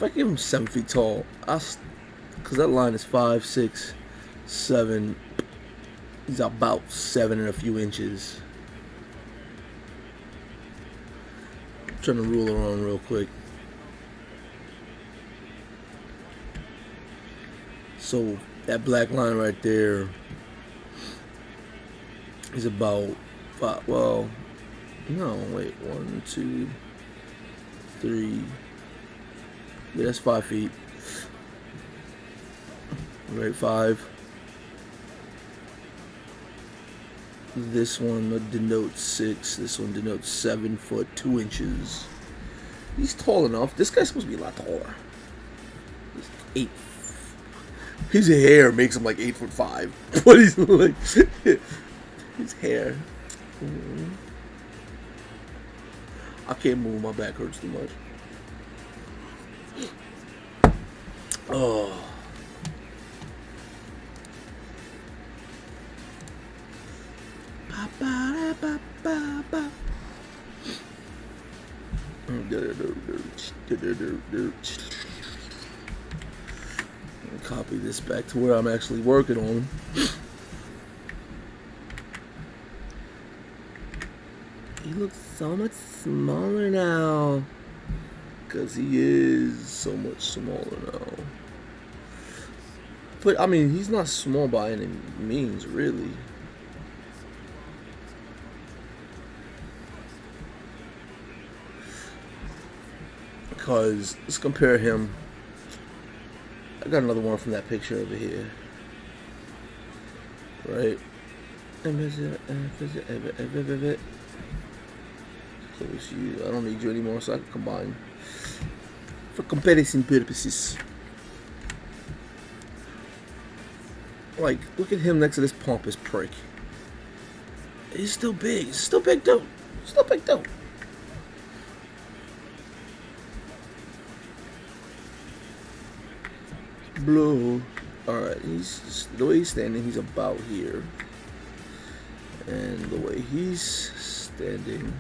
If I give him 7 feet tall, because that line is 5, 6, 7. He's about 7 and a few inches. I'm trying to rule around real quick. So that black line right there is about 5. Well, no, wait, 1, 2, 3. Yeah, that's 5 feet. Right, 5. This one denotes 6. This one denotes 7 foot 2 inches. He's tall enough. This guy's supposed to be a lot taller. He's 8. His hair makes him like 8'5", but he's like his hair. I can't move. My back hurts too much. Oh. Copy this back to where I'm actually working on. He looks so much smaller now. Because he is so much smaller now. But, I mean, he's not small by any means, really. Because, let's compare him. I got another one from that picture over here. Right? Close you. I don't need you anymore, so I can combine. For comparison purposes. Like, look at him next to this pompous prick. He's still big. He's still big, dude. Still big, dude. Blue. Alright, he's the way he's standing, he's about here. And the way he's standing,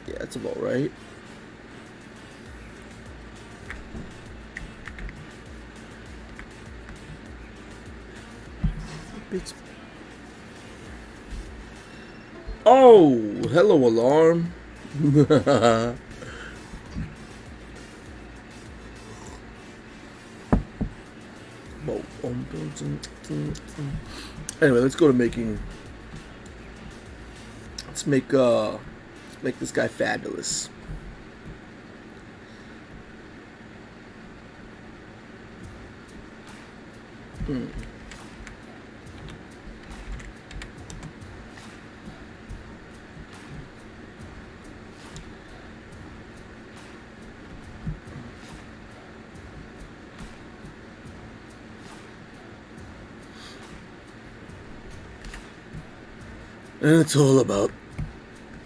yeah, that's about right. Oh, hello, alarm. Anyway, let's go to making. Let's make this guy fabulous. And it's all about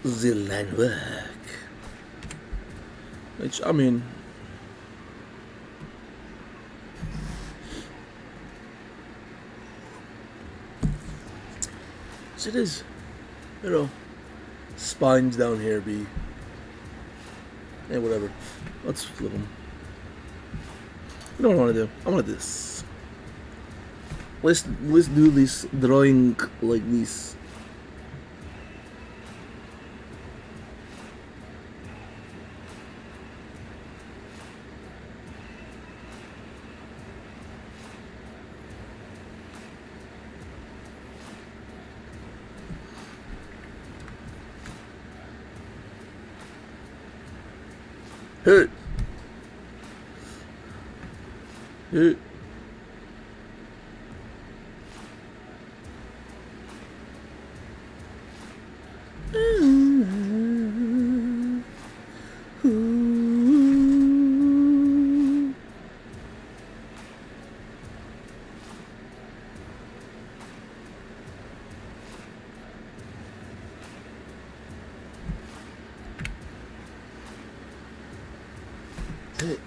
the line work. Which, I mean, it is, you know, spines down here be, yeah, whatever. Let's flip them. You know what I want to do? I want to do this. Let's do this drawing like this. Hey. Hey. Hey.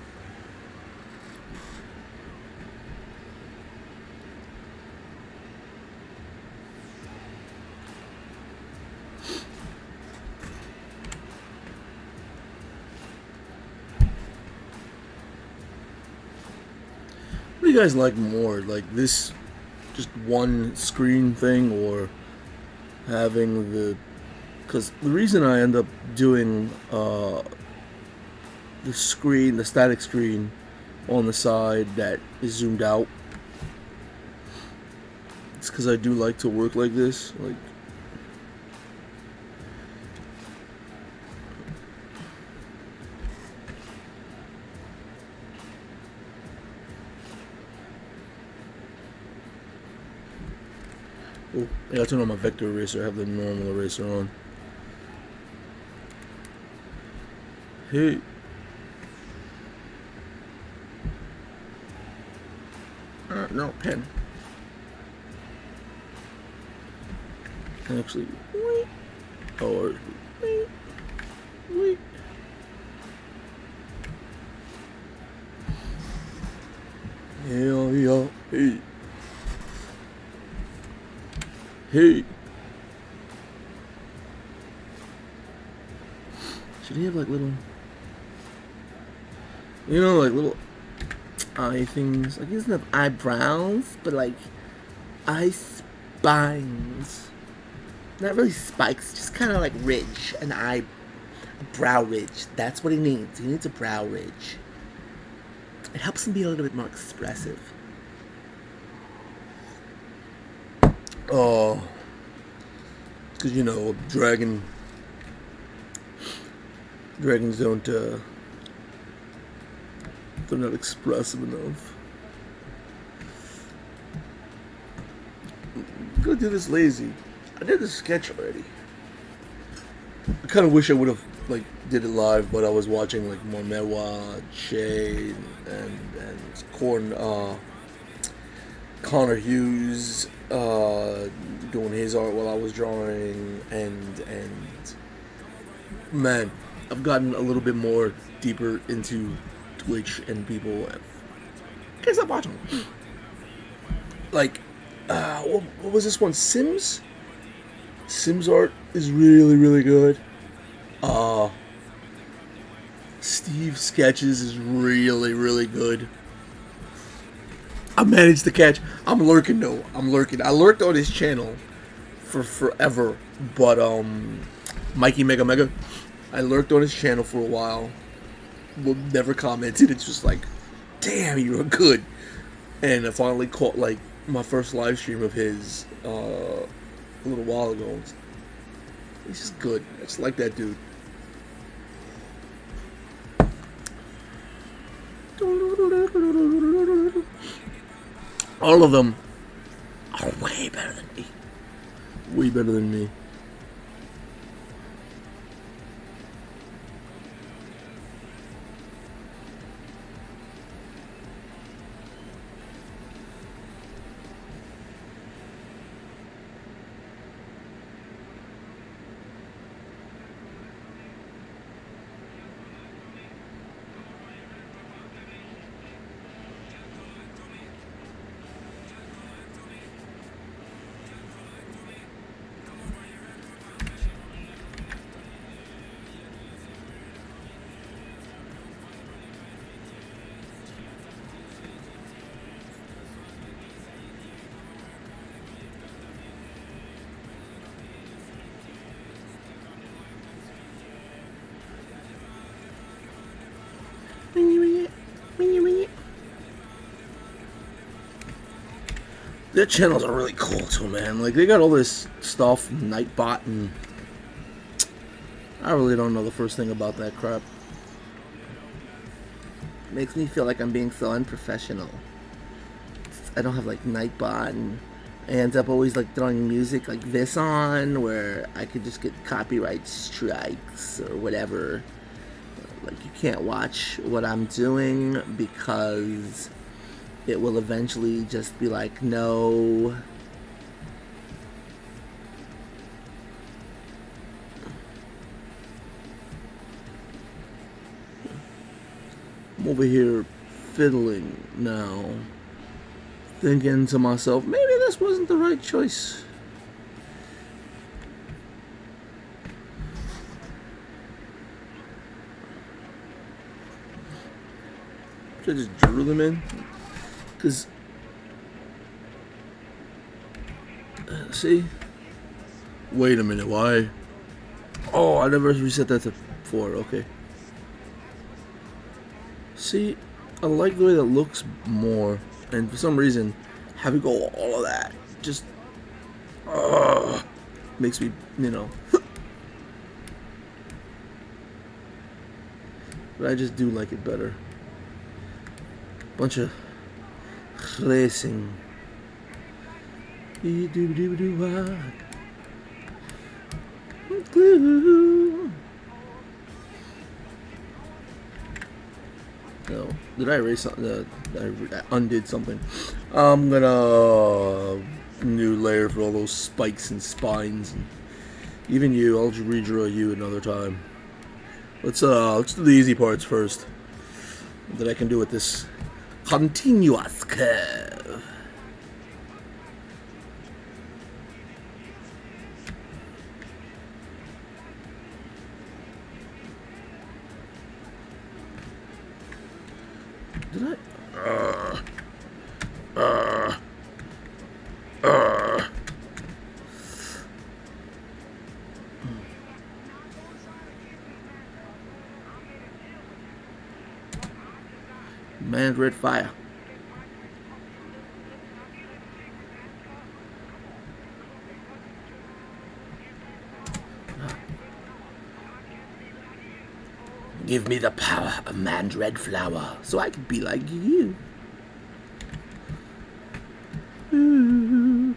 do you guys like more? Like this, just one screen thing, or having the? Because the reason I end up doing the screen, the static screen, on the side that is zoomed out, it's because I do like to work like this, like. Oh, I gotta turn on my vector eraser. I have the normal eraser on. Hey. No, pen. Actually, wait. Or, wait. Hell yeah. Hey. Hey. Should he have like little, you know, like little eye things? Like he doesn't have eyebrows, but like eye spines. Not really spikes, just kind of like ridge, a brow ridge. That's what he needs. He needs a brow ridge. It helps him be a little bit more expressive. Oh, because you know, dragons don't, they're not expressive enough. I'm gonna do this lazy. I did the sketch already. I kind of wish I would have like did it live, but I was watching like Momewa, Shay, and Connor Hughes doing his art while I was drawing, and man, I've gotten a little bit more deeper into Twitch and people. Can't stop watching them. Like, what was this one? Sims art is really, really good. Steve Sketches is really, really good. I managed to catch. I'm lurking though. I'm lurking. I lurked on his channel for forever, but Mikey Mega, I lurked on his channel for a while. Never commented. It's just like, damn, you were good. And I finally caught like my first live stream of his a little while ago. He's just good. I just like that dude. All of them are way better than me. Way better than me. Their channels are really cool too, man. Like, they got all this stuff, Nightbot, and I really don't know the first thing about that crap. Makes me feel like I'm being so unprofessional. I don't have like Nightbot, and I end up always like throwing music like this on, where I could just get copyright strikes or whatever. Like, you can't watch what I'm doing because it will eventually just be like, no. I'm over here fiddling now, thinking to myself, maybe this wasn't the right choice. Should I just drew them in? Because, see? Wait a minute, why? Oh, I never reset that to 4, okay. See, I like the way that looks more, and for some reason, having go all of that just makes me, you know. But I just do like it better. Bunch of racing. No, did I erase something? I undid something. I'm gonna new layer for all those spikes and spines. And even you, I'll just redraw you another time. Let's do the easy parts first. That I can do with this continuous curve. Did I? Man's red fire. Give me the power of man's red flower, so I can be like you. Ooh.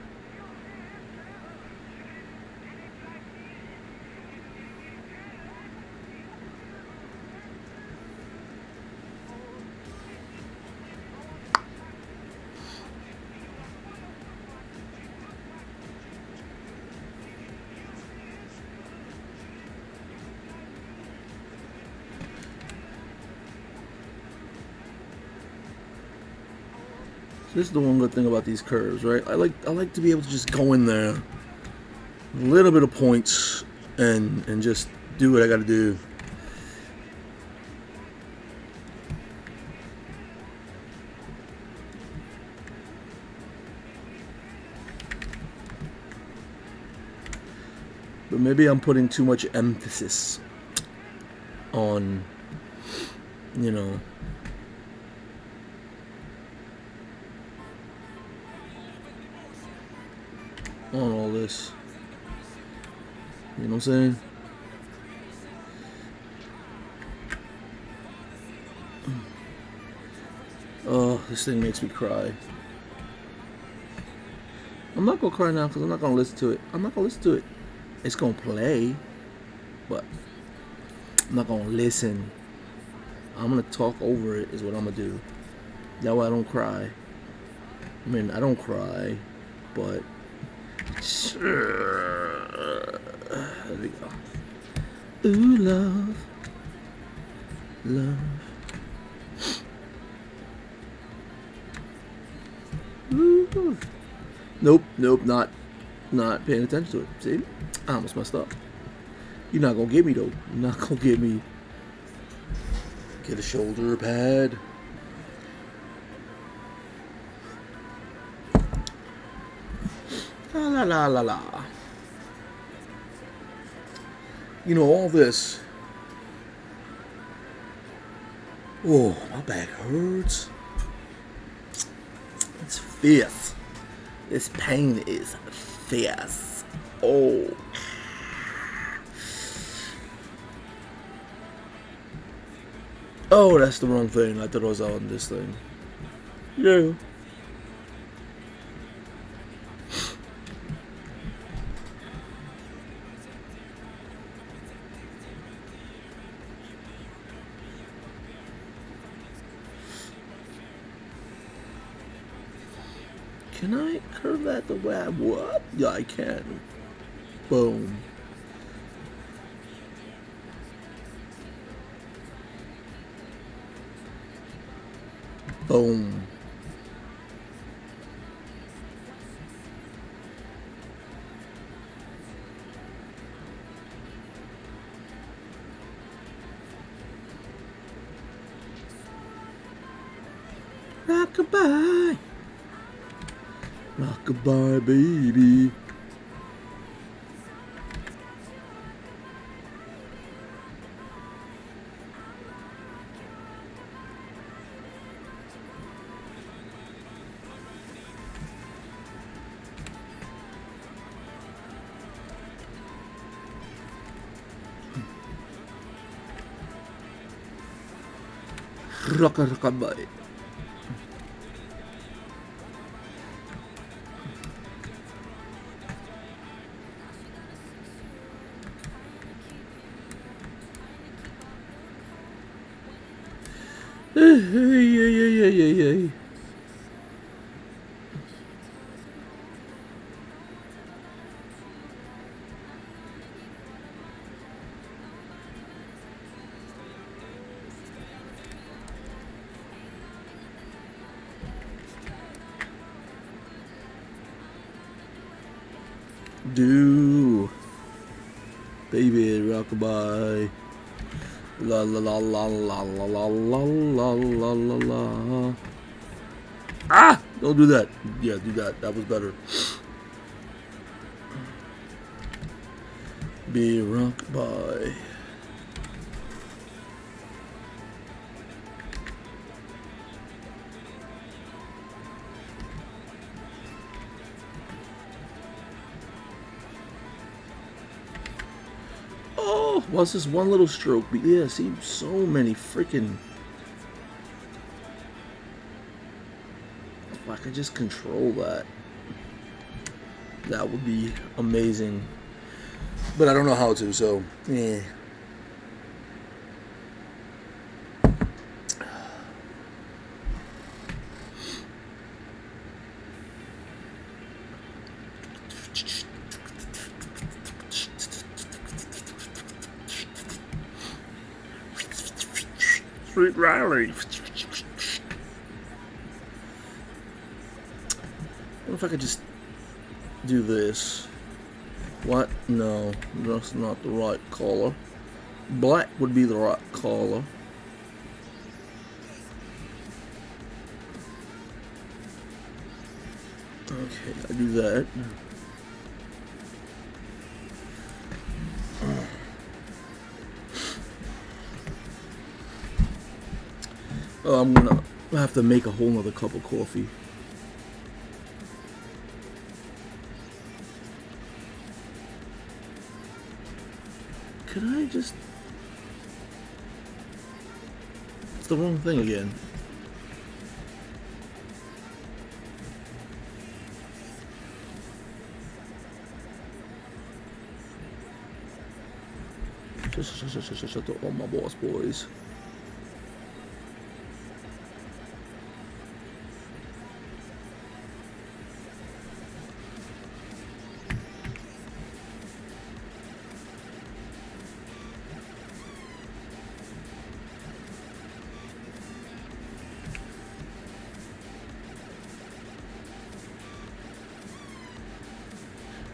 This is the one good thing about these curves, right? I like to be able to just go in there, a little bit of points, and just do what I got to do. But maybe I'm putting too much emphasis on, you know, on all this. You know what I'm saying? Oh, this thing makes me cry. I'm not gonna cry now because I'm not gonna listen to it. I'm not gonna listen to it. It's gonna play, but I'm not gonna listen. I'm gonna talk over it is what I'm gonna do. That way I don't cry. I mean, I don't cry, but there we go. Ooh, love, love. Ooh. Nope, not paying attention to it. See, I almost messed up. You're not gonna get me though. You're not gonna get me. Get a shoulder pad. La la la la. You know all this. Oh, my back hurts. It's fierce. This pain is fierce. Oh. Oh, that's the wrong thing. I thought I was on this thing. Yeah. Can I curve that the way I would? Yeah, I can. Boom. Boom. Rockabye. Rockabye, baby. Rockabye. Hey. Do baby rockabye. La la la la la la la la la la la la. Ah! Don't do that. Yeah, do that. That was better. Be rockabye. Oh, what's this one little stroke? But yeah, see, so many freaking. If I could just control that, that would be amazing. But I don't know how to, so yeah. Sweet Riley. What if I could just do this? What? No, that's not the right color. Black would be the right color. Okay, I do that. Oh, I'm gonna have to make a whole nother cup of coffee. Could I just... It's the wrong thing again. Shut up, all my boss boys.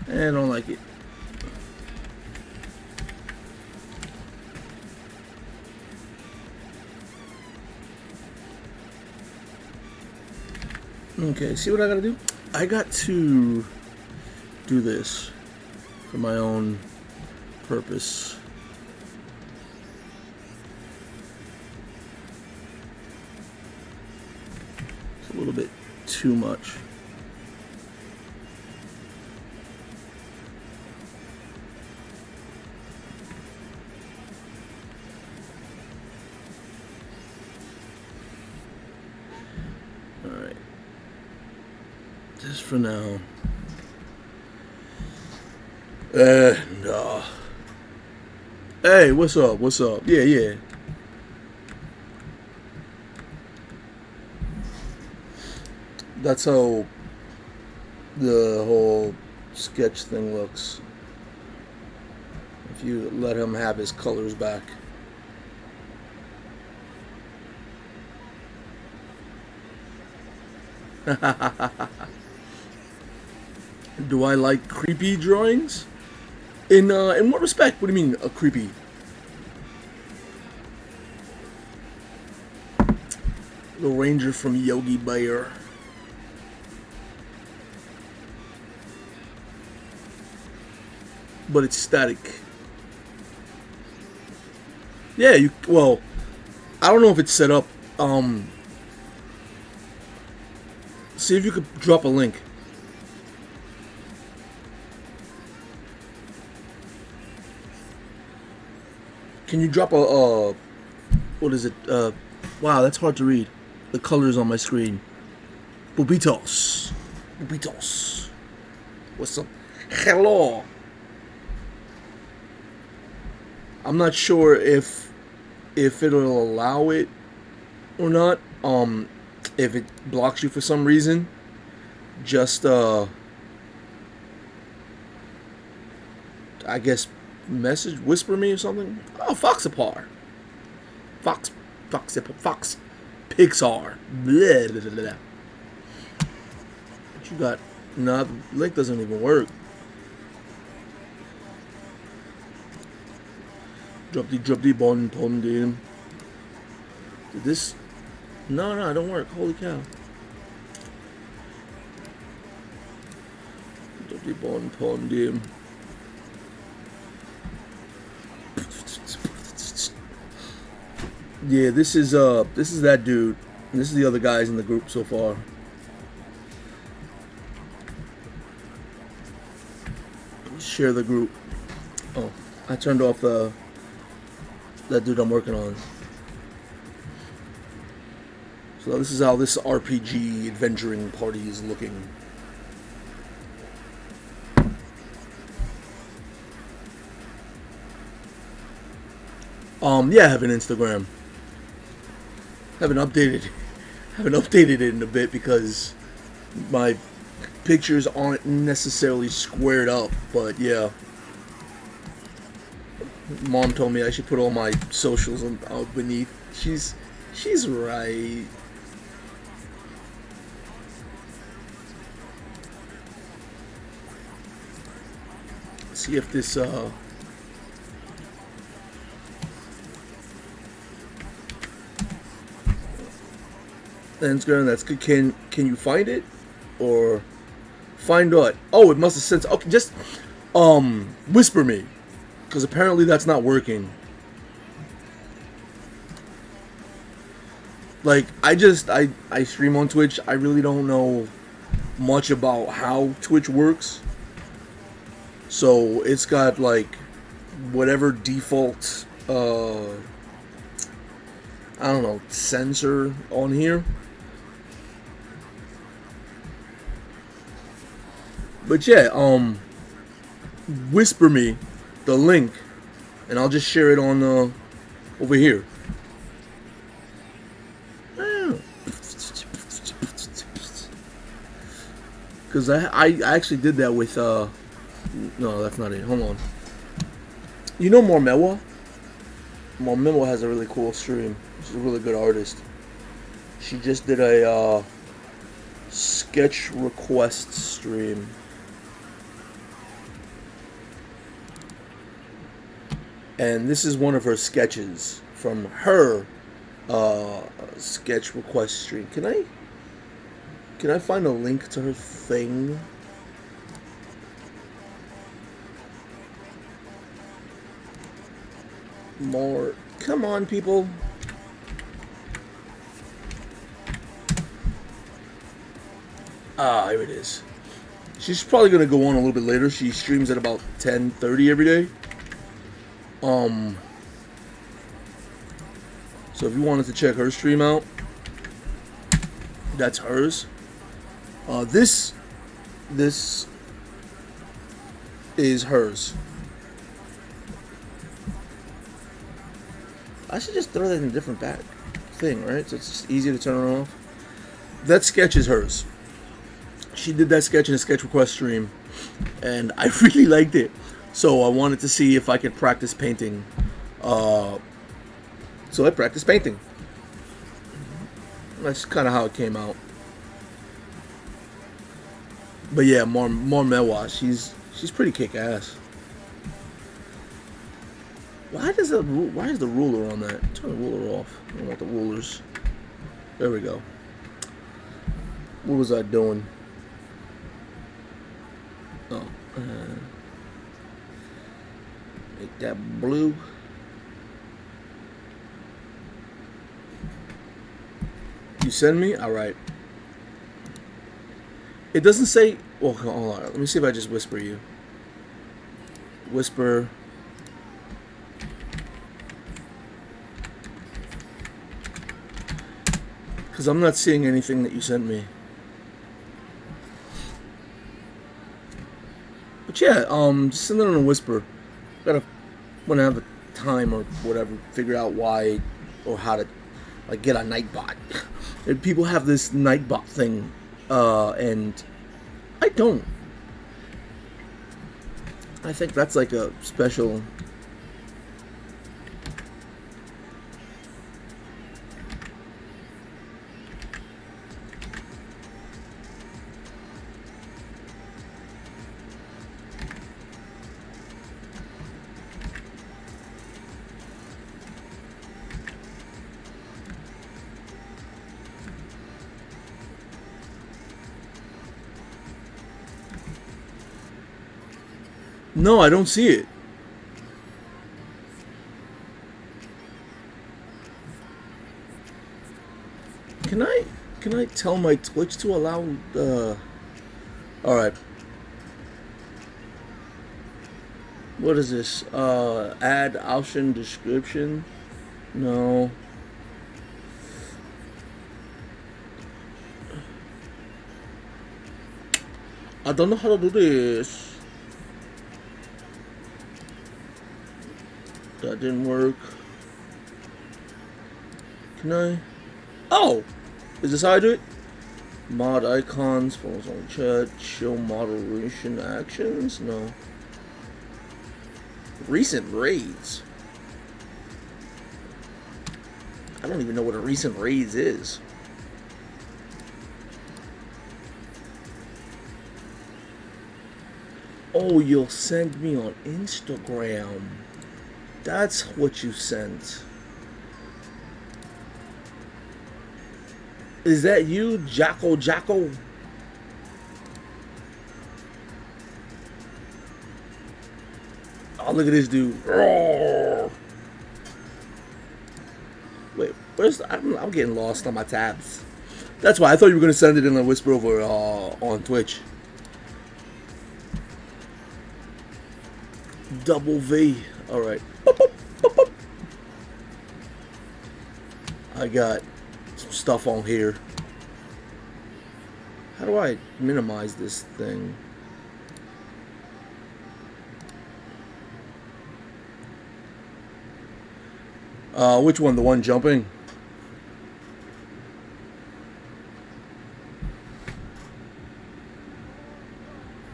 I don't like it. Okay, see what I gotta do? I got to do this for my own purpose. It's a little bit too much. Alright. Just for now. Nah. Hey, what's up? What's up? Yeah. That's how the whole sketch thing looks. If you let him have his colors back. Do I like creepy drawings? In what respect? What do you mean, creepy? The Ranger from Yogi Bear. But it's static. Yeah, well, I don't know if it's set up. See if you could drop a link. Can you drop what is it? Wow, that's hard to read. The colors on my screen. Bubitos. Bubitos. What's up? Hello. I'm not sure if it'll allow it or not. If it blocks you for some reason, just I guess whisper me or something. Oh, Foxapar. Fox Pixar. Blah, blah, blah, blah. What you got? No, the link doesn't even work. Drop the bon dude. Did this? No, it don't work. Holy cow. Drop the bon dude. Yeah, this is that dude. And this is the other guys in the group so far. Share the group. Oh, I turned off that dude I'm working on. So this is how this RPG adventuring party is looking. Yeah, I have an Instagram. Haven't updated it in a bit because my pictures aren't necessarily squared up, but yeah. Mom told me I should put all my socials out beneath. She's right. Let's see if this Instagram, that's good. Can you find it? Or find what? Oh, it must have sent. Okay, just whisper me, because apparently that's not working. Like I stream on Twitch. I really don't know much about how Twitch works. So it's got like whatever default I don't know, sensor on here. But yeah, whisper me the link, and I'll just share it on over here. Because I actually did that with no, that's not it. Hold on. You know Mormewa? Mormewa has a really cool stream. She's a really good artist. She just did a sketch request stream. And this is one of her sketches from her sketch request stream. Can I find a link to her thing? More. Come on, people. Ah, here it is. She's probably gonna go on a little bit later. She streams at about 10:30 every day. So if you wanted to check her stream out, that's hers. This is hers. I should just throw that in a different back thing, right? So it's just easier to turn it off. That sketch is hers. She did that sketch in a sketch request stream, and I really liked it. So I wanted to see if I could practice painting. So I practiced painting. That's kind of how it came out. But yeah, more Mewa. She's pretty kick-ass. Why is the ruler on that? Turn the ruler off. I don't want the rulers. There we go. What was I doing? Oh, make that blue. You send me? All right. It doesn't say. Well, hold on. Let me see if I just whisper you. Whisper. Because I'm not seeing anything that you sent me. But yeah, just send it on a whisper. Gotta, when I have the time or whatever, figure out why or how to, like, get a Nightbot. And people have this Nightbot thing, and I don't. I think that's like a special. No, I don't see it. Can I tell my Twitch to allow the? All right. What is this? Add option description. No. I don't know how to do this. That didn't work. Can I? Oh! Is this how I do it? Mod icons, phones on chat, show moderation actions? No. Recent raids. I don't even know what a recent raids is. Oh, you'll send me on Instagram. That's what you sent. Is that you, Jacko Jacko? Oh, look at this dude. Wait, where's the, I'm getting lost on my tabs. That's why I thought you were gonna send it in a whisper over on Twitch. Double V. All right. Boop, boop, boop, boop. I got some stuff on here. How do I minimize this thing? Which one? The one jumping? You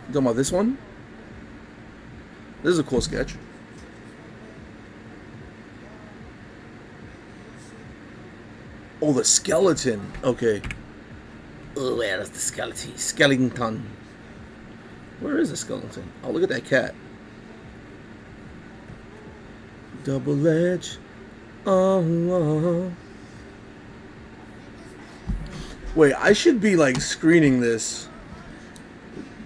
talking about this one? This is a cool sketch. Oh, the skeleton. Okay. Oh, where is the skeleton? Skeleton. Where is the skeleton? Oh, look at that cat. Double edge. Oh. Wait, I should be like screening this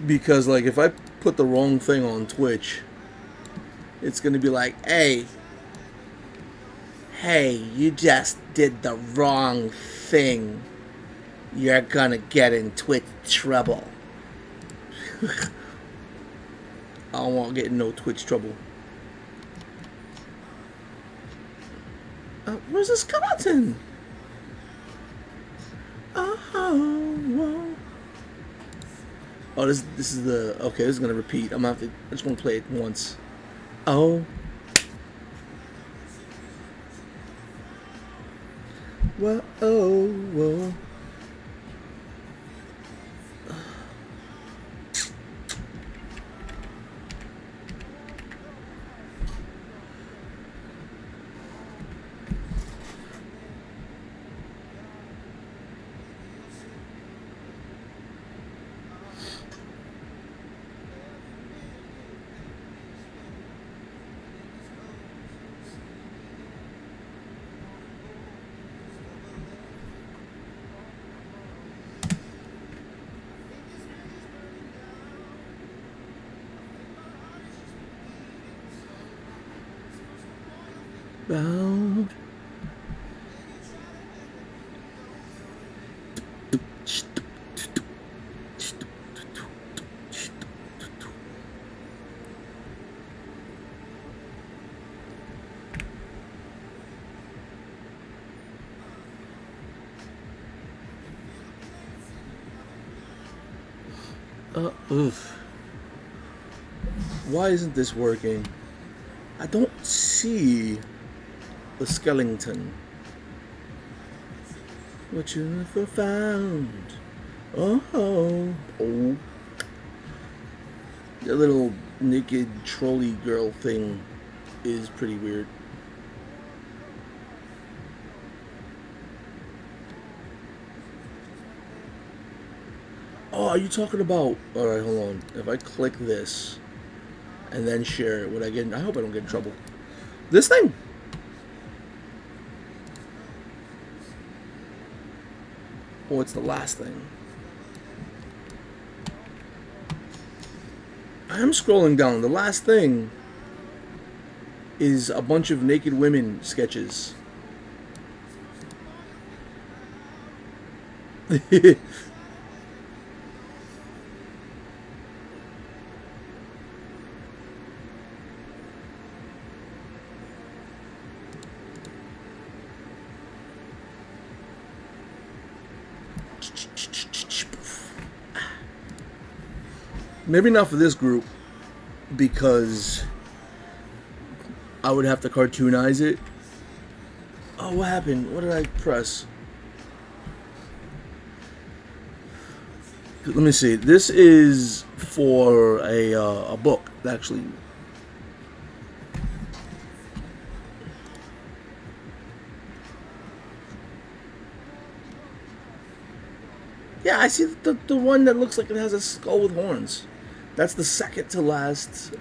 because like if I put the wrong thing on Twitch, it's gonna be like, hey, you just did the wrong thing. You're gonna get in Twitch trouble. I don't want to get in no Twitch trouble. Where's the skeleton? Oh, this is the okay. This is gonna repeat. I'm gonna have to. I just want to play it once. Oh. Whoa, oh, whoa. bound. Oof. Why isn't this working? I don't see the skeleton. What you never found. Oh, oh. The little naked trolley girl thing is pretty weird. Oh, are you talking about? All right, hold on. If I click this and then share it, would I get? I hope I don't get in trouble. This thing. Oh, it's the last thing. I'm scrolling down. The last thing is a bunch of naked women sketches. Maybe not for this group, because I would have to cartoonize it. Oh, what happened? What did I press? Let me see. This is for a book, actually. Yeah, I see the one that looks like it has a skull with horns. That's the second to last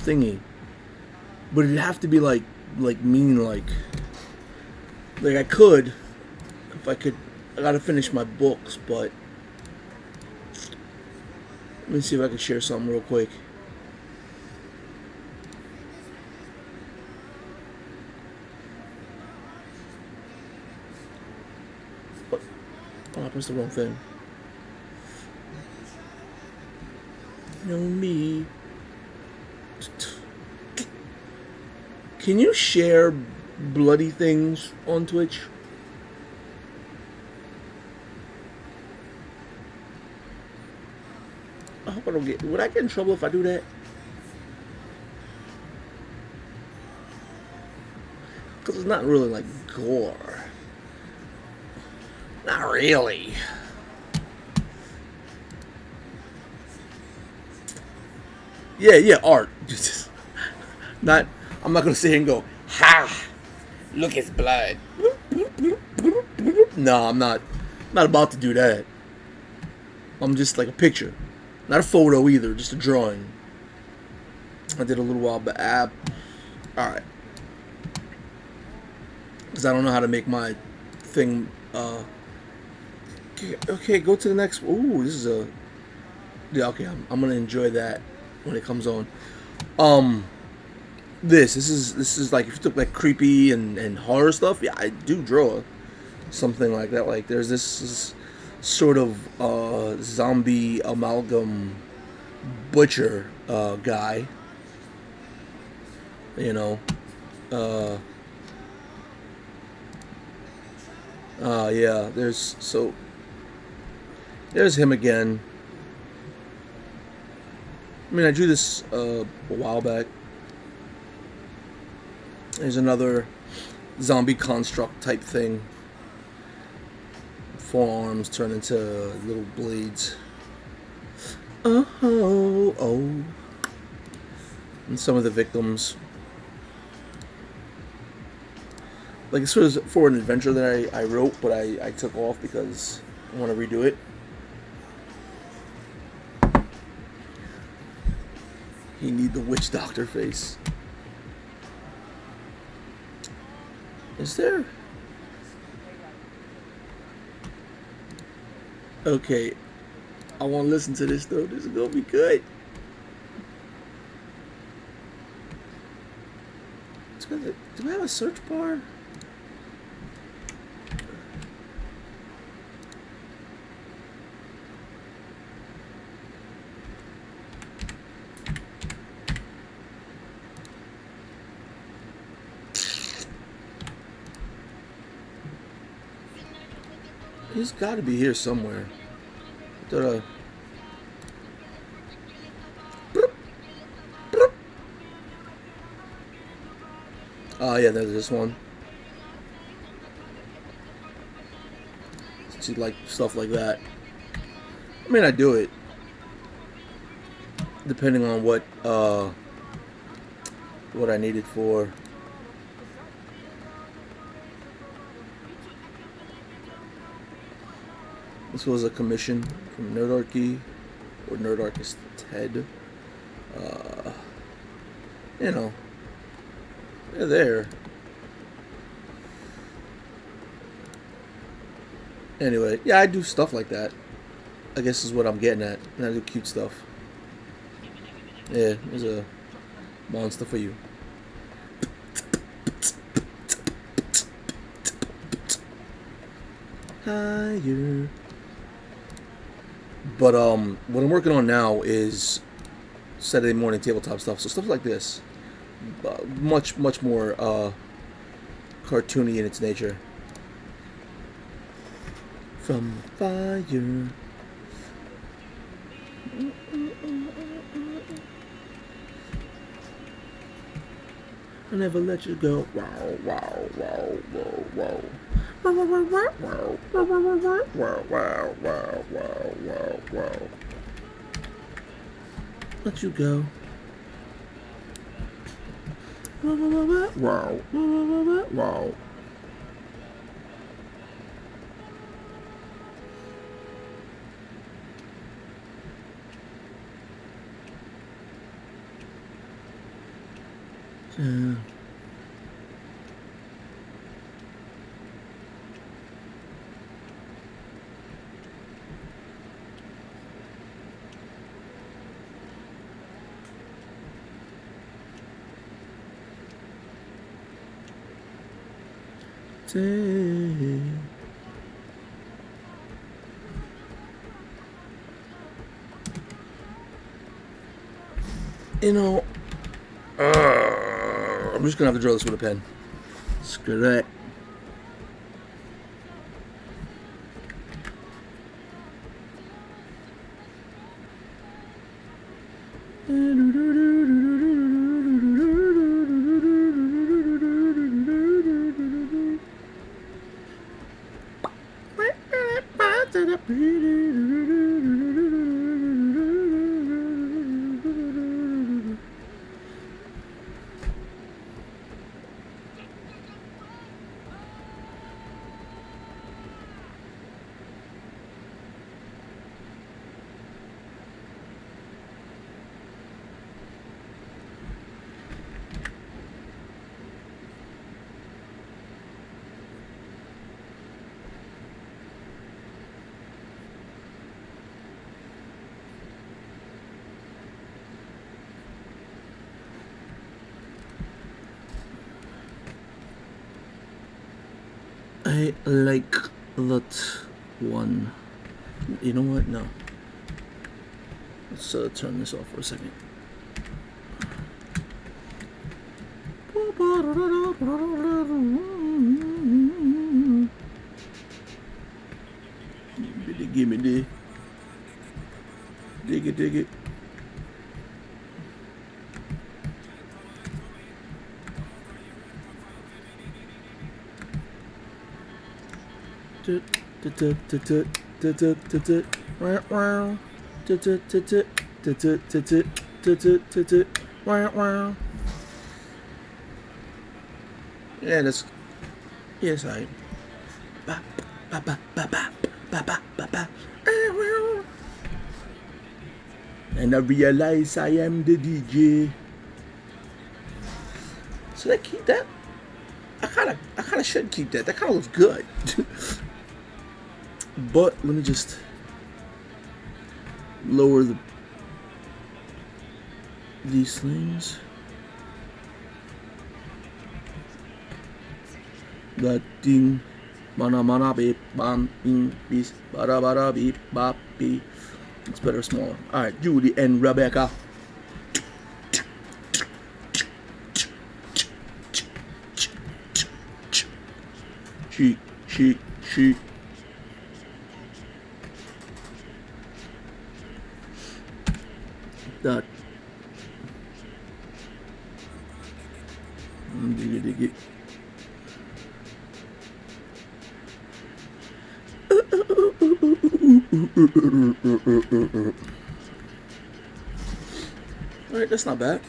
thingy. But it'd have to be like mean like I could if I could. I gotta finish my books, but let me see if I can share something real quick. Oh, I pressed the wrong thing. Know me. Can you share bloody things on Twitch? I hope I don't get. Would I get in trouble if I do that? Because it's not really like gore. Not really. Yeah, art. Not. I'm not gonna sit here and go, ha! Look, it's blood. No, I'm not. I'm not about to do that. I'm just like a picture, not a photo either. Just a drawing. I did a little while back. All right. Because I don't know how to make my thing. Okay, go to the next. Ooh, this is a. Yeah, okay. I'm gonna enjoy that when it comes on. This is like, if you took like creepy and horror stuff, yeah, I do draw something like that. Like there's this sort of zombie amalgam butcher guy, you know. Yeah, there's him again. I mean, I drew this a while back. There's another zombie construct type thing. Forearms turn into little blades. Oh. And some of the victims. Like, this was for an adventure that I wrote, but I took off because I want to redo it. You need the witch doctor face. Is there? Okay. I want to listen to this though. This is going to be good. Do I have a search bar? He's got to be here somewhere. Oh yeah, there's this one. See, like stuff like that. I mean, I do it depending on what I need it for. This was a commission from Nerdarchy or Nerdarchist Ted. You know, they're there. Anyway, yeah, I do stuff like that. I guess is what I'm getting at. And I do cute stuff. Yeah, there's a monster for you. Higher. But what I'm working on now is Saturday morning tabletop stuff. So stuff like this, much more cartoony in its nature. From fire. I never let you go. Wow, wow, wow, wow, wow. Wow, wow, wow, wow, wow, wow, wow, wow, wow, wow. Let you go. Wow, wow, wow, wow, wow, wow, wow. Yeah. You know, I'm just gonna have to draw this with a pen. Screw that. I like that one. You know what? No. Let's turn this off for a second. Give me the. Dig it, dig it. Yeah, that's yes, I. And I realize I am the DJ. Should I keep that? I kind of should keep that. That kind of looks good. But let me just lower these things. That ding. Mana mana beep bam bing beep bada bada beep bop beep. It's better smaller. Alright, Judy and Rebecca. Cheek, cheek, cheek. That. Diggy diggy. Alright, that's not bad.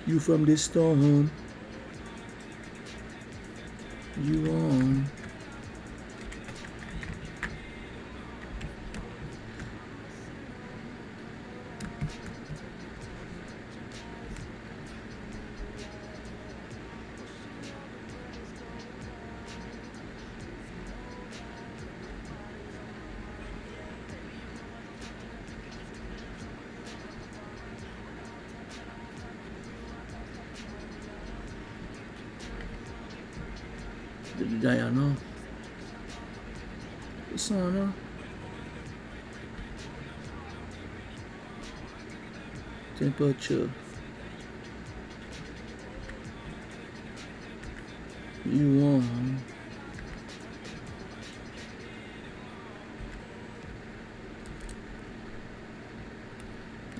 You from this stone. You on. Diana. Sana. Temperature. You on.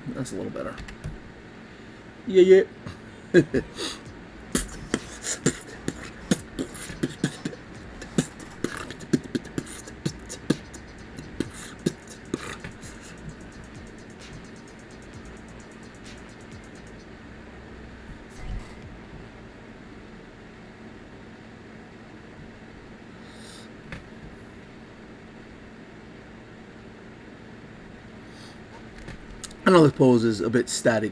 That's a little better. Yeah. I know the pose is a bit static,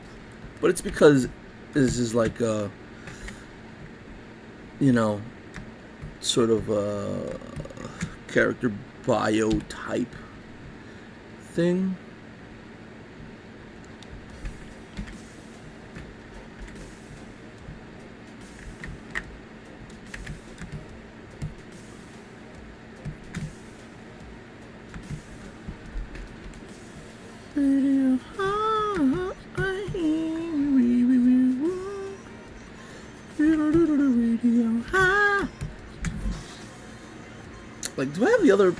but it's because this is like a, you know, sort of a character bio type thing. Like, do I have the other?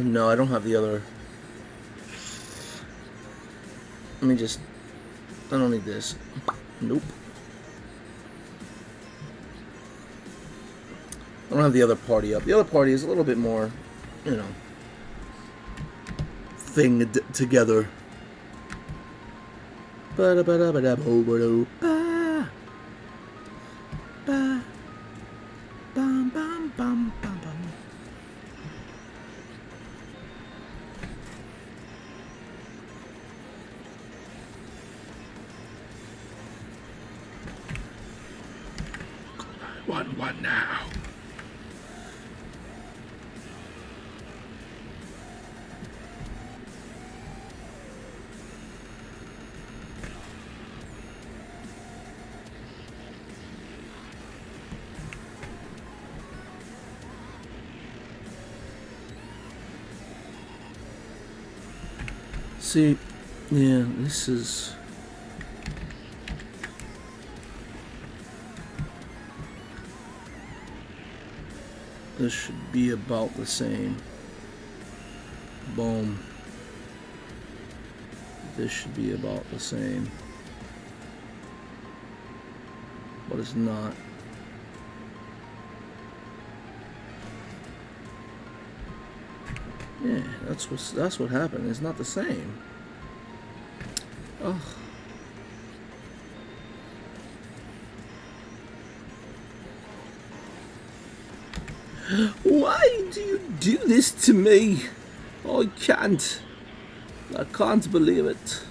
No, I don't have the other. Let me just. I don't need this. Nope. I don't have the other party up. The other party is a little bit more, you know, thinged together. What now? See, yeah, this is. This should be about the same. Boom. This should be about the same. But it's not. Yeah, that's what happened. It's not the same. Ugh. Why do you do this to me? I can't believe it.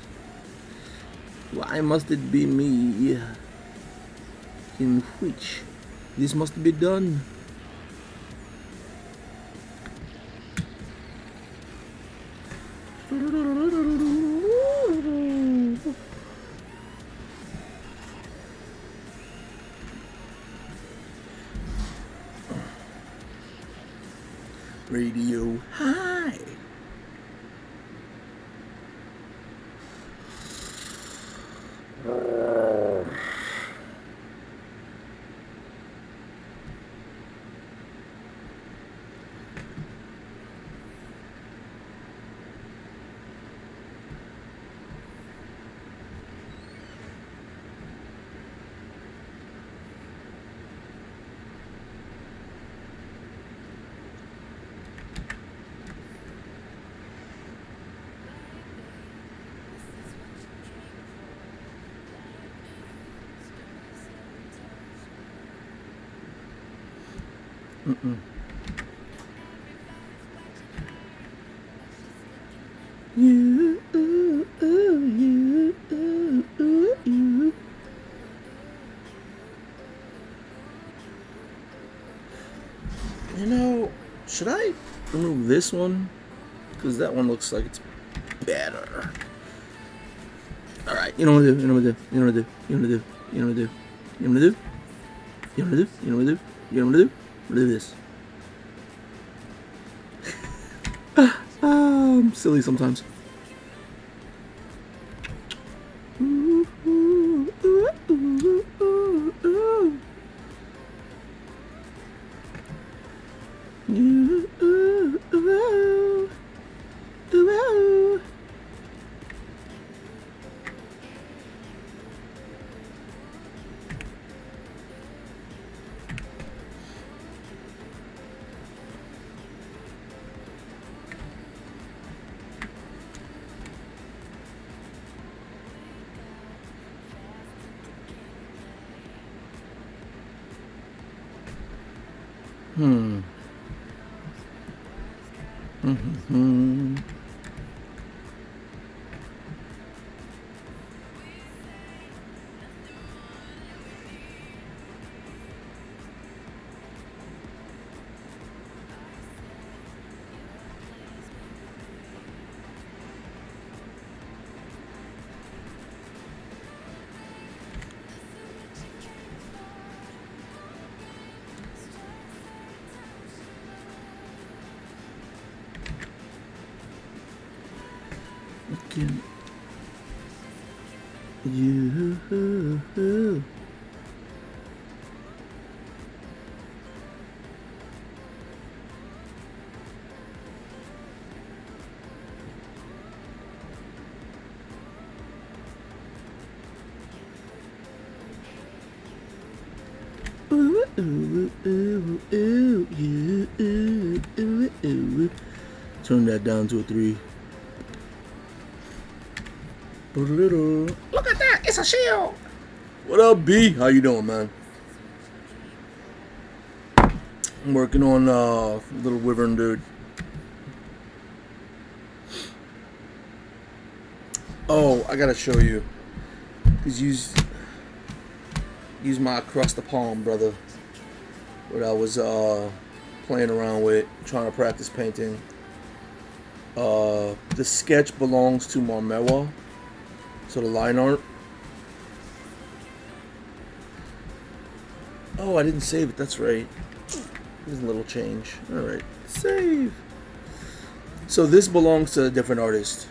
Why must it be me? In which this must be done? Radio high. You, you. You know, should I remove this one? Because that one looks like it's better. Alright, you know what to do, you know what to do, you know what to do, you know what to do, you know what to do, you know what to do, you know what to do, you know what to do, you know what to do, do this. I'm silly sometimes. You. Ooh, ooh, ooh, ooh, you, ooh, ooh, ooh. Turn that down to a 3. Look at that! It's a shield! What up, B? How you doing, man? I'm working on Little Wyvern Dude. Oh, I gotta show you. Cause use my across the palm, brother. What I was playing around with, trying to practice painting. The sketch belongs to Marmewa. So the line art. Oh, I didn't save it. That's right. There's a little change. Alright. Save. So this belongs to a different artist.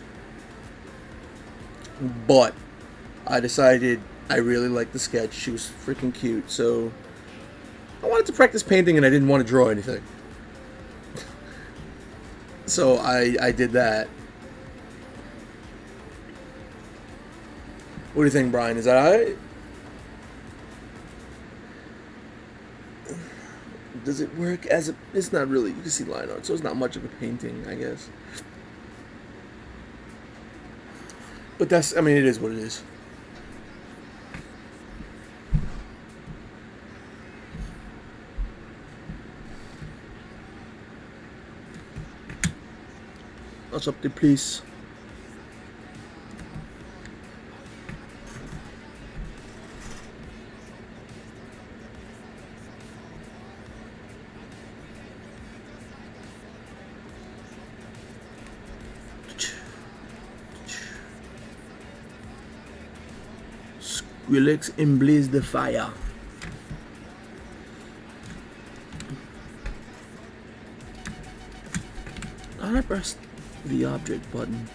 But I decided I really liked the sketch. She was freaking cute. So I wanted to practice painting and I didn't want to draw anything. So I did that. What do you think, Brian? Is that alright? Does it work as a... It's not really... You can see line art, so it's not much of a painting, I guess. But that's... I mean, it is what it is. What's up there, please? Relax and blaze the fire. I pressed the object button.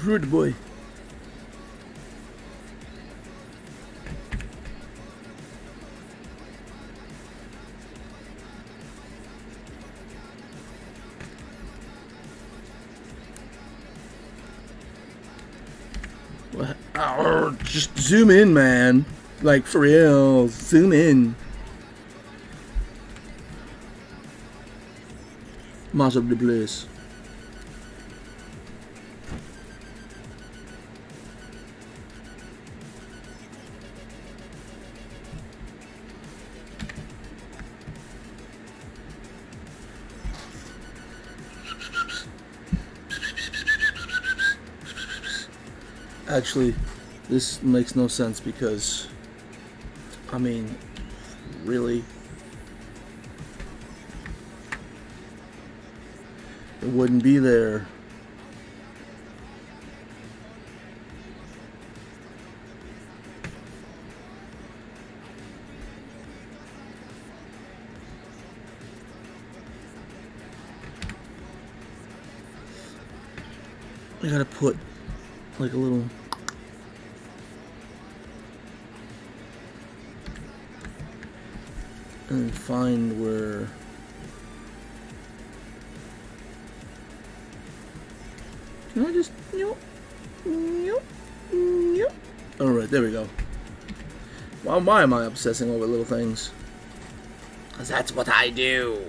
Rude boy. Just zoom in, man. Like, for real. Zoom in. Mass up the place. Actually, this makes no sense because, I mean, really? It wouldn't be there. I gotta put like a little and find where can I just alright, there we go. Why am I obsessing over little things? Because that's what I do.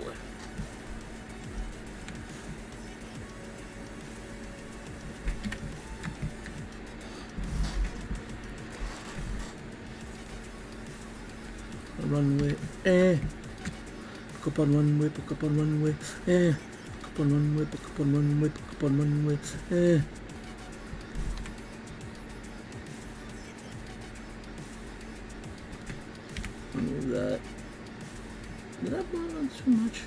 Runway, pick up on runway, pick up on runway, pick up on runway, pick up on runway, pick up on runway, Move that. Did I blow on too much?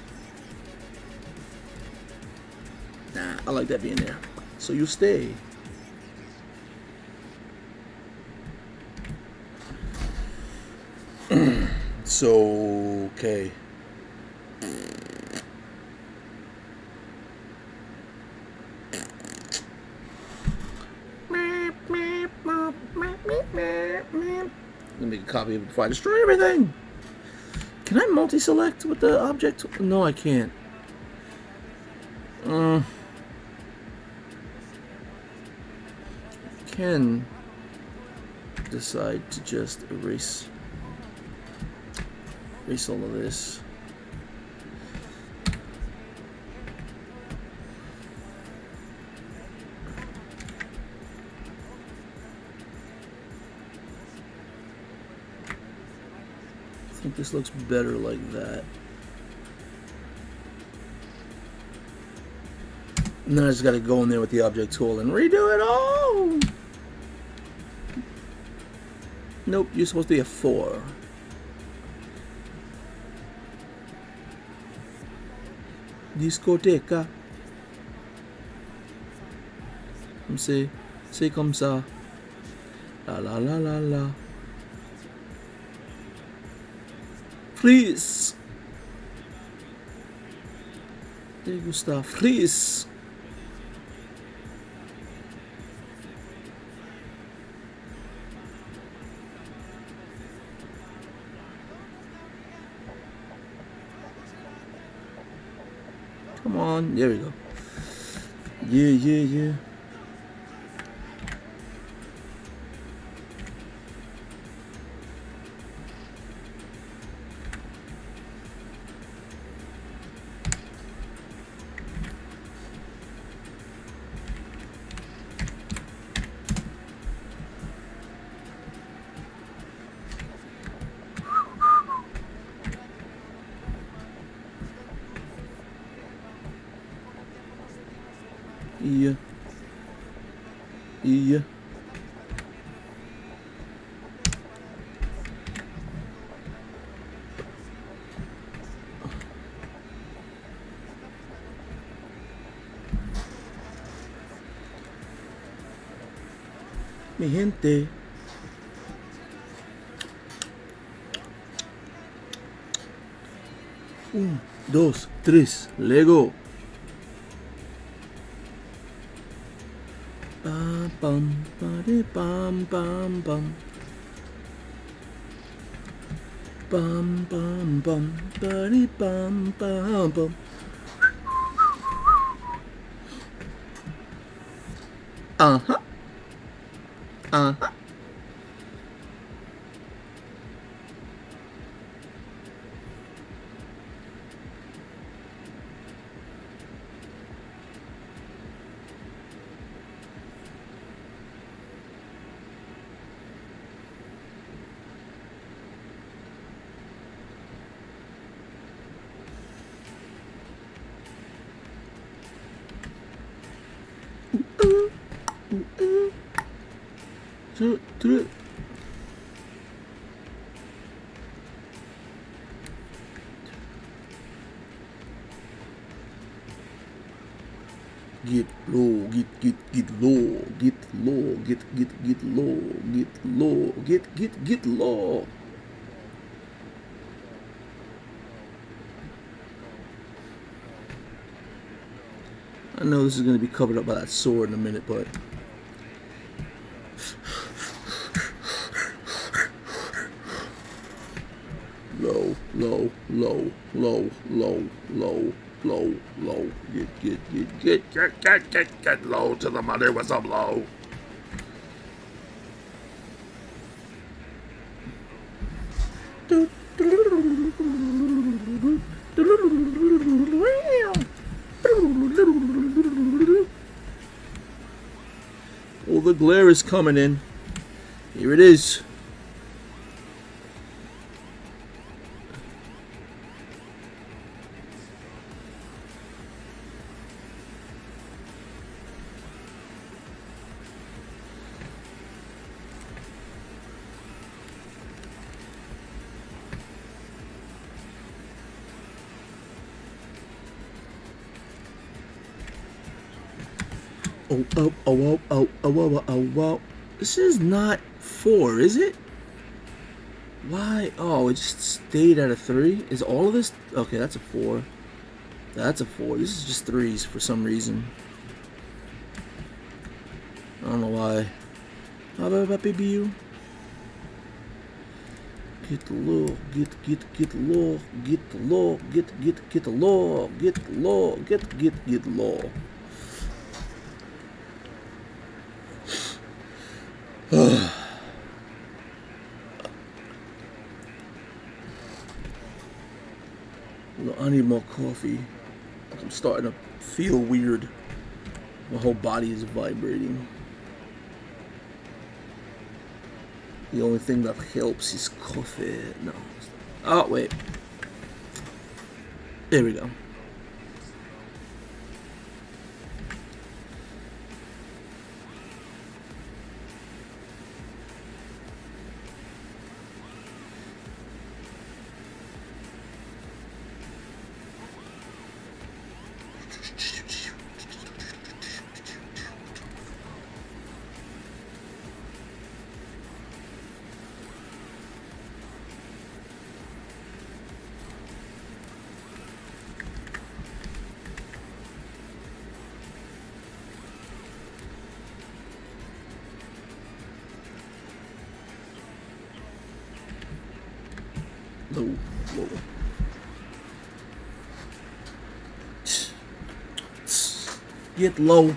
Nah, I like that being there. So you stay. So, okay. Let me make a copy of it before I destroy everything. Can I multi-select with the object? No, I can't. Can decide to just erase all of this. I think this looks better like that. And then I just got to go in there with the object tool and redo it all. Nope, you're supposed to be a 4. Discoteca. C'est comme ça. La la la la la. Please. Hey Gustav, please. Come on, there we go. Yeah. Yeah. Yeah. Mi gente. 1, 2, 3, Lego. Pam pam pam pam pam. Bum bum bum buddy bum bum bum. Uh-huh. Uh-huh. Get low, get low, get low, get low, get low, get low. I know this is gonna be covered up by that sword in a minute, but low, low, low, low, low, low, low, low. Get low to the money with some low. Oh, the glare is coming in. Here it is. Oh. This is not 4, is it? Why? Oh, it just stayed at a 3? Is all of this? Okay, that's a 4. That's a 4. This is just 3s for some reason. I don't know why. How about baby you? Get low, get low, get low, get low, get low, get low. I need more coffee. I'm starting to feel weird. My whole body is vibrating. The only thing that helps is coffee. No. Oh, wait. There we go. Low. Get low.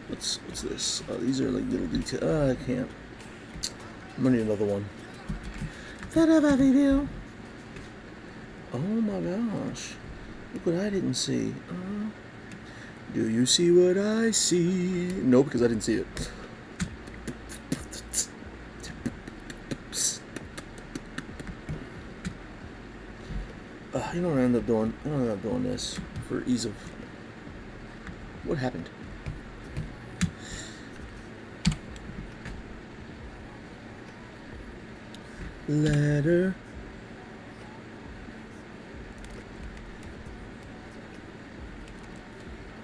What's this? These are like little details. I can't. I'm gonna need another one. Oh my gosh. Look what I didn't see. Do you see what I see? No, because I didn't see it. You know what I end up doing? I end up doing this for ease of. What happened? Letter.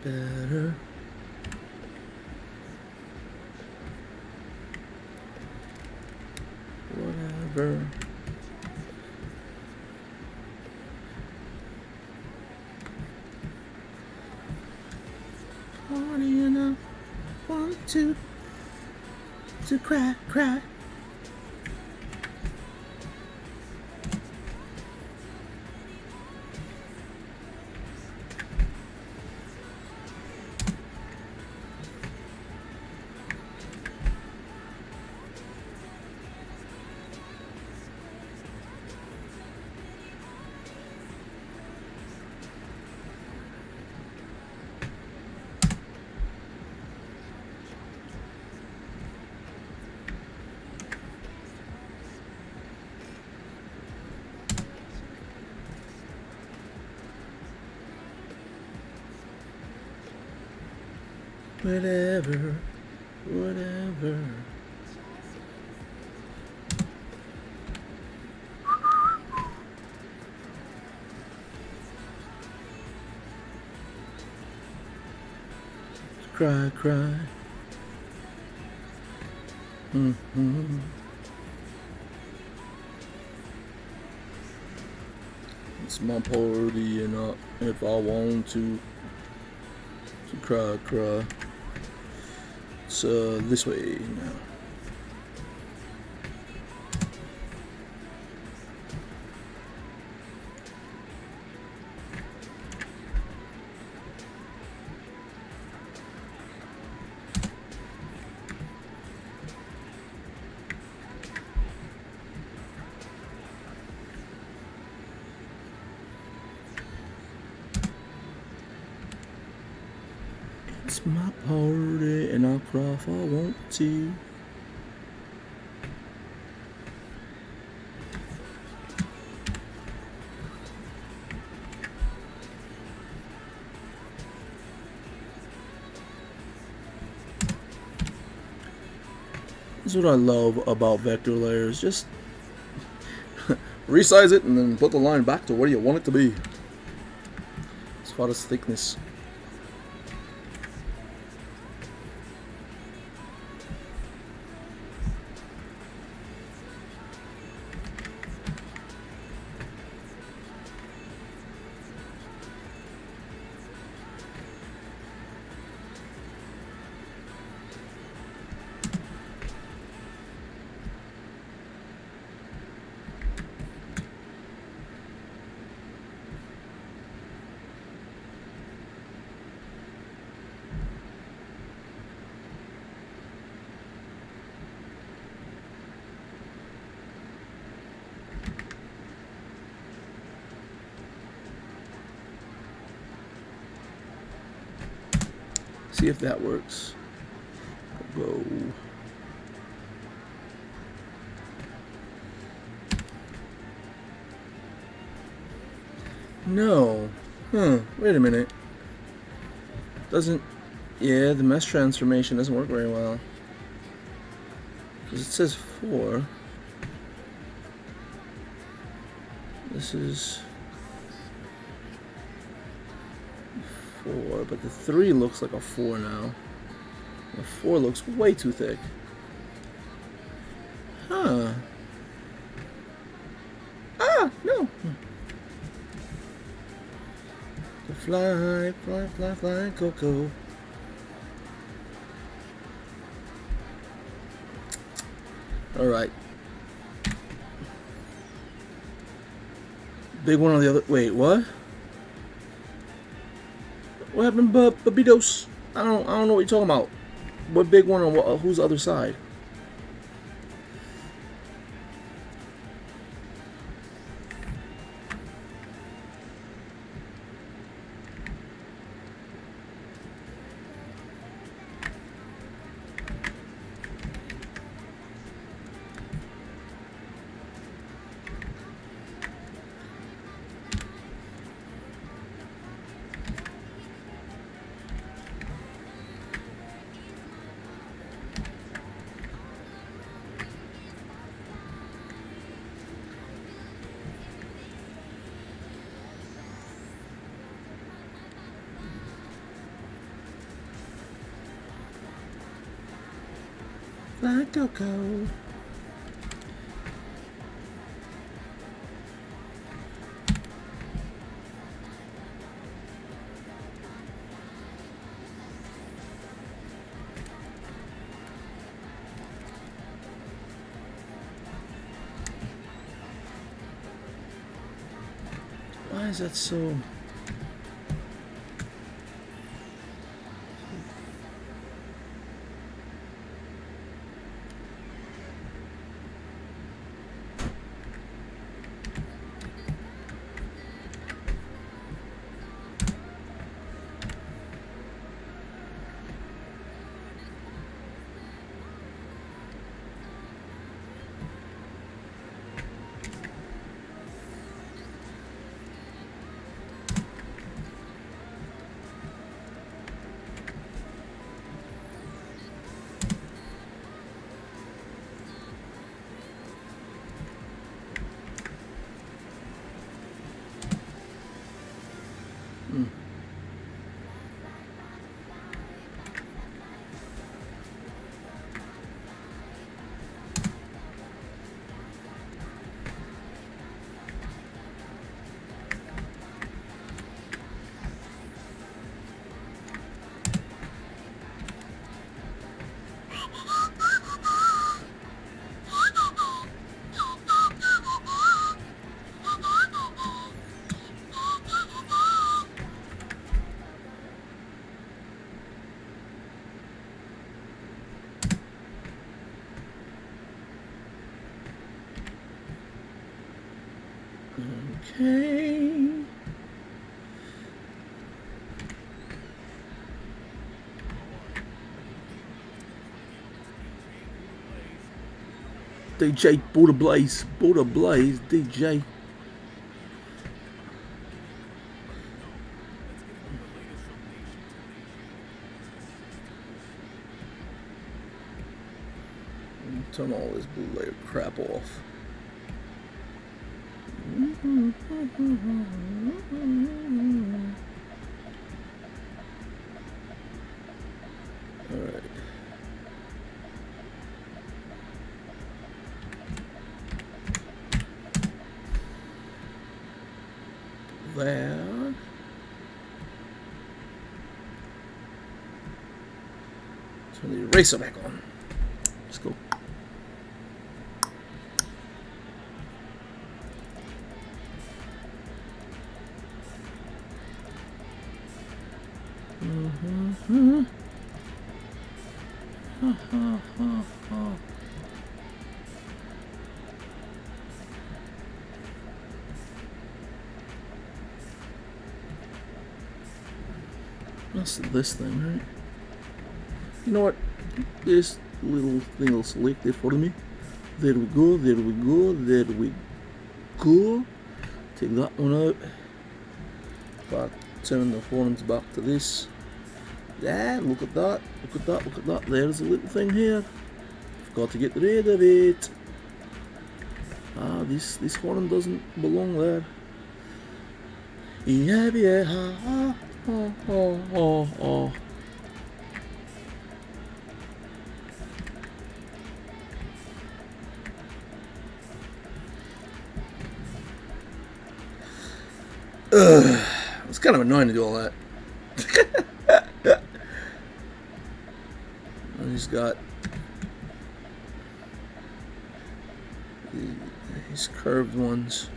Better. Whatever. Party enough, want to cry, cry. Whatever, whatever. Cry, cry. Mm-hmm. It's my party, and if I want to cry, cry. It's this way now. It's my party, and I'll cry if I want to. This is what I love about vector layers. Just resize it and then put the line back to where you want it to be. As far as thickness. See if that works. Go. No. Huh. Wait a minute. Doesn't. Yeah, the mesh transformation doesn't work very well. Because it says 4. This is 4, but the 3 looks like a 4 now. The 4 looks way too thick. Huh. Ah, no. Fly, fly, fly, fly, Coco. Alright. Big one on the other. Wait, what? What happened, Babitos? I don't know what you're talking about. What big one on what, who's the other side? like cocoa. Why is that so? Okay. DJ Buddha Blaze, DJ. Turn all this blue layer crap off. Alright. There. Turn the eraser back on. Let's go. That's this thing, right? You know what? This little thing will select it for me. There we go, there we go, there we go. Take that one out. Back, turn the horns back to this. Yeah, look at that, look at that, look at that. There's a little thing here. Got to get rid of it. Ah, this horn doesn't belong there. Yeah, yeah, oh. It's kind of annoying to do all that. I just got these curved ones.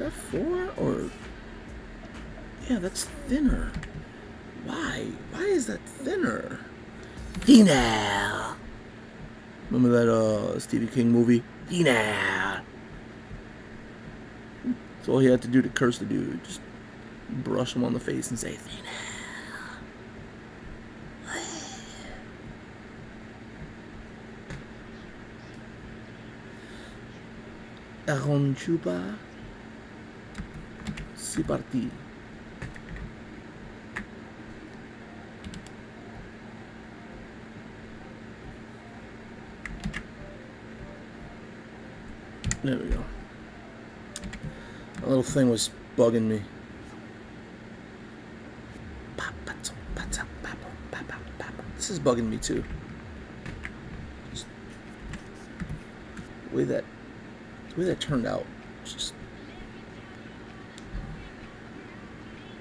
that 4 or? Yeah, that's thinner. Why? Why is that thinner? Thinner. Remember that Stephen King movie? Thinner. That's all he had to do to curse the dude. Just brush him on the face and say thinner. Aaron Chupa. C'est parti. There we go. A little thing was bugging me. This is bugging me too. Just the way that turned out. It's just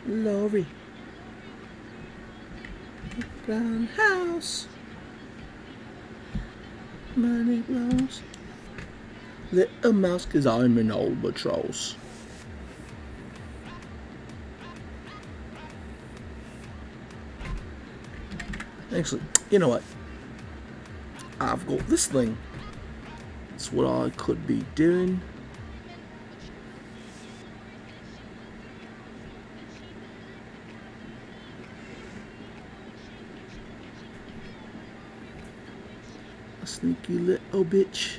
Lori. Brown house. Money blows. Little mouse, 'cause I'm an albatross. Actually, you know what? I've got this thing. It's what I could be doing. A sneaky little bitch.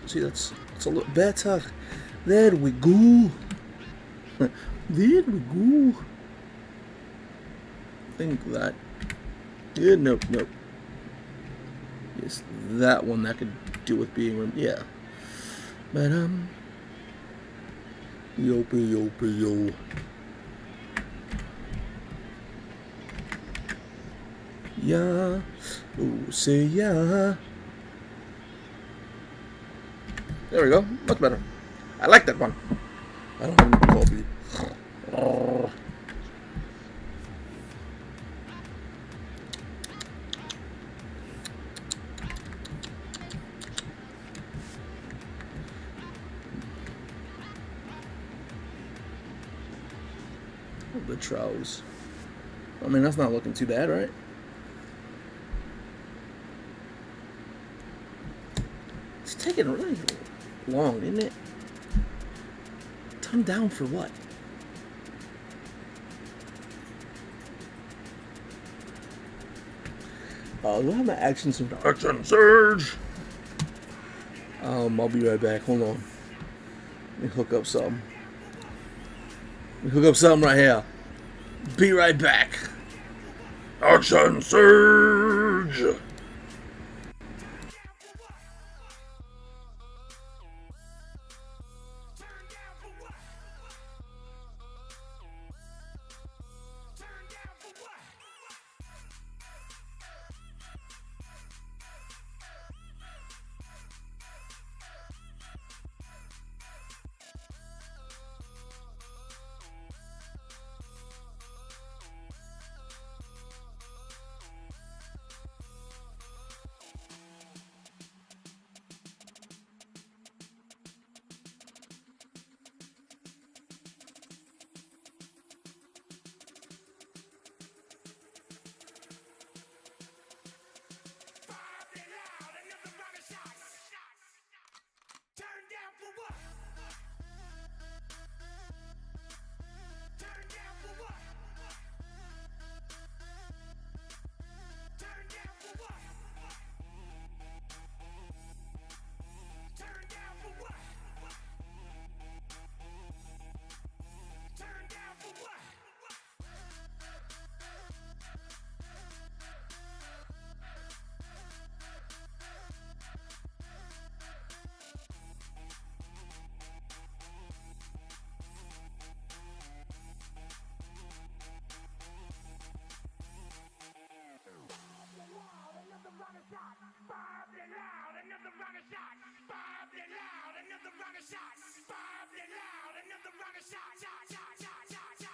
See, that's a little better. There we go. There we go. I think that. Yeah, nope. Yes, that one that could do with being. Yeah. But yo. Yeah. Oh, say yeah. There we go. Much better. I like that one. I don't want coffee. The trousers. I mean, that's not looking too bad, right? It's taking really long, isn't it? Turn down for what? Do I have my action surge? Action surge! I'll be right back. Hold on. Let me hook up something. Right here. Be right back. Action surge! Another round of shots. Bob it loud, another round of shots.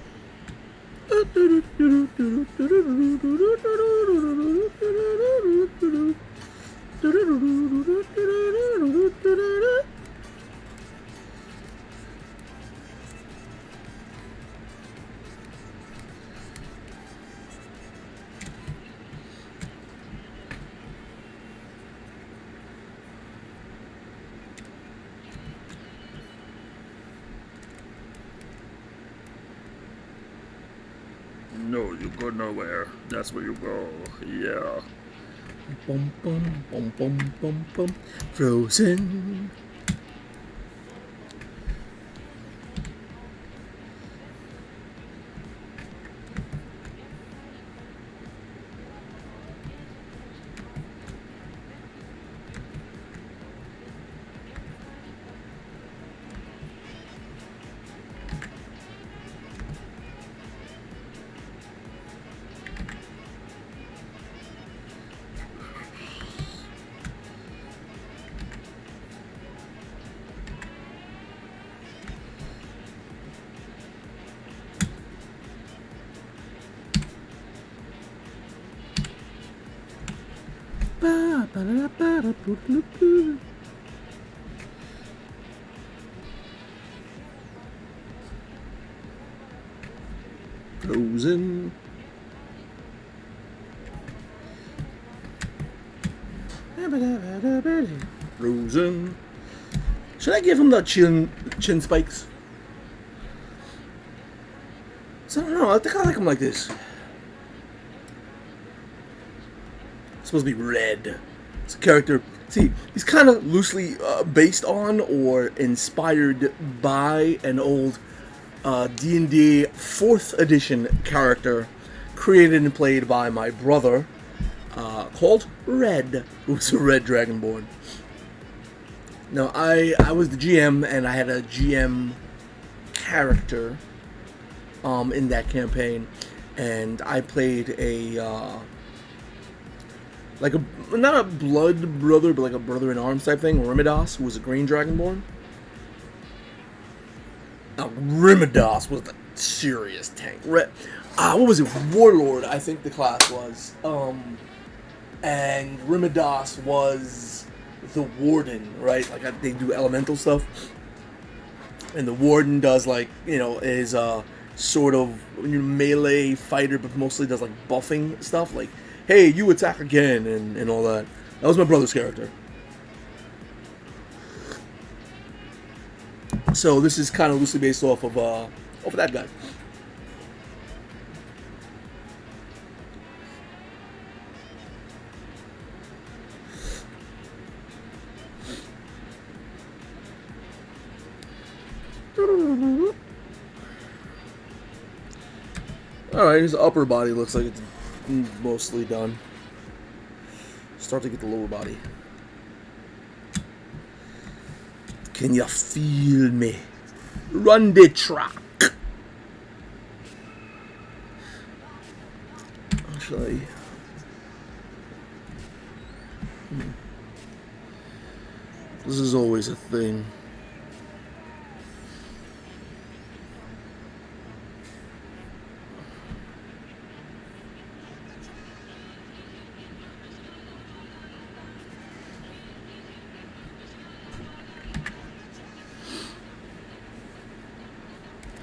go nowhere. That's where you go. Yeah. Bum bum bum bum bum bum. Frozen. Frozen. Frozen. Should I give him the chin spikes? So I don't know. I think I like him like this. It's supposed to be red. It's a character. See, he's kind of loosely based on or inspired by an old D&D 4th edition character created and played by my brother called Red, who was a red dragonborn. Now, I was the GM, and I had a GM character in that campaign, and I played a like a not a blood brother, but like a brother in arms type thing, Rimidas, who was a green dragonborn. Now, Rimidas was a serious tank. What was it? Warlord, I think the class was. And Rimidas was the warden, right? Like they do elemental stuff, and the warden does like is sort of melee fighter, but mostly does like buffing stuff, like hey, you attack again and all that. That was my brother's character. So this is kind of loosely based off of that guy. Alright, his upper body looks like it's mostly done. Start to get the lower body. Can you feel me? Run the track. Actually, this is always a thing.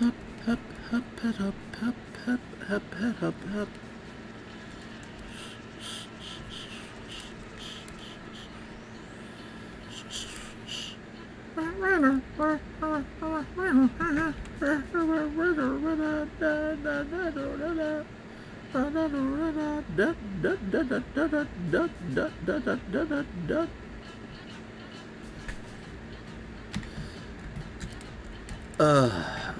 Hop, hop, hop, hop, hop, hop, hop, hop, hop, hop.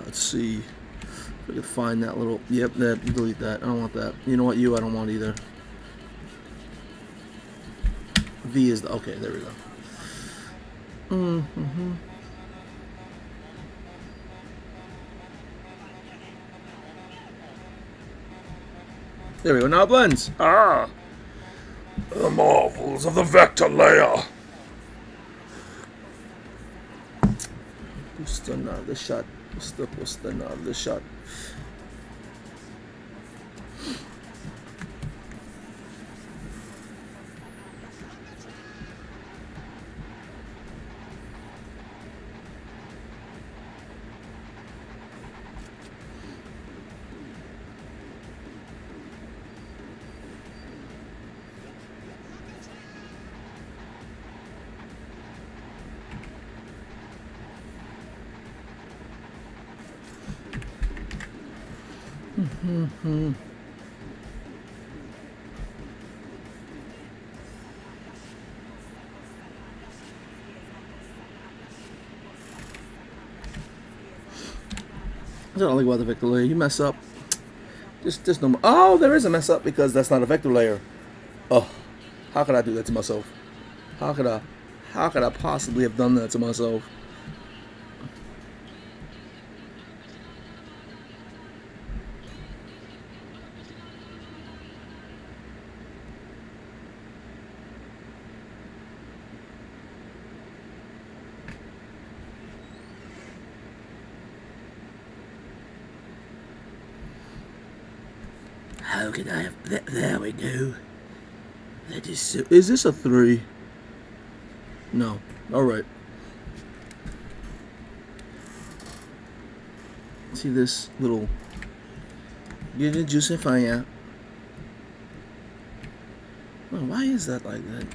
Let's see if I can find that little. Yep, that delete that. I don't want that. You know what? I don't want either. V is the okay. There we go. There we go. Now it blends. Ah, the marvels of the vector layer. Just another shot. Just another shot. I don't like about the vector layer. You mess up. Just no. Oh, there is a mess up because that's not a vector layer. Oh, how could I do that to myself? How could I? How could I possibly have done that to myself? How could I have that? There we go. That is so. Is this a 3? No. Alright. See this little. Get the juice and fire. Oh, why is that like that?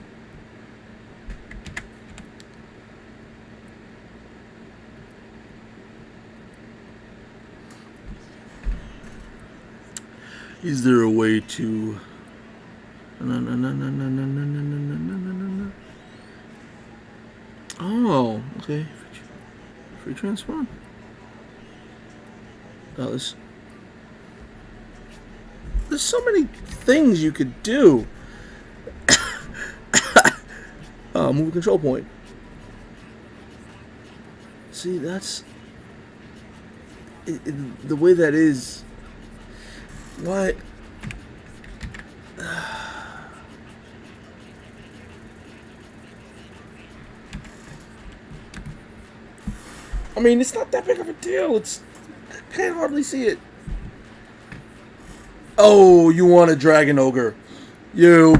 Is there a way to? No. Oh, okay. Free transform. Oh, there's so many things you could do. Move a control point. See, that's the way that is. What? I mean, it's not that big of a deal. I can't hardly see it. Oh, you want a dragon ogre? You.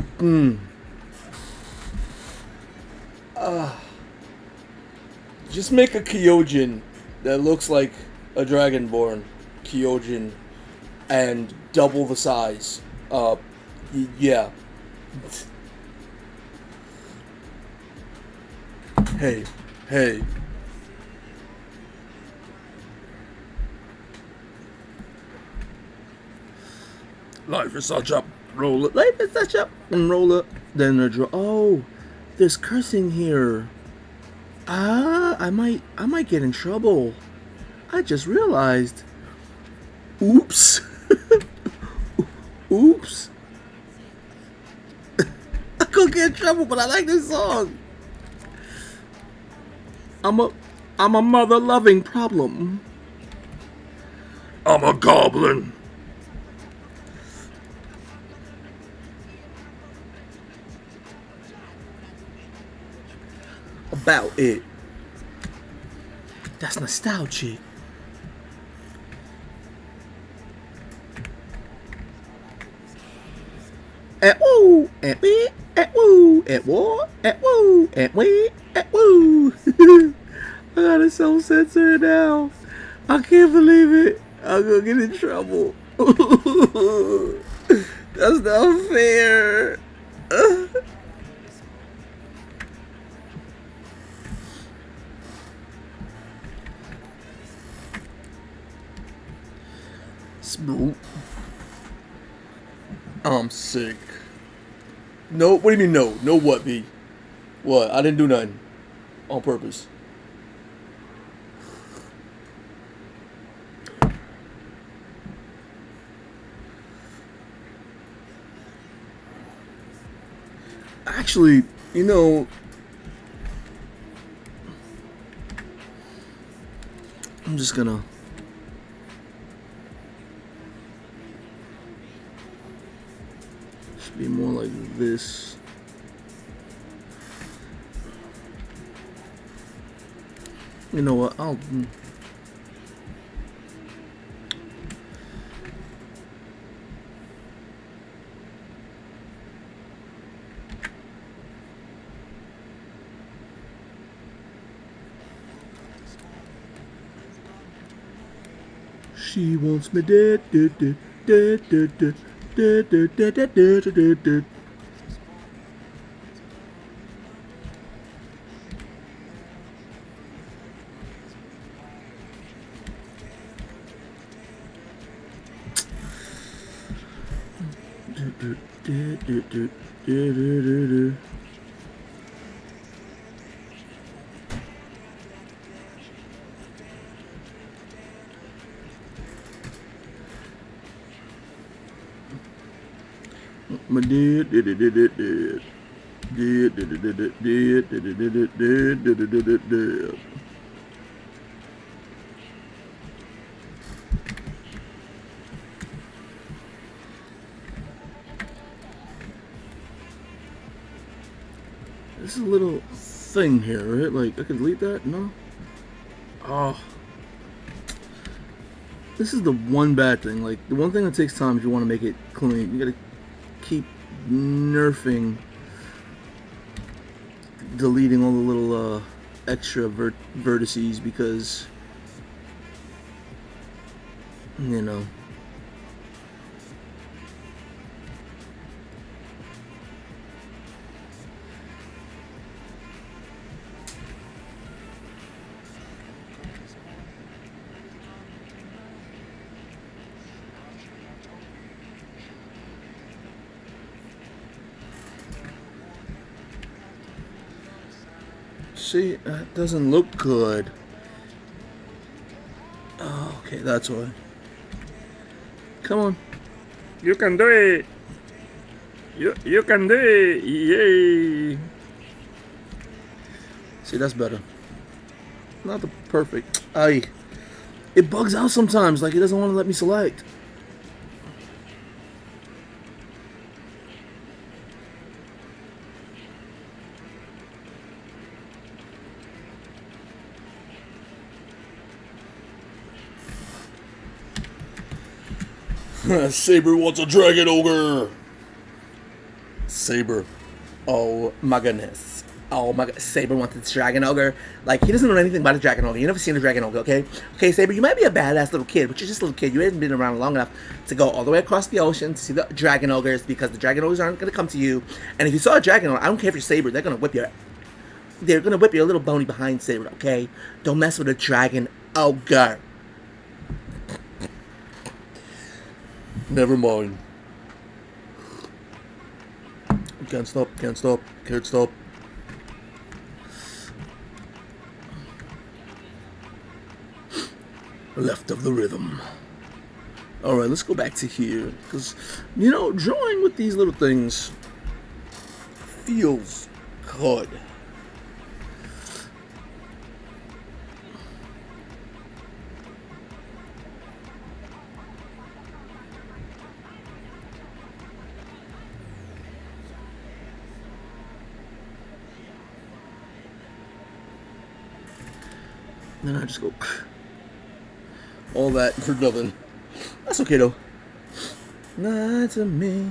Just make a Kyojin that looks like a Dragonborn Kyojin and double the size. Yeah. Hey. Life is such a roller. Life is such a roller. Then a draw. Oh, there's cursing here. I might get in trouble. I just realized. Oops. Oops. I could get in trouble, but I like this song. I'm a mother-loving problem. I'm a goblin. About it. That's nostalgic. At woo, at me, at woo, at war, at woo, at we, at woo. I gotta self-censor it now. I can't believe it. I'm gonna get in trouble. That's not fair. I'm sick. No, what do you mean no? No what, B? What? I didn't do nothing. On purpose. Actually, you know, I'm just gonna. Should be more like this. You know what? I'll. She wants me dead, dead, dead, dead, dead, dead, dead, dead, dead, dead, dead, dead, dead. My did. This is a little thing here, right? Like, I can delete that? No? Oh. This is the one bad thing. Like, the one thing that takes time if you want to make it clean. You gotta keep nerfing, deleting all the little extra vertices because, you know. See, that doesn't look good. Oh, okay, that's why. Come on. You can do it. You can do it. Yay. See, that's better. Not the perfect. It bugs out sometimes. Like, it doesn't want to let me select. Saber wants a dragon ogre. Saber. Oh my goodness. Oh my god. Saber wants a dragon ogre. Like, he doesn't know anything about a dragon ogre. You never seen a dragon ogre, okay? Okay, Saber, you might be a badass little kid, but you're just a little kid. You haven't been around long enough to go all the way across the ocean to see the dragon ogres because the dragon ogres aren't going to come to you. And if you saw a dragon ogre, I don't care if you're Saber, they're going to whip your... They're going to whip your little bony behind, Saber, okay? Don't mess with a dragon ogre. Never mind. Can't stop, can't stop, can't stop. Left of the rhythm. Alright, let's go back to here. Because, you know, drawing with these little things feels good. Then I just go all that for nothing. That's okay though. Not to me.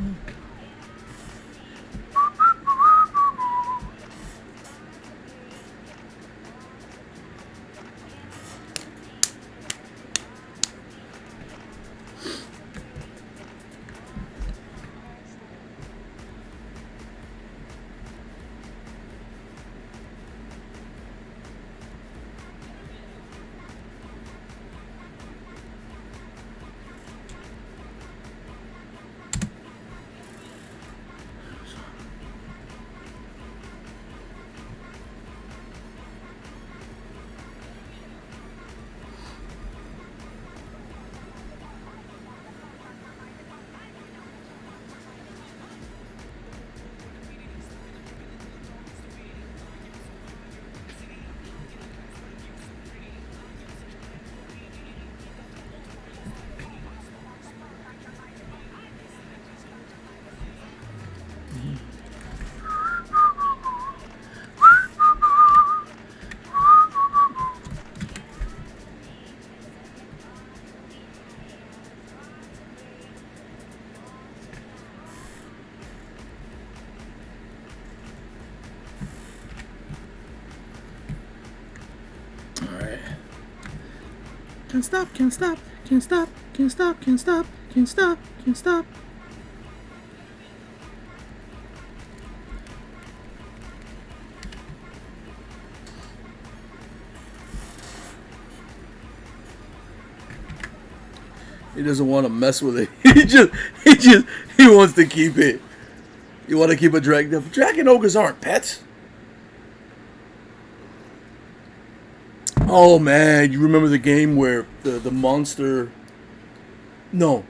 Can't stop, can't stop, can't stop, can't stop, can't stop, can't stop, can't stop. He doesn't want to mess with it. He wants to keep it. You want to keep a dragon? Dragon ogres aren't pets. Oh man, you remember the game where the monster... No.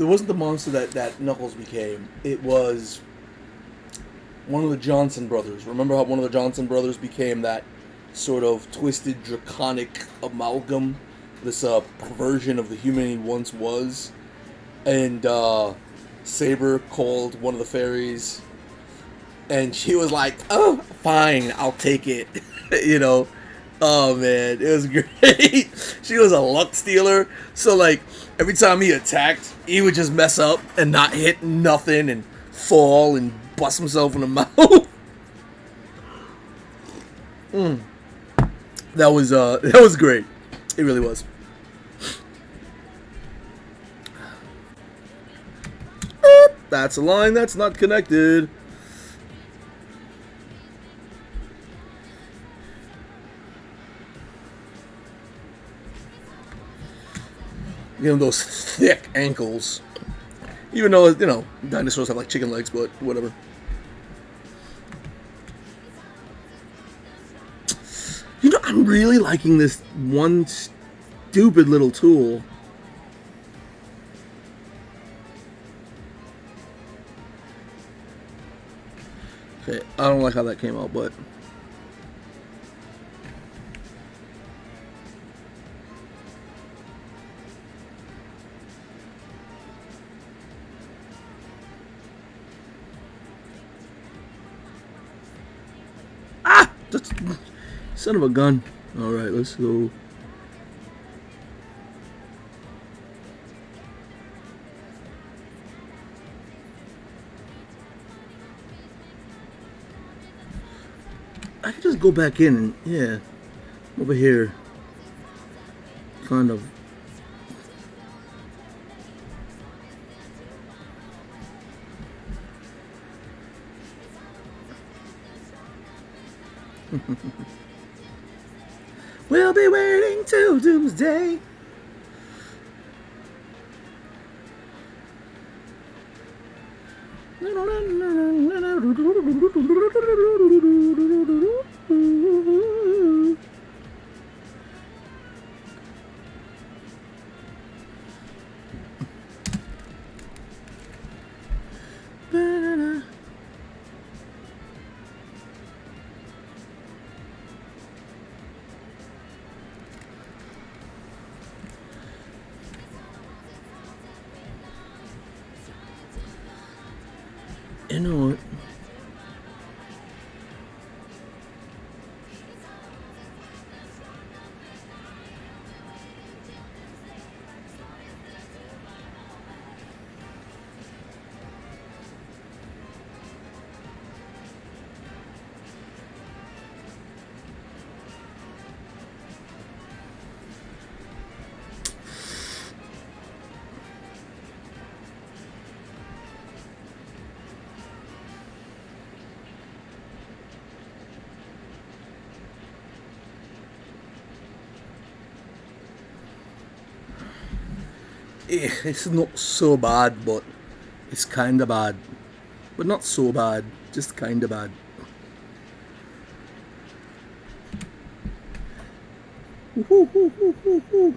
It wasn't the monster that Knuckles became. It was one of the Johnson brothers. Remember how one of the Johnson brothers became that sort of twisted, draconic amalgam? This perversion of the human he once was? And Saber called one of the fairies, and she was like, "Oh, fine, I'll take it." You know? Oh man, it was great. She was a luck stealer, so like every time he attacked, he would just mess up and not hit nothing and fall and bust himself in the mouth. That was great. It really was. That's a line that's not connected. You know, those thick ankles. Even though, you know, dinosaurs have like chicken legs, but whatever. You know, I'm really liking this one stupid little tool. Okay, I don't like how that came out, but... Ah! That's... Son of a gun. Alright, let's go. I could just go back in and, yeah, over here, kind of. We'll be waiting till doomsday. You know what? It's not so bad, but it's kinda bad. But not so bad, just kinda bad. Woo-hoo-hoo-hoo-hoo-hoo.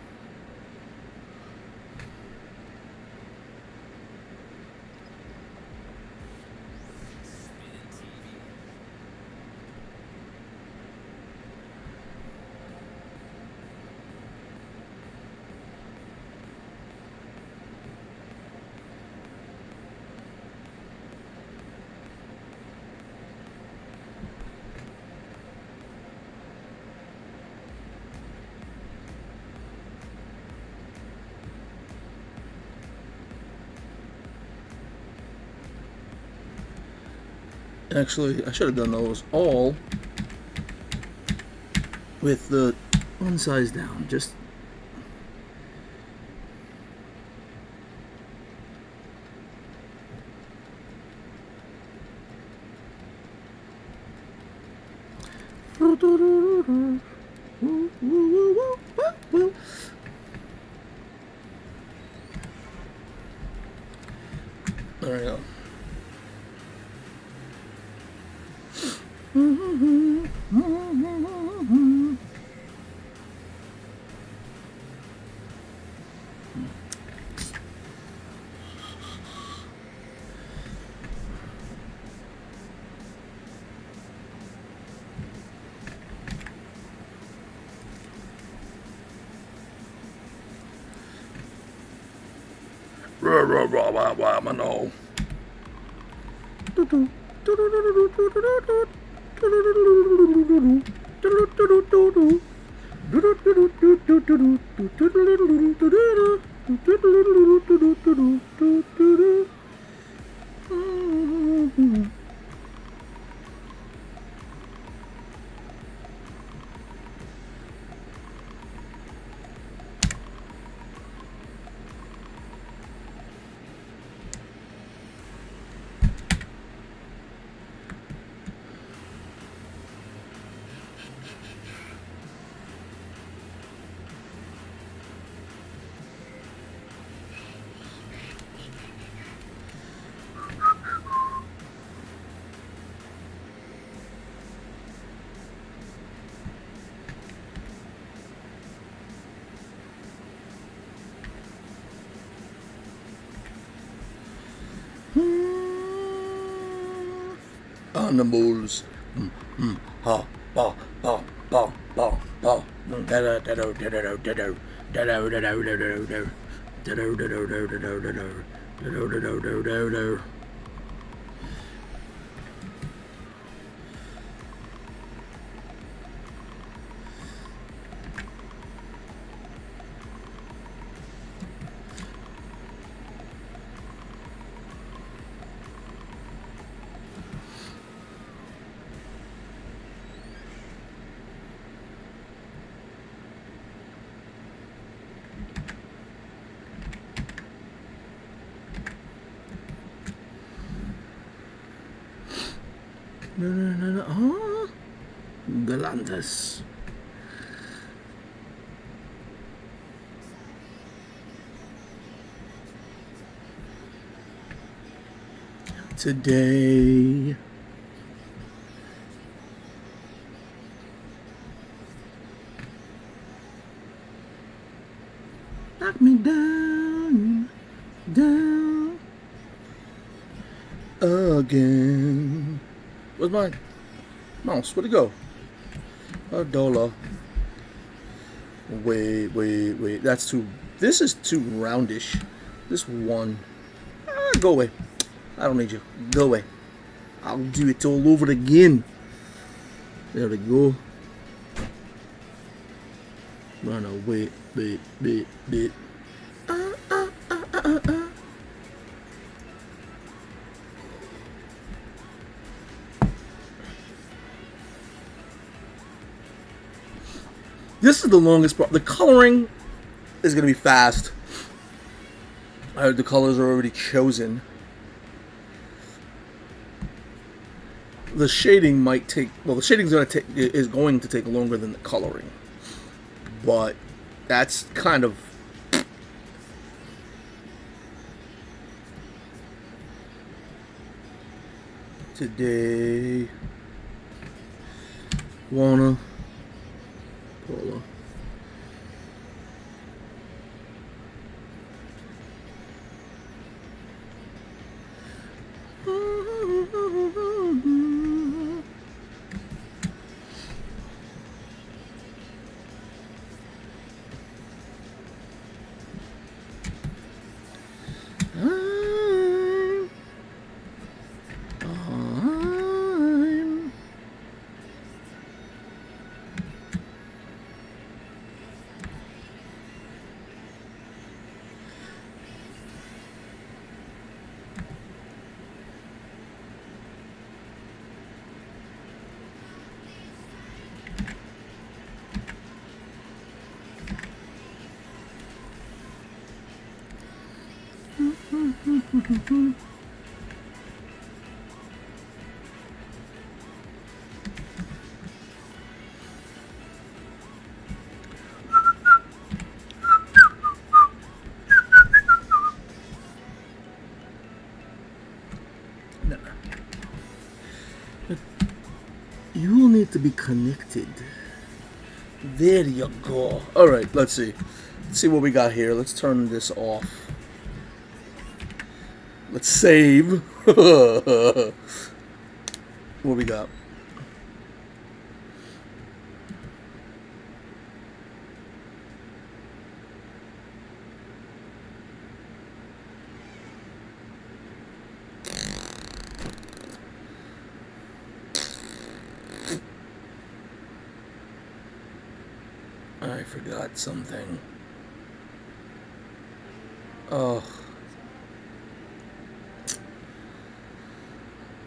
Actually, I should have done those all with the one size down. Just there we go. No. Animals. Ha, ba, ba, ba, ba, ba. Oh, Galantis. Today. Knock me down, down again. Where's my mouse? Where'd it go? $1. Wait. That's too. This is too roundish. This one. Go away. I don't need you. Go away. I'll do it all over again. There we go. Run away. Bit. This is the longest part. The coloring is going to be fast. The colors are already chosen. The shading might take. Well, the shading is going to take longer than the coloring, but that's kind of. Today, wanna. Paula. You will need to be connected. There you go. Alright, let's see. Let's see what we got here. Let's turn this off. Let's save. What we got? forgot something. Oh.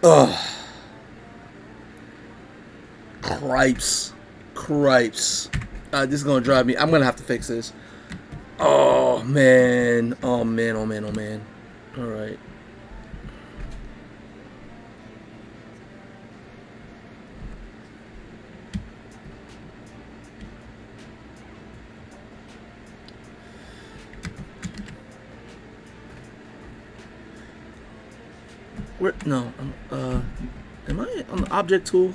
Ugh. Cripes. Cripes. This is gonna drive me. I'm gonna have to fix this. Oh man. Oh man. Oh man. Oh man. All right. Where? No. Am I on the object tool?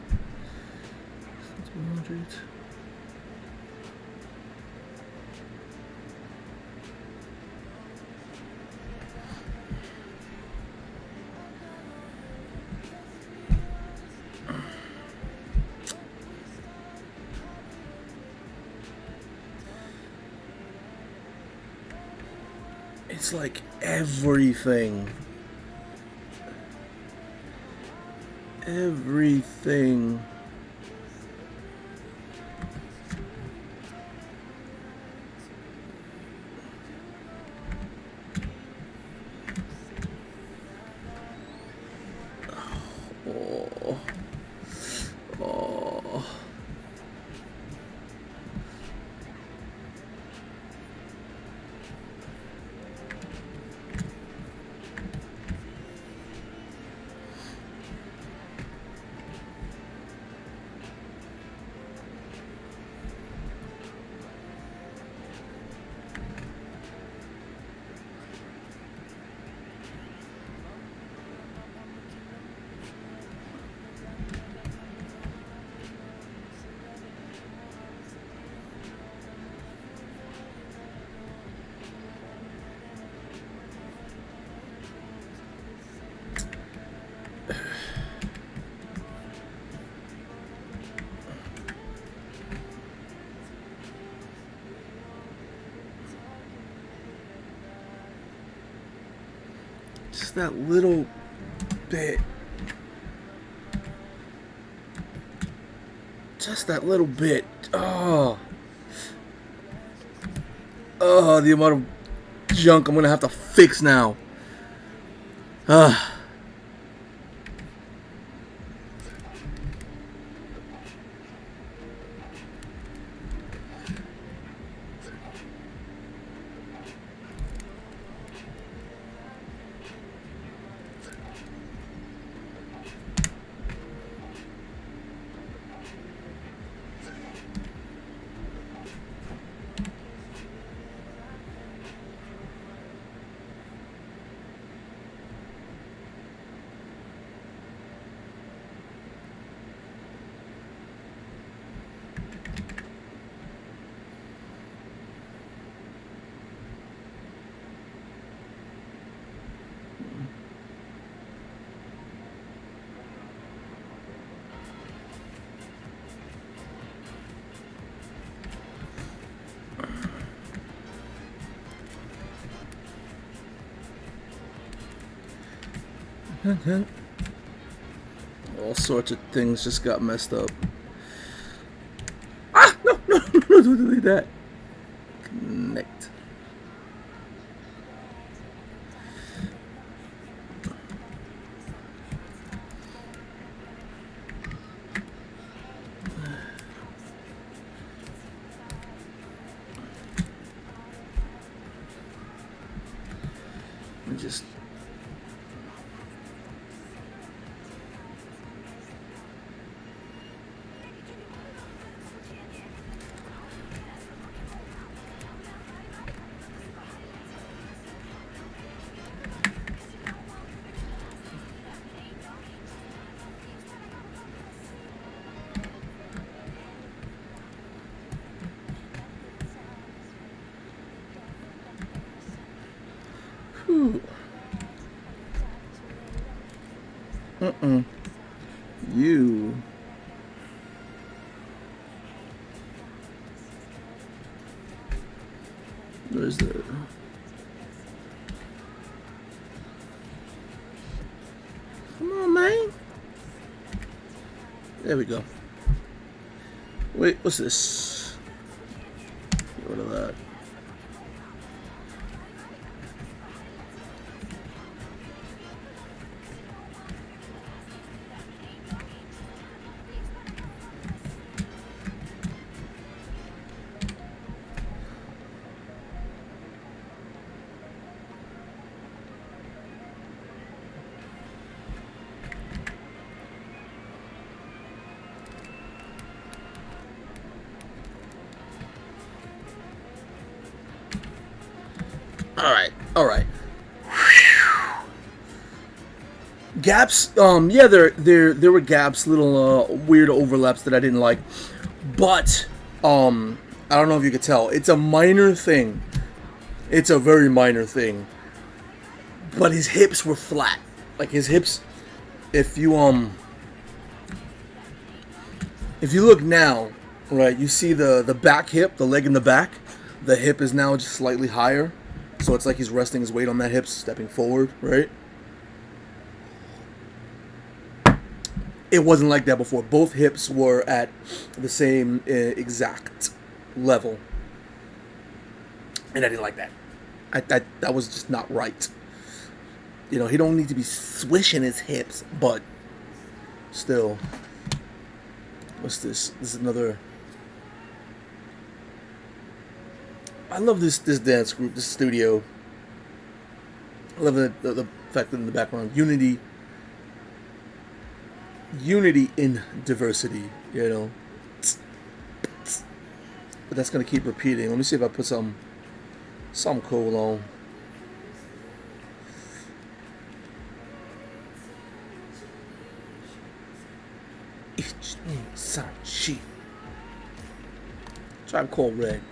200. It's like everything. Everything. Oh. Oh. Just that little bit. Just that little bit. Oh. Oh, the amount of junk I'm gonna have to fix now. Ah. All sorts of things just got messed up. Ah! No, no, no, no, don't delete that. Connect. And just You. Where's the? Come on, man. There we go. Wait, what's this? rid of that. All right. Gaps. Yeah, there were gaps, little weird overlaps that I didn't like, but I don't know if you could tell. It's a minor thing. It's a very minor thing. But his hips were flat. Like his hips, if you look now, right, you see the back hip, the leg in the back. The hip is now just slightly higher. So it's like he's resting his weight on that hip, stepping forward, right? It wasn't like that before. Both hips were at the same exact level. And I didn't like that. That was just not right. You know, he don't need to be swishing his hips, but still. What's this? This is another... I love this dance group, this studio. I love the fact that in the background, unity in diversity, you know. But that's gonna keep repeating. Let me see if I put some cool on. Try to call red.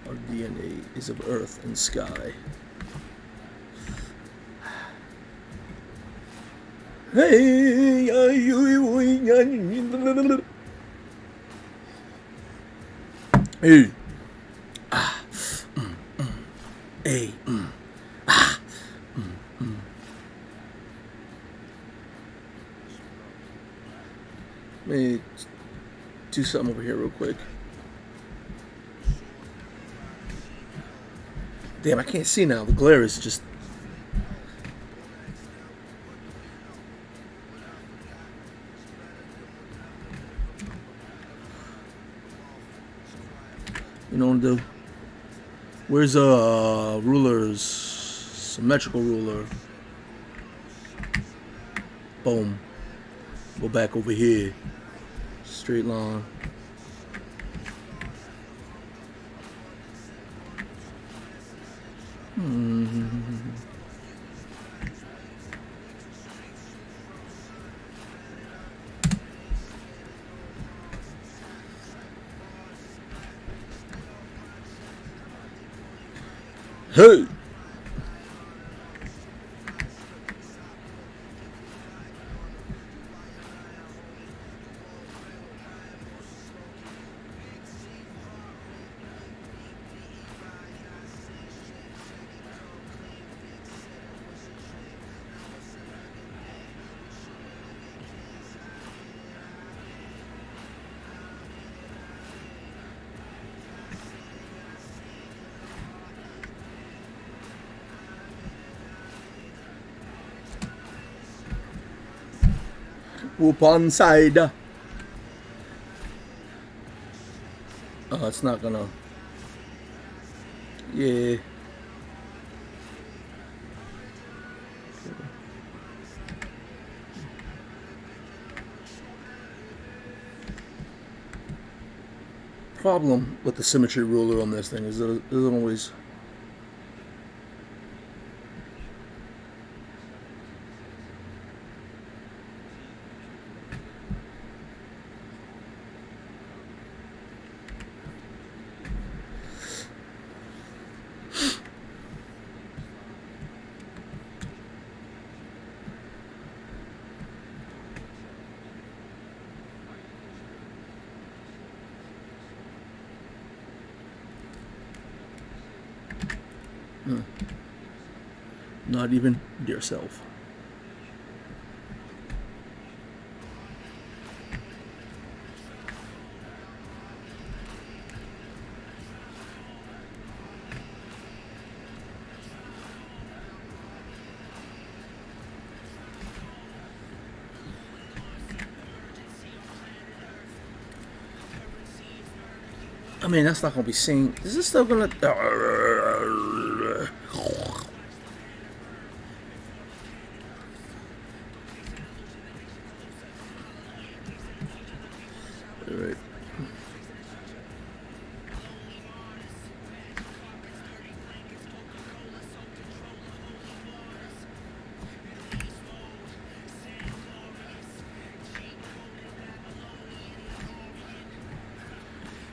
Our DNA is of earth and sky. Hey, hey, hey, Let me do something over here real quick. Damn, I can't see now. The glare is just... You know what to do? Where's rulers? Symmetrical ruler. Boom. Go back over here. Straight line. Hey! Whoop on side. Oh, it's not gonna. Yeah. Problem with the symmetry ruler on this thing is that it doesn't always. Not even yourself. I mean, that's not gonna be seen. Is this still gonna? All right.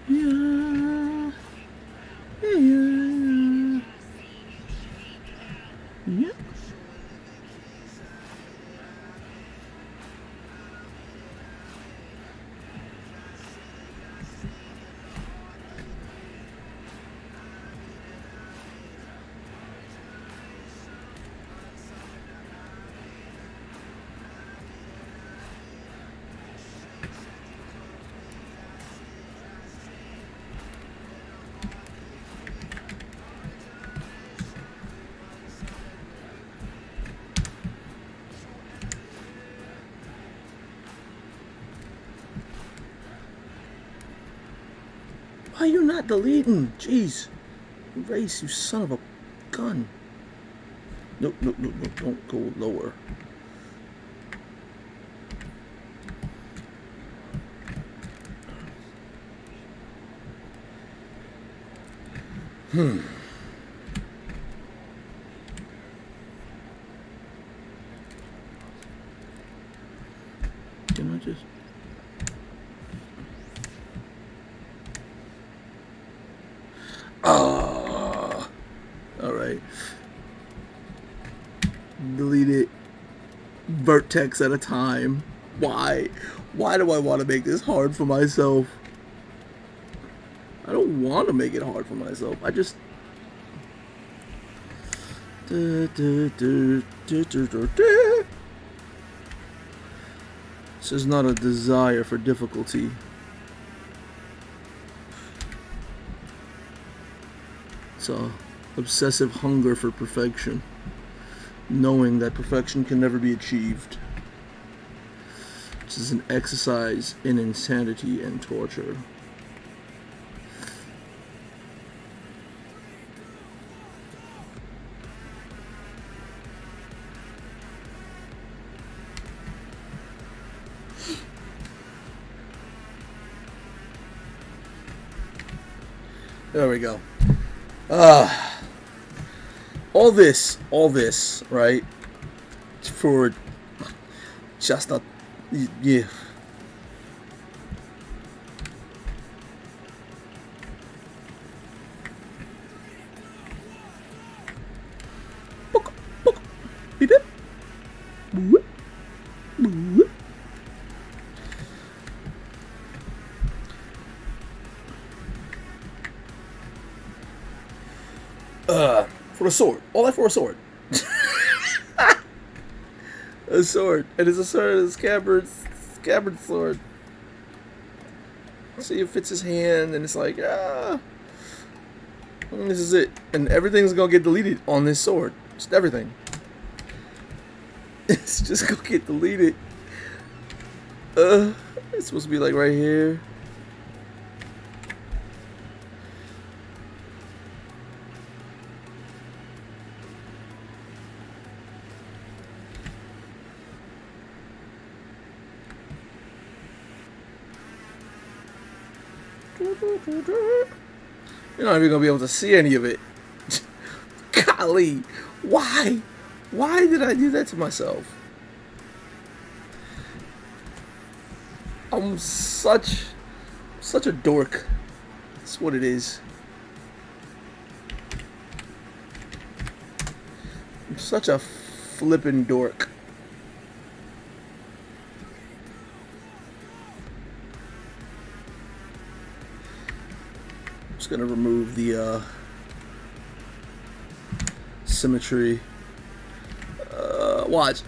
Yeah. Yeah. Yeah. Why are you not deleting? Jeez. Erase, you son of a gun. Nope, nope, nope, nope. Don't go lower. Can I just... Ah, all right. Delete it. Vertex at a time. Why? Why do I want to make this hard for myself? I don't want to make it hard for myself. I just... This is not a desire for difficulty. It's a obsessive hunger for perfection, knowing that perfection can never be achieved. This is an exercise in insanity and torture. There we go. All this, right? For just a, yeah. Beep, beep. Whoop. Whoop. For a sword. All that for a sword. A sword. And it's a sword, it's scabbard sword. See, it fits his hand, and it's like, and this is it. And everything's gonna get deleted on this sword. Just everything. It's just gonna get deleted. It's supposed to be like right here. You're not even gonna be able to see any of it. Golly, why? Why did I do that to myself? I'm such a dork. That's what it is. I'm such a flippin' dork. Just gonna remove the symmetry. Watch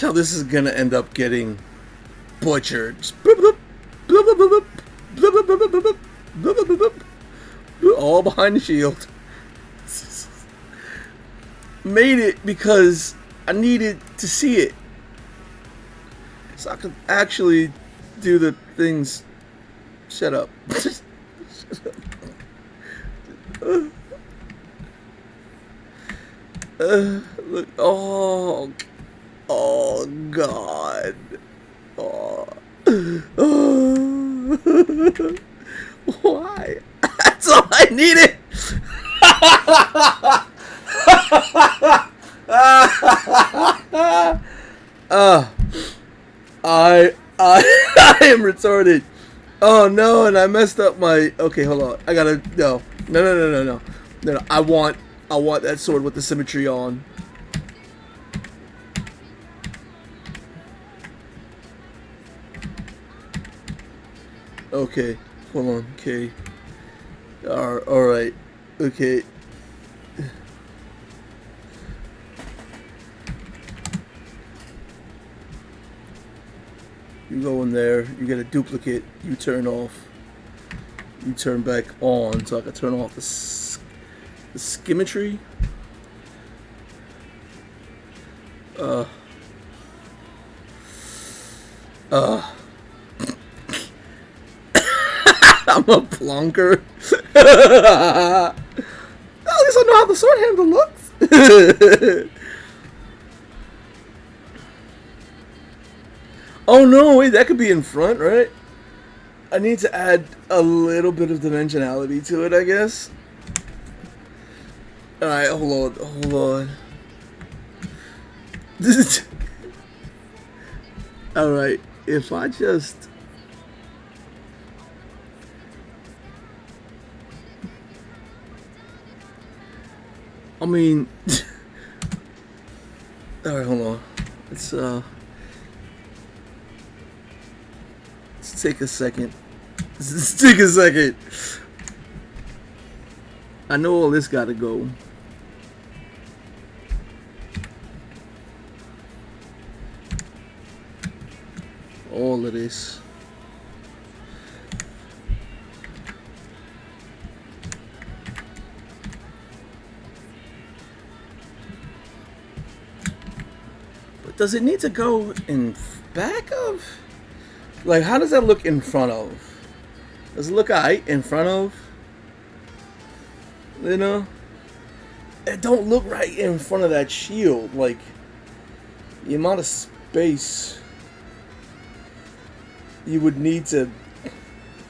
how this is gonna end up getting butchered. All behind the shield. Made it because I needed to see it, so I could actually do the things. Shut up. Look. Oh. Oh God. Oh. Oh. Why? That's all I needed. I am retarded. Oh no, and I messed up my. Okay, hold on. I gotta no. I want that sword with the symmetry on. Okay, hold on. Okay. All right. Okay. You go in there, you get a duplicate, you turn off, you turn back on, so I can turn off the skimmetry. I'm a plonker. At least I know how the sword handle looks. Oh no, wait, that could be in front, right? I need to add a little bit of dimensionality to it, I guess. Alright, hold on. Alright, if I just... I mean... Alright, hold on. Let's take a second. Let's take a second. I know all this gotta go. All of this. But does it need to go in back of? Like, how does that look in front of? Does it look alright in front of? You know? It don't look right in front of that shield. Like, the amount of space you would need to...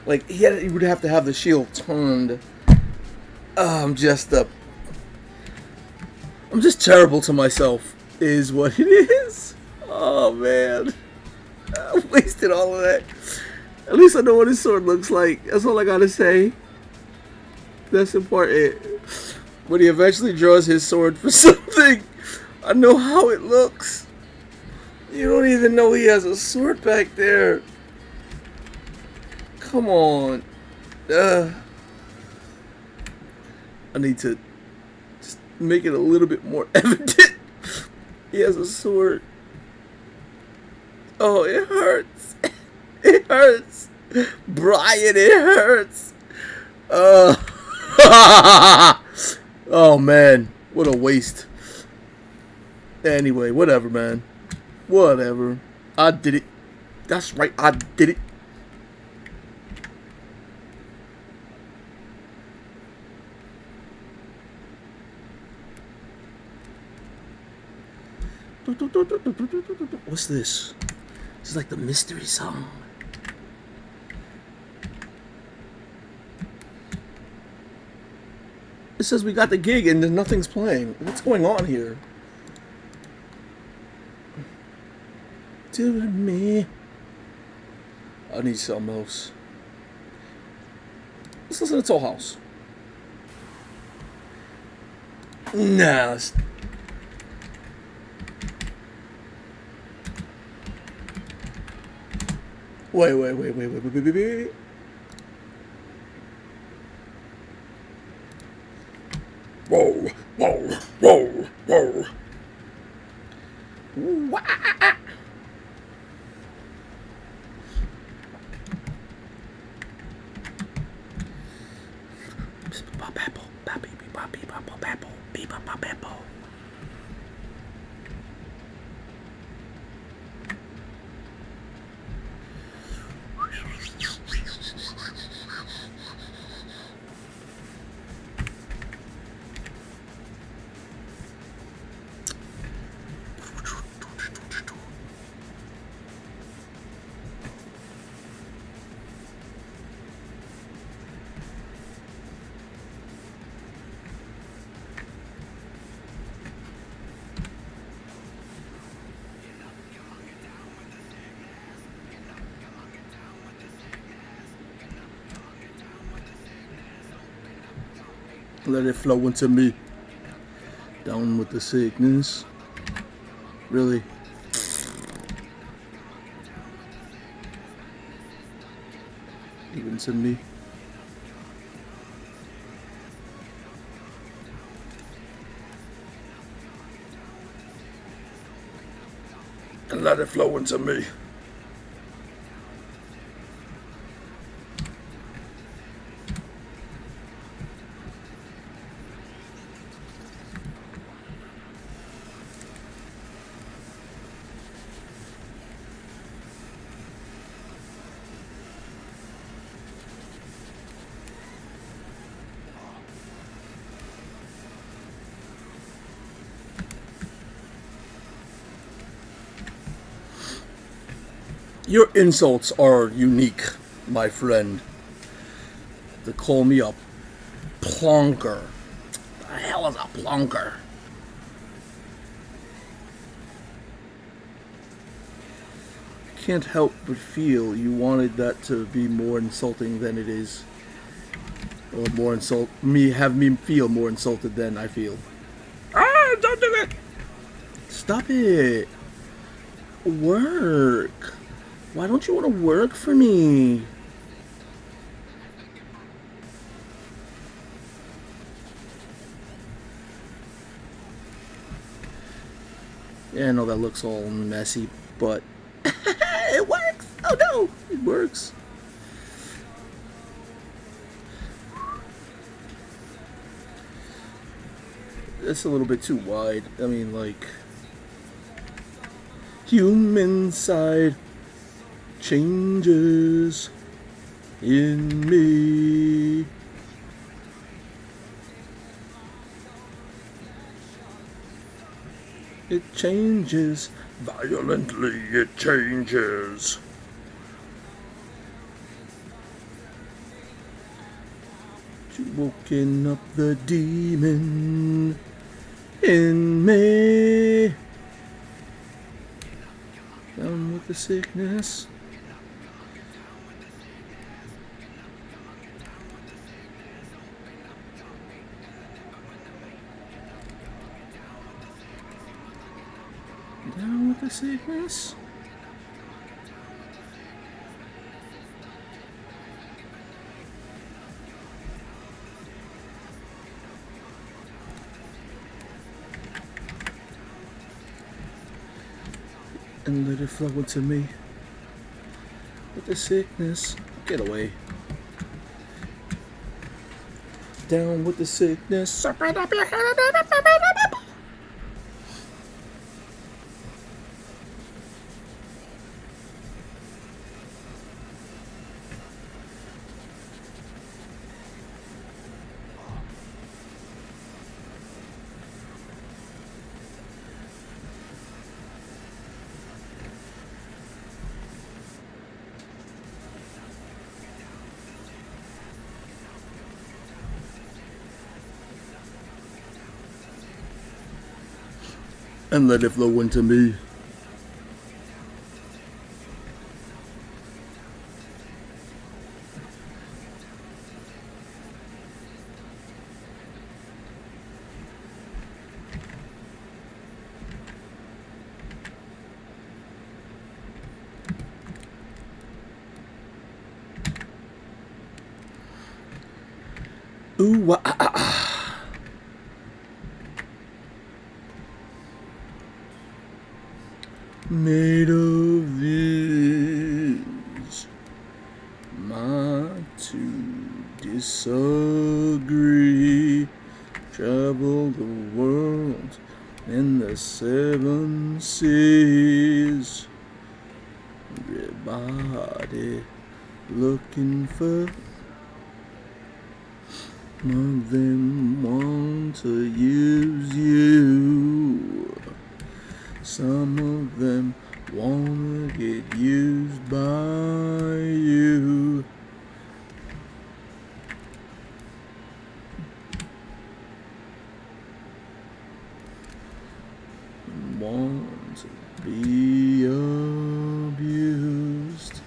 Like, he would have to have the shield turned. I'm just terrible to myself, is what it is. Oh, man. I wasted all of that. At least I know what his sword looks like. That's all I gotta say. That's important. When he eventually draws his sword for something, I know how it looks. You don't even know he has a sword back there. Come on. I need to just make it a little bit more evident. He has a sword. Oh, it hurts. It hurts. Brian, it hurts. Oh, man. What a waste. Anyway, whatever, man. Whatever. I did it. That's right, I did it. What's this? This is like the mystery song. It says we got the gig and then nothing's playing. What's going on here? To me. I need something else. Let's listen to Toll House. Nah. Wait. Whoa. Wah. Let it flow into me. Down with the sickness. Really? Even to me. And let it flow into me. Your insults are unique, my friend. To call me a plonker. The hell is a plonker? Can't help but feel you wanted that to be more insulting than it is. Or more have me feel more insulted than I feel. Ah, don't do it! Stop it. Work. Why don't you want to work for me? Yeah, I know that looks all messy, but it works. Oh no, it works. It's a little bit too wide. I mean, like, human side changes in me. It changes violently. It changes. You woken up the demon in me. Down with the sickness. Down with the sickness. And let it flow into me. With the sickness. Get away. Down with the sickness. Spread up your head. And let it flow into me. Ooh, wah, ah, ah, ah. Made of this, my to disagree. Travel the world in the 7 seas. Everybody looking for. Some of them want to use you. Some of them wanna get used by you. Want to be abused.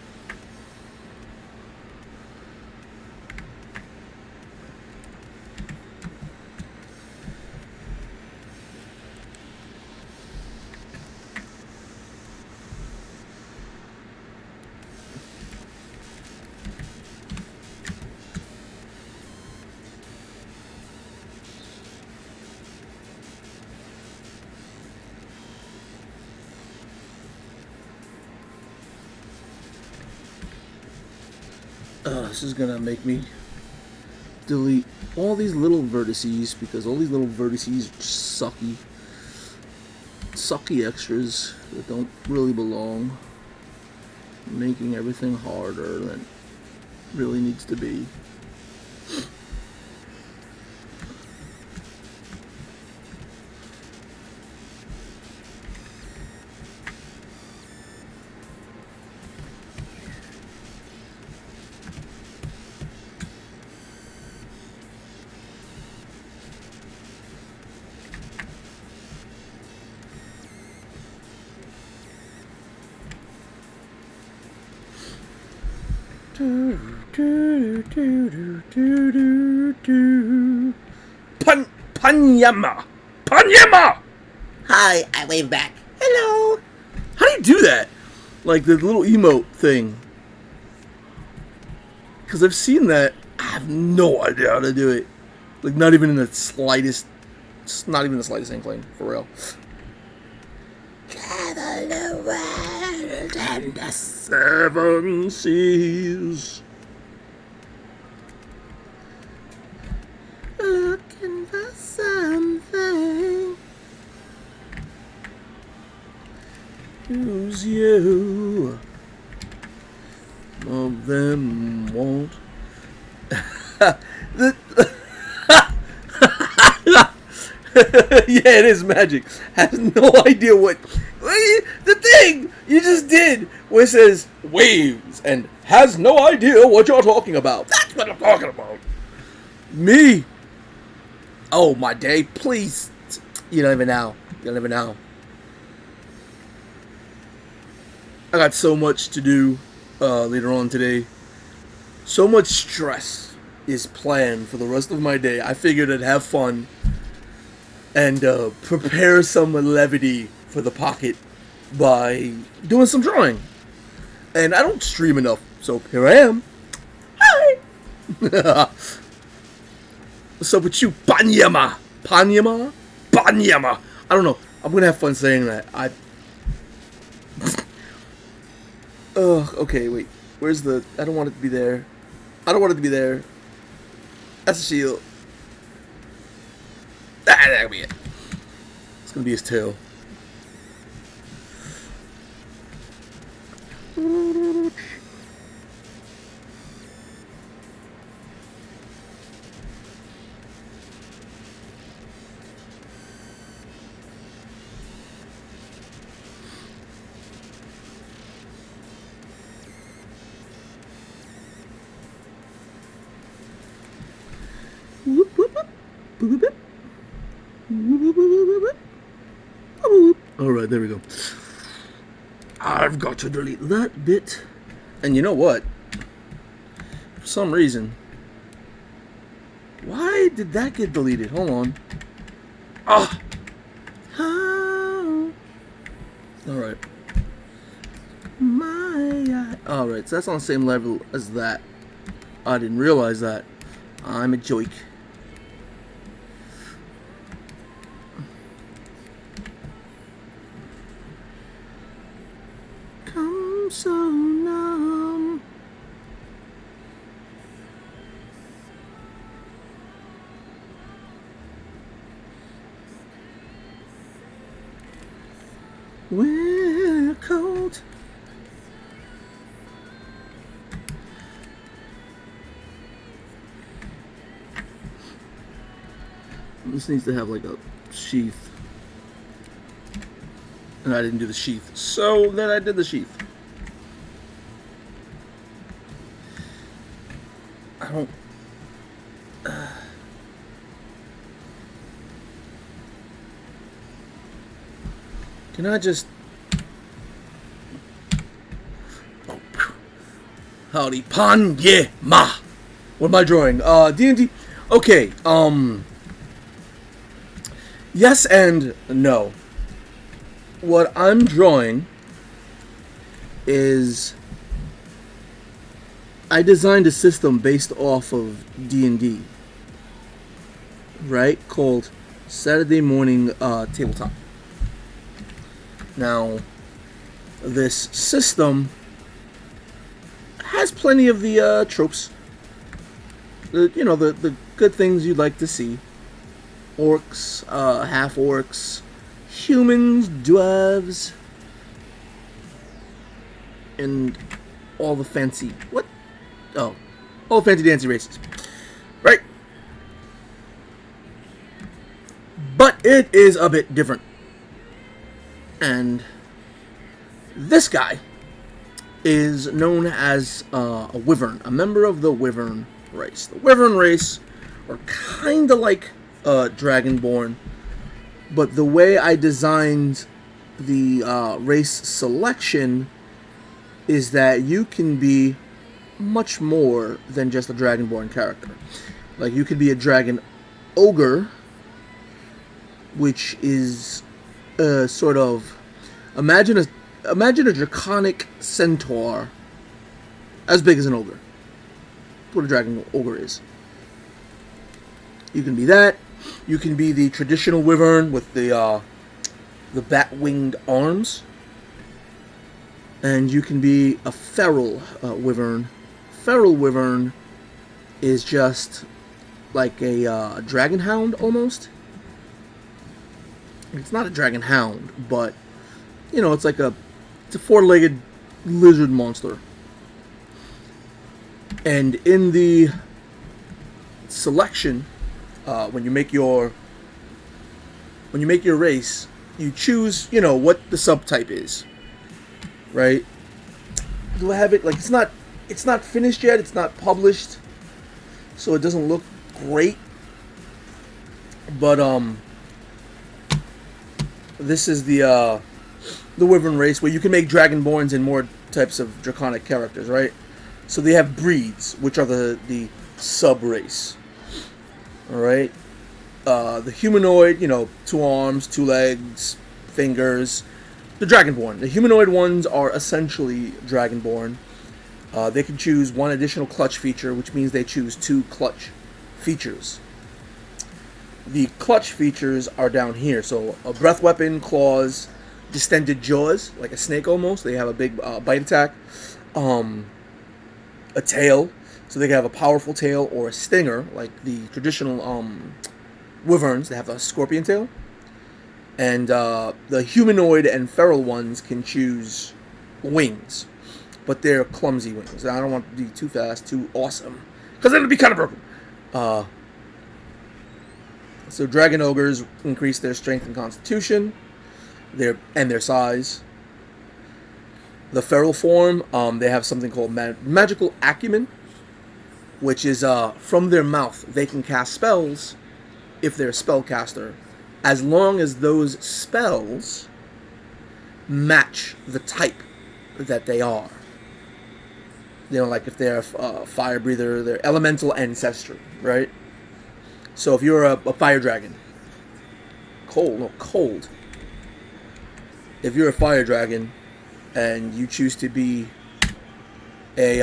This is gonna make me delete all these little vertices because all these little vertices are just sucky extras that don't really belong, making everything harder than it really needs to be. Panyama! Panyama! Hi, I wave back. Hello. How do you do that? Like the little emote thing. Because I've seen that. I have no idea how to do it. Like not even in the slightest. It's not even the slightest inkling, for real. Travel the world and the Seven seas. looking for something. Choose you. Of them won't. Yeah, it is magic. Has no idea what the thing you just did where it says waves and has no idea what you're talking about. That's what I'm talking about. Me. Oh my day, please. You don't even know. You don't even know. I got so much to do later on today. So much stress is planned for the rest of my day. I figured I'd have fun and prepare some levity for the pocket by doing some drawing. And I don't stream enough, so here I am. Hi! What's up with you, Panyama? Panyama? Panyama? I don't know. I'm gonna have fun saying that. Okay, wait. Where's the... I don't want it to be there. I don't want it to be there. That's a shield. That'll be it. It's gonna be his tail. Alright, there we go. I've got to delete that bit. And you know what? For some reason. Why did that get deleted? Hold on. Ah! Alright. Alright, so that's on the same level as that. I didn't realize that. I'm a joke. Come so numb. We're cold. This needs to have like a sheath. And I didn't do the sheath. So then I did the sheath. I don't... Can I just... Howdy, pan, yeah, ma. What am I drawing? D&D. Okay, yes and no. What I'm drawing is... I designed a system based off of D&D. Right? Called Saturday Morning Tabletop. Now, this system has plenty of the tropes. The good things you'd like to see. Orcs, half orcs, humans, dwarves, and all the fancy all the fancy dancy races. Right? But it is a bit different. And this guy is known as a wyvern, a member of the wyvern race. The wyvern race are kind of like Dragonborn, but the way I designed the race selection is that you can be much more than just a Dragonborn character. Like, you could be a dragon ogre, which is sort of imagine a draconic centaur as big as an ogre. That's what a dragon ogre is. You can be that. You can be the traditional wyvern with the bat-winged arms, and you can be a feral wyvern. Feral wyvern is just like a dragon hound almost. It's not a dragon hound, but it's like it's a four-legged lizard monster. And in the selection, when you make your race, you choose what the subtype is, right? Do I have it? Like, it's not finished yet. It's not published, so it doesn't look great. But this is the wyvern race where you can make dragonborns and more types of draconic characters, right? So they have breeds, which are the sub race. All right, the humanoid, 2 arms, 2 legs, fingers. The dragonborn. The humanoid ones are essentially dragonborn. They can choose 1 additional clutch feature, which means they choose 2 clutch features. The clutch features are down here. So a breath weapon, claws, distended jaws, like a snake almost. They have a big bite attack. A tail, so they can have a powerful tail or a stinger, like the traditional wyverns. They have a scorpion tail. And the humanoid and feral ones can choose wings, but they're clumsy wings. I don't want to be too fast, too awesome, because then it'll be kind of broken. So dragon ogres increase their strength and constitution, their size. The feral form, they have something called magical acumen, which is from their mouth they can cast spells if they're a spellcaster, as long as those spells match the type that they are. Like if they're a fire breather, they're elemental ancestry, right? So if you're a fire dragon, cold. If you're a fire dragon and you choose to be a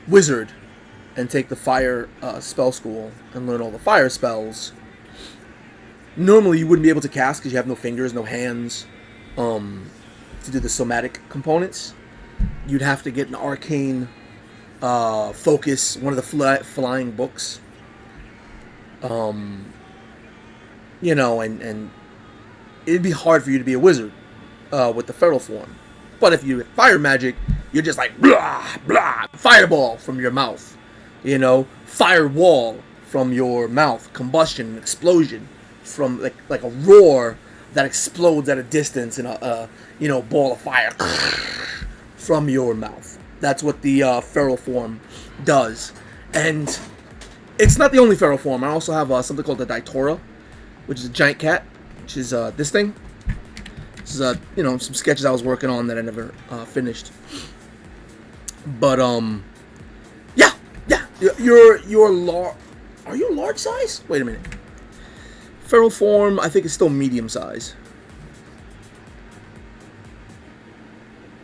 wizard and take the fire spell school and learn all the fire spells, normally you wouldn't be able to cast because you have no fingers, no hands to do the somatic components. You'd have to get an arcane focus, one of the flying books, and it'd be hard for you to be a wizard with the feral form. But if you fire magic, you're just like blah blah, fireball from your mouth, firewall from your mouth, combustion, explosion from like a roar that explodes at a distance in a ball of fire from your mouth. That's what the feral form does. And it's not the only feral form. I also have something called the Ditora, which is a giant cat, which is this thing. This is some sketches I was working on that I never finished. But yeah, you're large. Are you large size? Wait a minute. Feral form, I think, is still medium size.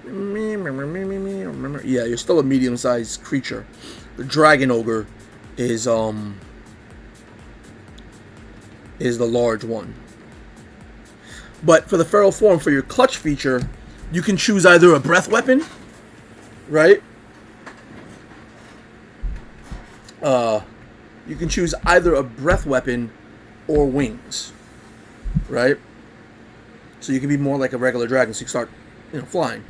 Yeah, you're still a medium-sized creature. The dragon ogre is the large one. But for the feral form, for your clutch feature, you can choose either a breath weapon right? You can choose either a breath weapon or wings, right? So you can be more like a regular dragon, so you can start, flying.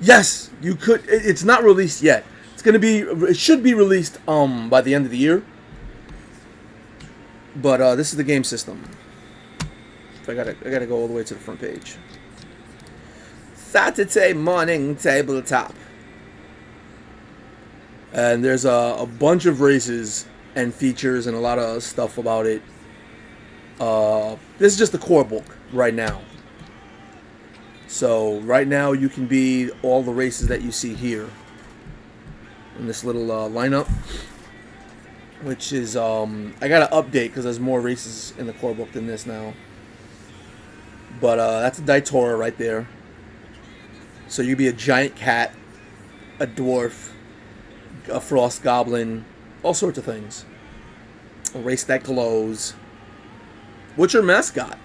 Yes, you could. It's not released yet. It's gonna be. It should be released by the end of the year. But this is the game system. I gotta go all the way to the front page. Saturday morning tabletop. And there's a bunch of races and features and a lot of stuff about it. This is just the core book right now. So right now you can be all the races that you see here in this little lineup, which is I gotta update because there's more races in the core book than this now. But that's a Daitora right there. So you'd be a giant cat, a dwarf, a frost goblin, all sorts of things. A race that glows. What's your mascot?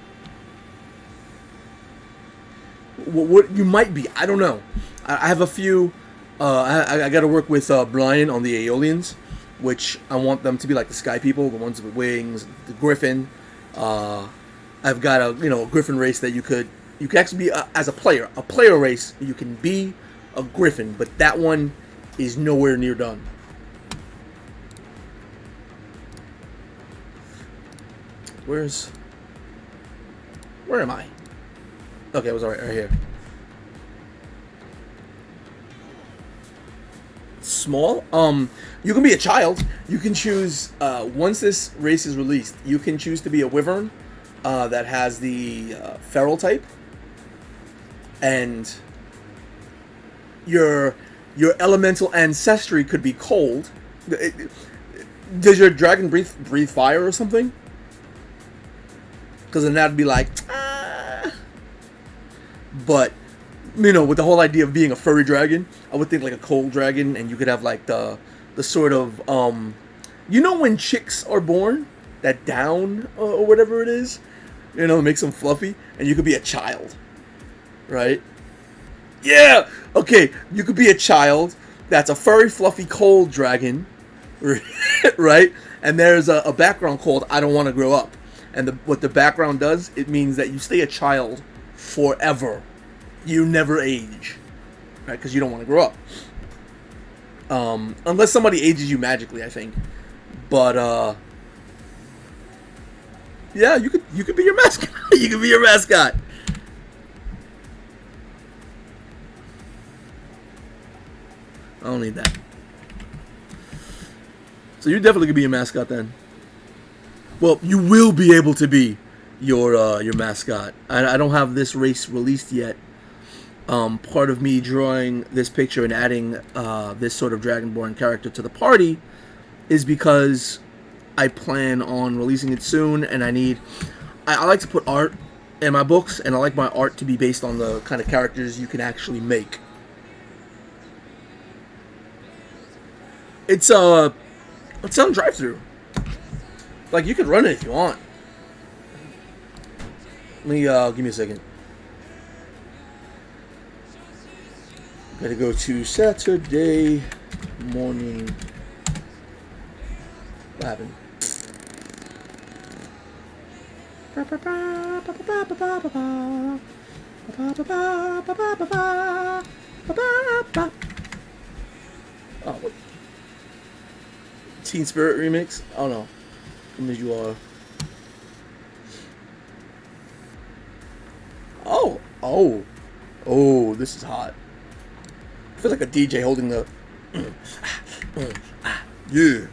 What you might be? I don't know. I have a few. I got to work with Brian on the Aeolians, which I want them to be like the Sky People, the ones with wings, the Griffin. I've got a Griffin race that you could actually be as a player race. You can be a Griffin, but that one is nowhere near done. Where am I? Okay, it was right here. Small. You can be a child. You can choose once this race is released. You can choose to be a wyvern that has the feral type, and your elemental ancestry could be cold. Does your dragon breathe fire or something? Because then that'd be like, But, with the whole idea of being a furry dragon, I would think like a cold dragon, and you could have like the sort of, when chicks are born, that down or whatever it is, makes them fluffy, and you could be a child, right? Yeah! Okay, you could be a child that's a furry, fluffy, cold dragon, right? And there's a background called I Don't Want to Grow Up. And what the background does, it means that you stay a child forever. You never age, right? Because you don't want to grow up. Unless somebody ages you magically, I think. But yeah, you could be your mascot. You could be your mascot. I don't need that. So you definitely could be a mascot then. Well, you will be able to be your mascot. I don't have this race released yet. Part of me drawing this picture and adding this sort of Dragonborn character to the party is because I plan on releasing it soon, and I like to put art in my books, and I like my art to be based on the kind of characters you can actually make. It's on drive-through. Like, you could run it if you want. Let me give me a second. Gotta go to Saturday morning. What happened? Oh, what? Teen Spirit remix? Oh no. As you are. Oh, this is hot. I feel like a DJ holding the. Yeah.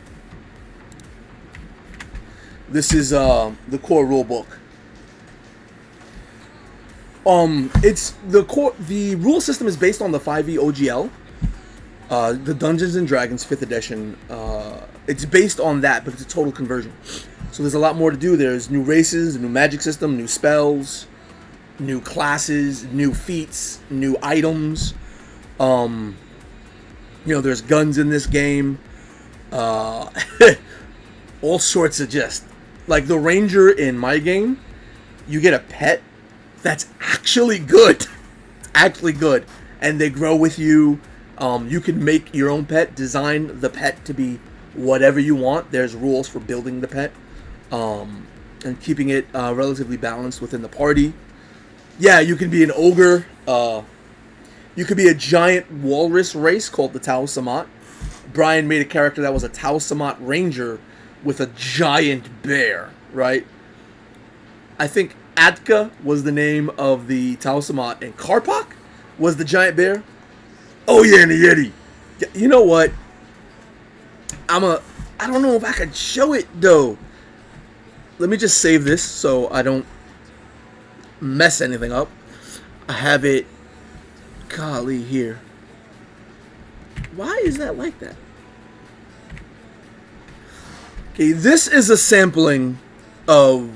This is the core rule book. It's the core. The rule system is based on the 5e OGL, the Dungeons and Dragons 5th edition. It's based on that, but it's a total conversion. So there's a lot more to do. There's new races, a new magic system, new spells, new classes, new feats, new items. There's guns in this game. All sorts of just like the ranger in my game. You get a pet that's actually good, and they grow with you. You can make your own pet, design the pet to be whatever you want. There's rules for building the pet, and keeping it relatively balanced within the party. Yeah, you can be an ogre. You could be a giant walrus race called the Tau Samat. Brian made a character that was a Tau Samat ranger with a giant bear, right? I think Atka was the name of the Tau Samat, and Karpak was the giant bear. Oh yeah, and the Yeti. You know what? I don't know if I could show it though. Let me just save this so I don't mess anything up. I have it, golly, here. Why is that like that? Okay, this is a sampling of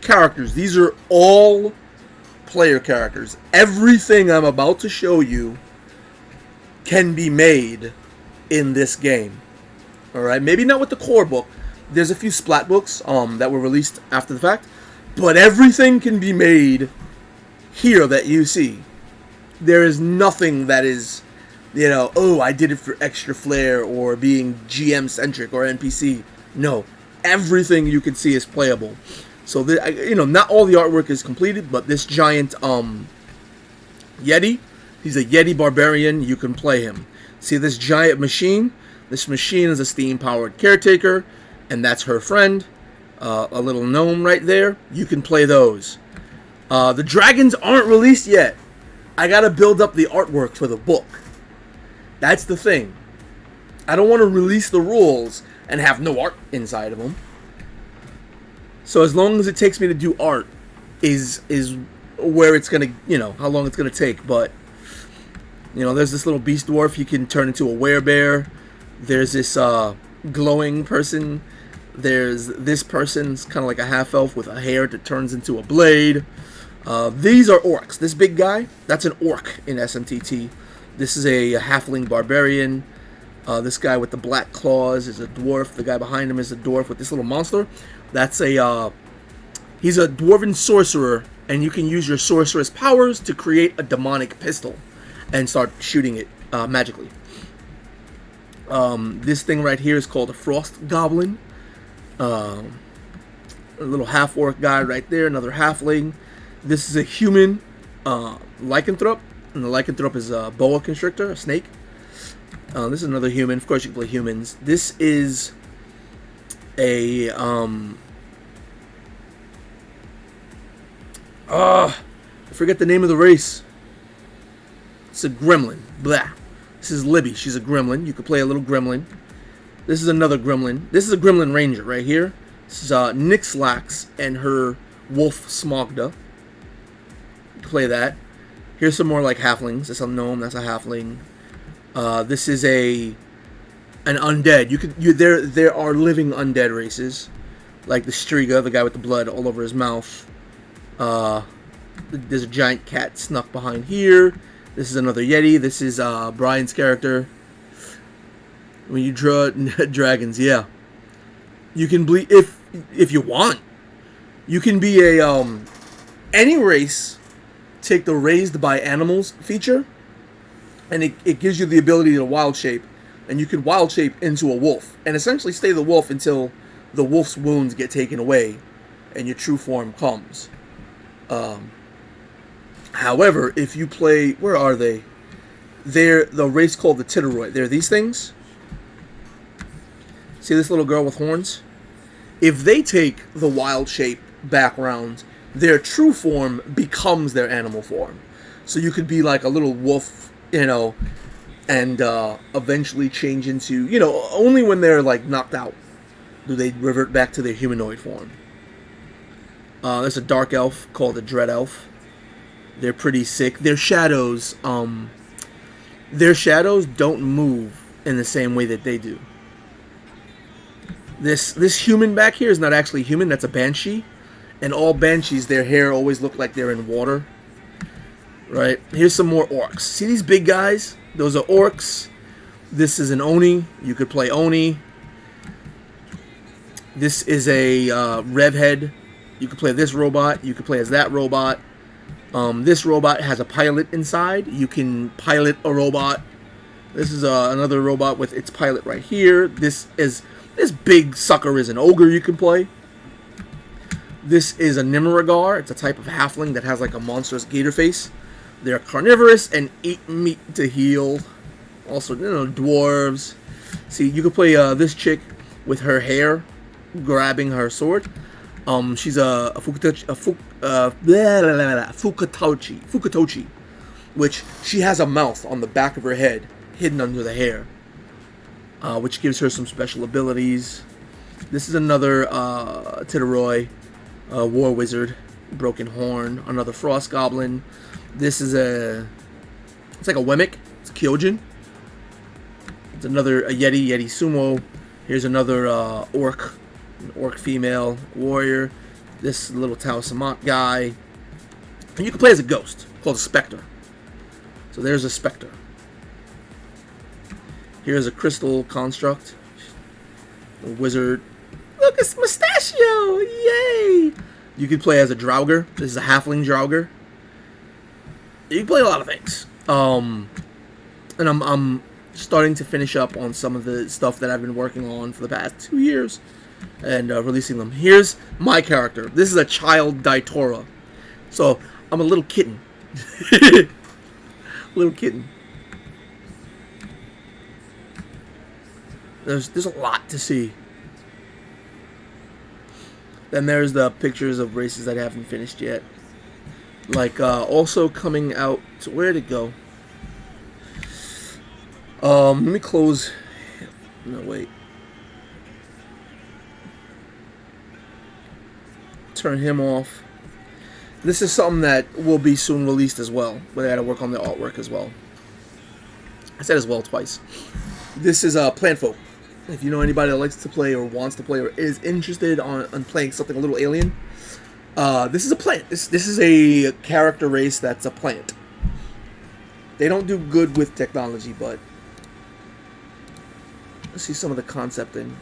characters. These are all player characters. Everything I'm about to show you can be made in this game. Alright, maybe not with the core book. There's a few splat books that were released after the fact. But everything can be made here that you see. There is nothing that is, you know, oh, I did it for extra flair or being GM-centric or NPC. No. Everything you can see is playable. So, not all the artwork is completed, but this giant Yeti, he's a Yeti barbarian. You can play him. See this giant machine? This machine is a steam-powered caretaker, and that's her friend. A little gnome right there. You can play those. The dragons aren't released yet. I gotta build up the artwork for the book. That's the thing. I don't want to release the rules and have no art inside of them. So as long as it takes me to do art is where it's gonna, how long it's gonna take. But there's this little beast dwarf. He can turn into a werebear. There's this glowing person. There's this person's kind of like a half-elf with a hair that turns into a blade. These are orcs. This big guy, that's an orc in SMTT. This is a halfling barbarian. This guy with the black claws is a dwarf. The guy behind him is a dwarf with this little monster. That's he's a dwarven sorcerer, and you can use your sorceress powers to create a demonic pistol and start shooting it magically. This thing right here is called a frost goblin. A little half-orc guy right there, another halfling. This is a human lycanthrope, and the lycanthrope is a boa constrictor, a snake. This is another human. Of course, you can play humans. This is a I forget the name of the race. It's a gremlin. Blah. This is Libby. She's a gremlin. You could play a little gremlin. This is another gremlin. This is a gremlin ranger right here. This is Nixlax and her wolf Smogda. You can play that. Here's some more like halflings. This is a gnome. That's a halfling. This is an undead. There are living undead races, like the Striga, the guy with the blood all over his mouth. There's a giant cat snuck behind here. This is another Yeti. This is Brian's character. When you draw dragons, yeah, you can bleed if you want. You can be a any race. Take the raised by animals feature, and it gives you the ability to wild shape, and you can wild shape into a wolf and essentially stay the wolf until the wolf's wounds get taken away and your true form comes. However, if you play, where are they? They're the race called the Titteroid. They're these things. See this little girl with horns? If they take the wild shape background, their true form becomes their animal form. So you could be like a little wolf, and eventually change into, only when they're like knocked out do they revert back to their humanoid form. There's a dark elf called a dread elf. They're pretty sick. Their shadows don't move in the same way that they do. This human back here is not actually human. That's a banshee. And all banshees, their hair always look like they're in water. Right? Here's some more orcs. See these big guys? Those are orcs. This is an Oni. You could play Oni. This is a Revhead. You could play this robot. You could play as that robot. This robot has a pilot inside. You can pilot a robot. This is another robot with its pilot right here. This big sucker is an ogre you can play. This is a Nimeragar. It's a type of halfling that has like a monstrous gator face. They're carnivorous and eat meat to heal. Also, dwarves. See, you can play this chick with her hair grabbing her sword. She's a Fukatochi, which she has a mouth on the back of her head, hidden under the hair, which gives her some special abilities. This is another Titteroi, War Wizard, Broken Horn, another Frost Goblin. This is it's like a Wemmick, it's Kyojin. It's another Yeti Sumo. Here's another Orc. An orc female warrior. This little Tau Samant guy. And you can play as a ghost called a Spectre. So there's a Spectre. Here's a crystal construct. A wizard. Look, it's Mustachio! Yay! You can play as a Draugr. This is a halfling Draugr. You can play a lot of things. And I'm starting to finish up on some of the stuff that I've been working on for the past 2 years. And releasing them. Here's my character. This is a child Daitora. So, I'm a little kitten. Little kitten. There's a lot to see. Then there's the pictures of races that I haven't finished yet. Like, also coming out... So where'd it go? Let me close... No, wait. Turn him off. This is something that will be soon released as well, but I gotta work on the artwork as well. I said as well twice. This is Plant Folk. If you know anybody that likes to play or wants to play or is interested on playing something a little alien, this is a plant. This is a character race that's a plant. They don't do good with technology, but let's see some of the concepting.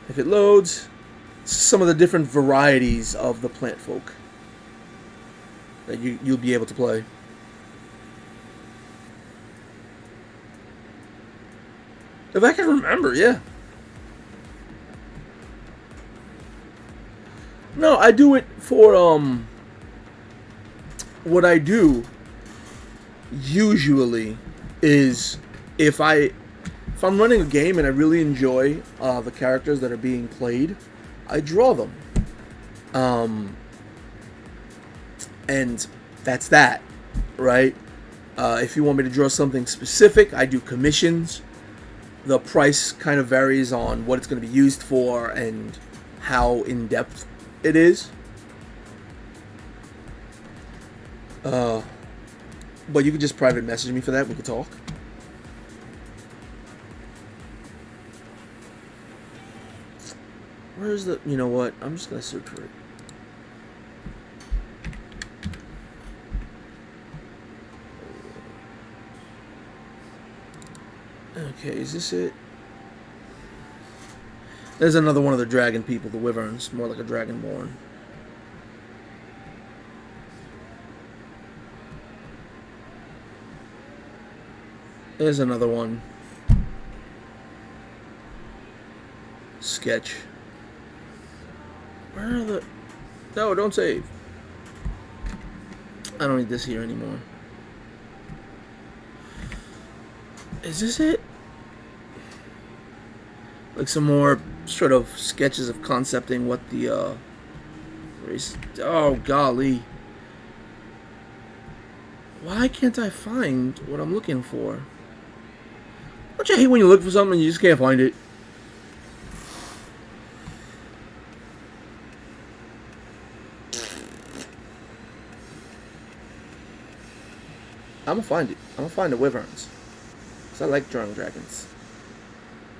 If it loads, some of the different varieties of the plant folk that you'll be able to play. If I can remember, yeah. No, I do it for what I do usually is if I'm running a game and I really enjoy the characters that are being played, I draw them. And that's that, right? If you want me to draw something specific, I do commissions. The price kind of varies on what it's going to be used for and how in-depth it is. But you can just private message me for that. We can talk. Where's the... You know what? I'm just going to search for it. Okay, is this it? There's another one of the dragon people, the wyverns. More like a dragonborn. There's another one. Sketch. Where are the... No, don't save. I don't need this here anymore. Is this it? Like some more sort of sketches of concepting what the race... Oh, golly. Why can't I find what I'm looking for? Don't you hate when you look for something and you just can't find it? I'm gonna find it. I'm gonna find the wyverns. Because I like drawing dragons.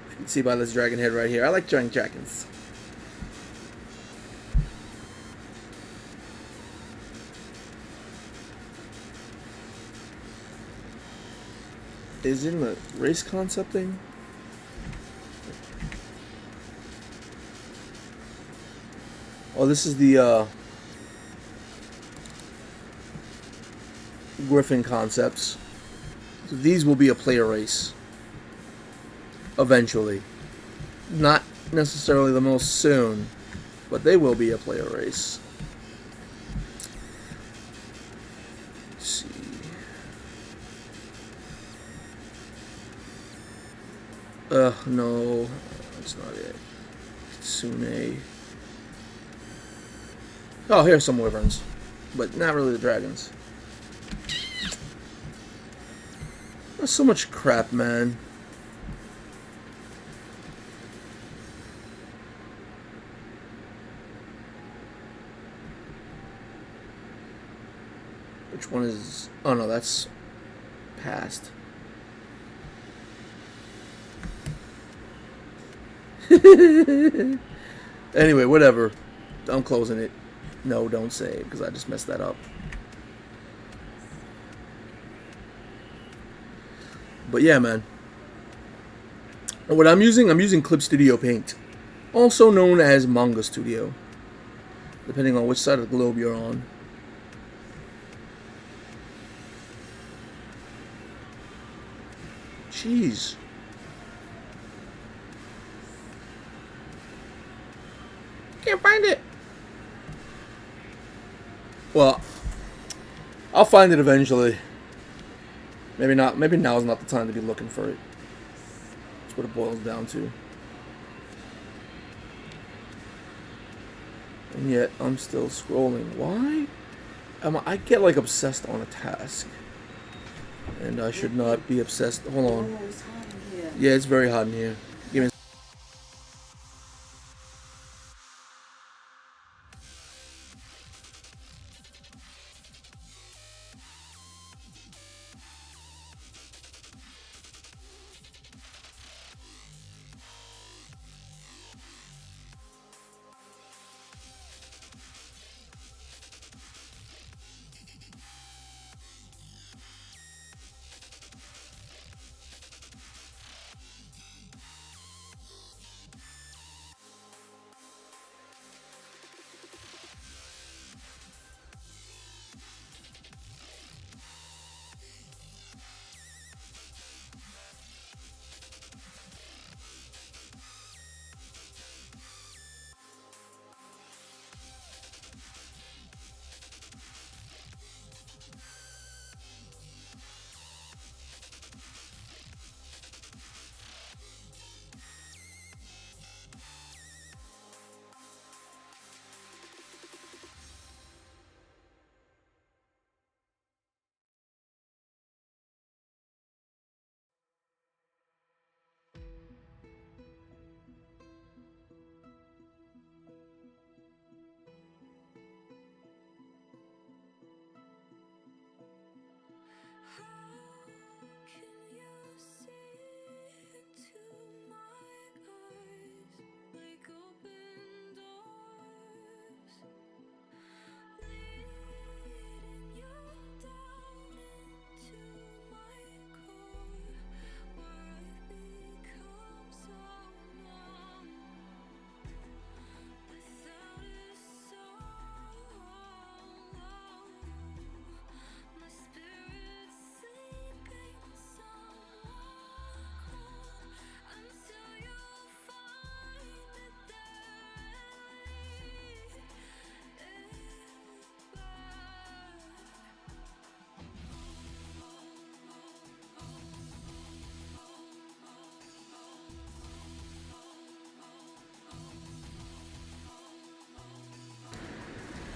You can see by this dragon head right here. I like drawing dragons. Is in the race concepting? Oh, this is the Griffin concepts. So these will be a player race. Eventually. Not necessarily the most soon, but they will be a player race. Let's see. No. That's not it. Kitsune. Oh, here's some wyverns. But not really the dragons. There's so much crap, man. Which one is... Oh, no, that's past. Anyway, whatever. I'm closing it. No, don't save, because I just messed that up. But yeah, man. What I'm using Clip Studio Paint. Also known as Manga Studio. Depending on which side of the globe you're on. Jeez. Can't find it. Well, I'll find it eventually. Maybe not. Maybe now is not the time to be looking for it. That's what it boils down to. And yet, I'm still scrolling. Why? I get like obsessed on a task. And I should not be obsessed. Hold on. Oh, it's hot in here. Yeah, it's very hot in here. Give me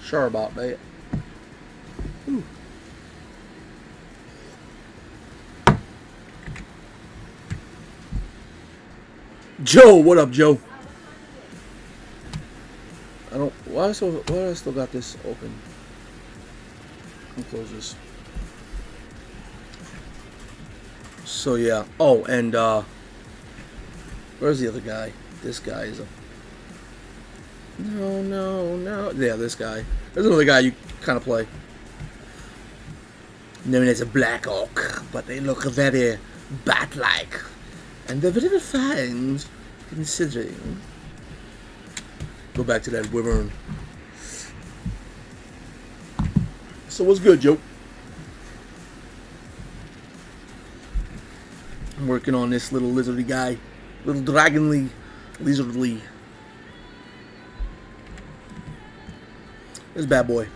sure about that. Ooh. Joe, what up, Joe? I don't. Why do I still got this open? I'll close this. So yeah. Oh, and where's the other guy? This guy is a. No. Yeah, this guy. There's another guy you kind of play. Known as a Black Orc, but they look very bat-like. And they're very refined, considering. Go back to that wyvern. So what's good, Joe? I'm working on this little lizardy guy. Little dragonly, lizardly. This bad boy.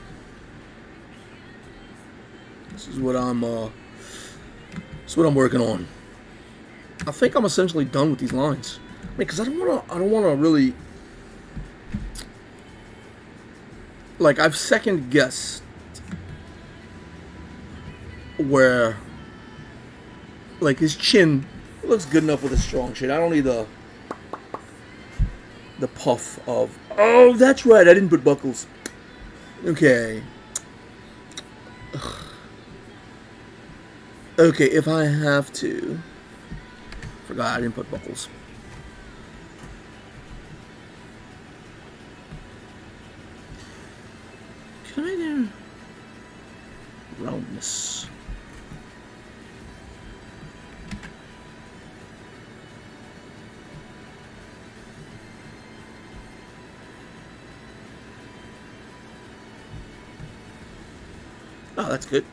This is what I'm working on. I think I'm essentially done with these lines. I mean, because I don't wanna really, like, I've second guessed where, like, his chin looks good enough with a strong shit. I don't need the puff of, oh, that's right, I didn't put buckles. Okay. Ugh. Okay, if I have to, forgot I didn't put buckles. Can I do roundness? Oh, that's good.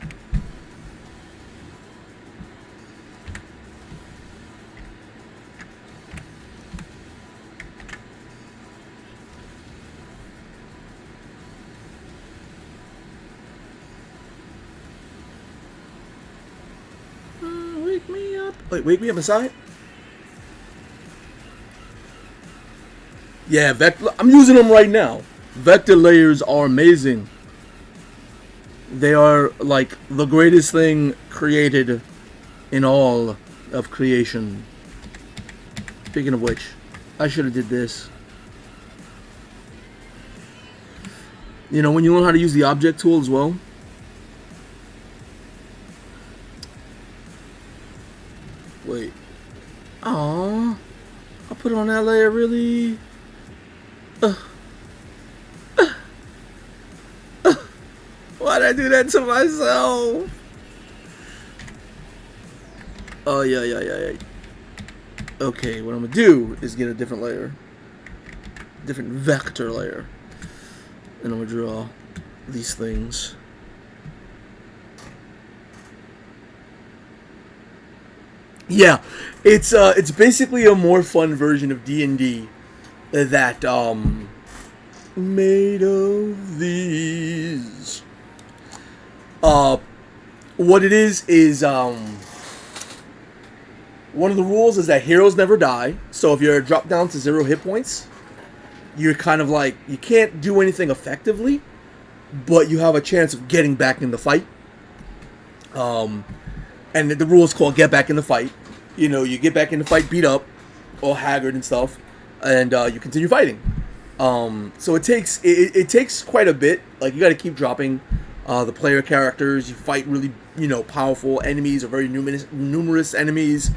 Wake me up. Wait, wake me up inside? Yeah, I'm using them right now. Vector layers are amazing. They are like the greatest thing created in all of creation. Speaking of which, I should have did this. You know, when you learn how to use the object tool as well. Wait. Aww. I put it on that layer, really? Why'd I do that to myself? Oh, yeah. Okay, what I'm gonna do is get a different layer. Different vector layer. And I'm gonna draw these things. Yeah, it's basically a more fun version of D&D that made of these. What it is one of the rules is that heroes never die. So if you're dropped down to 0 hit points, you're kind of like, you can't do anything effectively, but you have a chance of getting back in the fight. And the rule is called get back in the fight. You know, you get back in the fight, beat up, all haggard and stuff, and you continue fighting. So it takes quite a bit. Like, you got to keep dropping the player characters. You fight really, powerful enemies or very numerous enemies.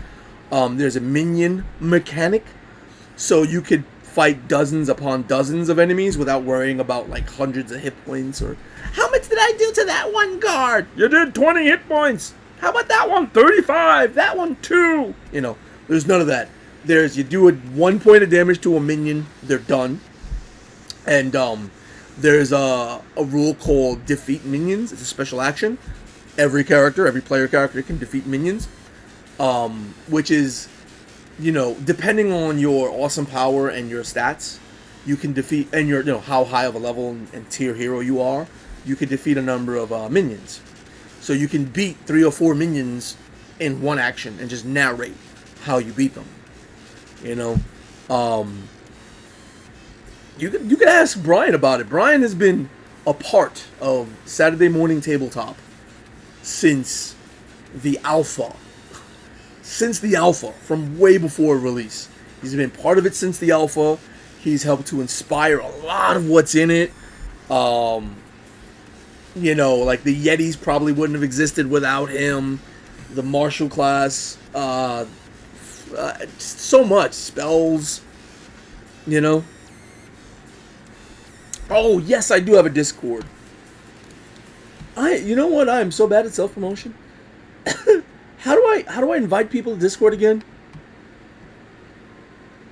There's a minion mechanic, so you could fight dozens upon dozens of enemies without worrying about like hundreds of hit points or how much did I do to that one guard? You did 20 hit points. How about that one? 35. That one 2. There's none of that. You do 1 point of damage to a minion, they're done. And there's a rule called defeat minions. It's a special action. Every player character can defeat minions. Which is, depending on your awesome power and your stats, you can defeat, and your, how high of a level and tier hero you are, you can defeat a number of minions. So you can beat 3 or 4 minions in one action and just narrate how you beat them. You could ask Brian about it. Brian has been a part of Saturday Morning Tabletop since the alpha. From way before release. He's been part of it since the alpha. He's helped to inspire a lot of what's in it. Like the Yetis probably wouldn't have existed without him. The Martial class, so much spells. Oh yes, I do have a Discord. You know what? I am so bad at self-promotion. How do I invite people to Discord again?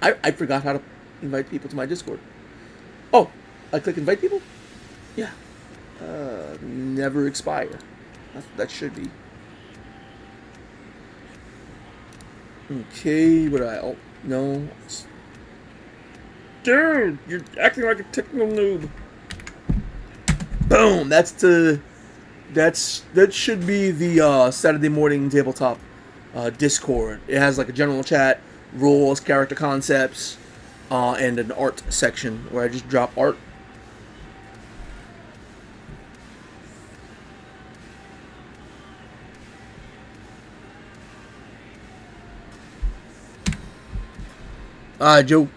I forgot how to invite people to my Discord. Oh, I click invite people? Yeah. Never expire. That should be. Okay, but oh, no. Dude, you're acting like a techno noob. Boom! That should be the Saturday morning tabletop Discord. It has like a general chat, rules, character concepts, and an art section where I just drop art. Joe.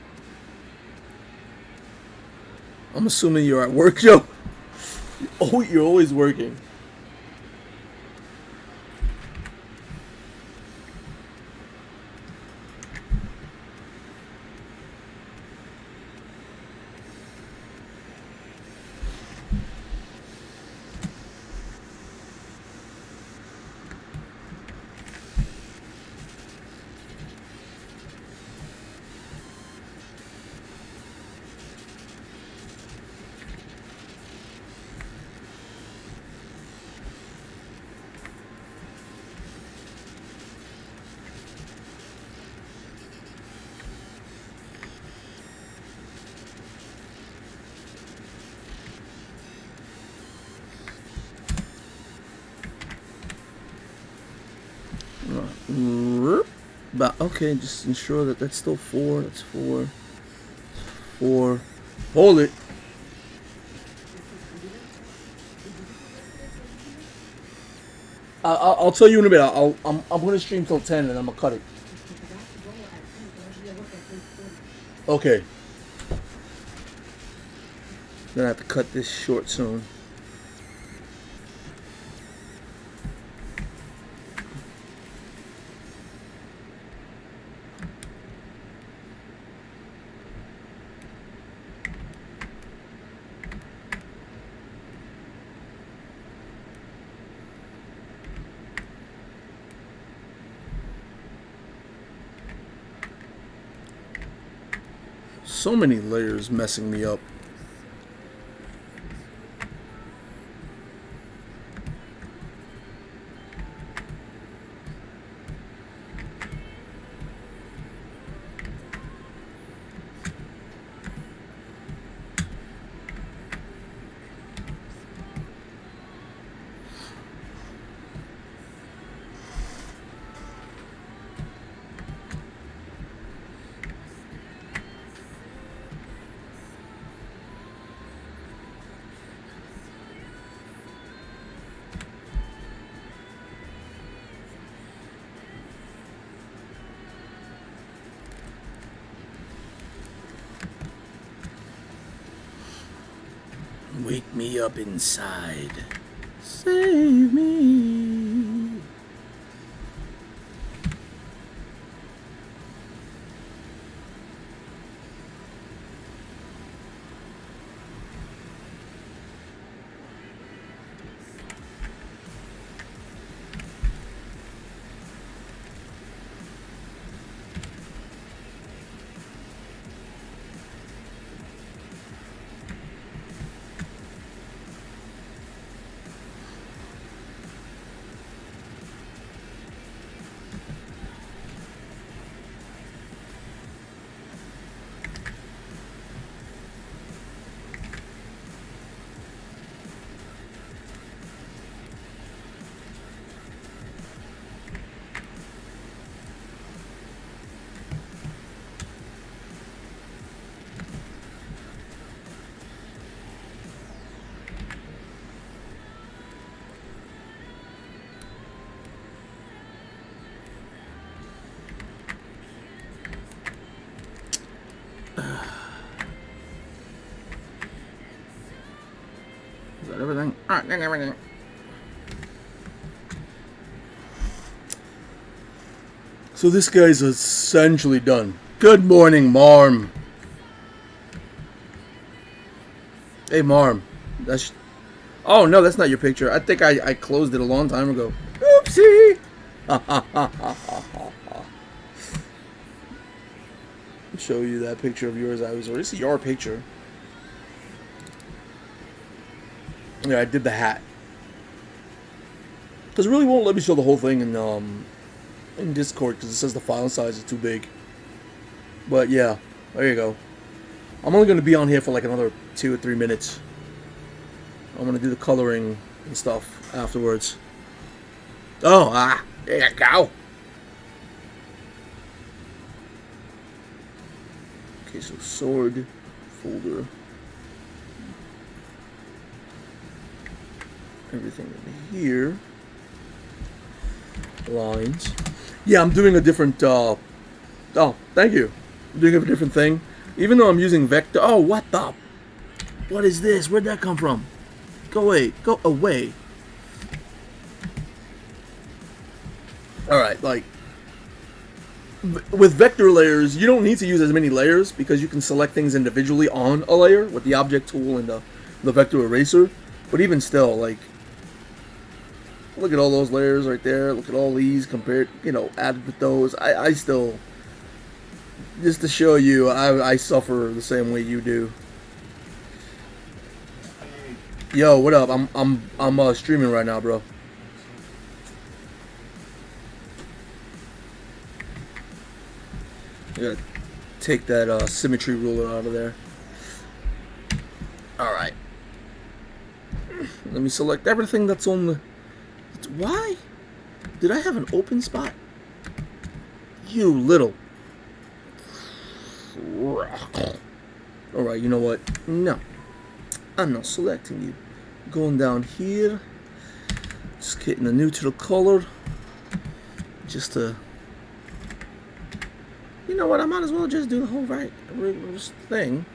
I'm assuming you're at work, Joe. Oh, you're always working. But okay, just ensure that that's still 4. That's 4. 4. Hold it. I'll tell you in a bit. I'm gonna stream till 10 and I'm gonna cut it. Okay. Gonna have to cut this short soon. So many layers messing me up. Wake me up inside. Save me. Is that everything? Alright, then everything. So this guy's essentially done. Good morning, Marm. Hey, Marm. That's... Oh, no, that's not your picture. I think I closed it a long time ago. Oopsie! Show you that picture of yours. I was already see your picture. Yeah, I did the hat. Because it really won't let me show the whole thing in in Discord because it says the file size is too big. But yeah, there you go. I'm only going to be on here for like another 2 or 3 minutes. I'm going to do the coloring and stuff afterwards. Oh, there you go. Okay, so sword folder. Everything in here. Lines. Yeah, I'm doing a different, oh, thank you. I'm doing a different thing. Even though I'm using vector. Oh, what the? What is this? Where'd that come from? Go away. Go away. Alright, like, with vector layers, you don't need to use as many layers because you can select things individually on a layer with the object tool and the vector eraser. But even still, like, look at all those layers right there. Look at all these compared, added with those. I still, just to show you, I suffer the same way you do. Yo, what up? I'm streaming right now, bro. I gotta take that symmetry ruler out of there. All right. Let me select everything that's on the. Why? Did I have an open spot? You little. Alright, you know what? No. I'm not selecting you. Going down here. Just getting a neutral color. Just to. You know what? I might as well just do the whole thing.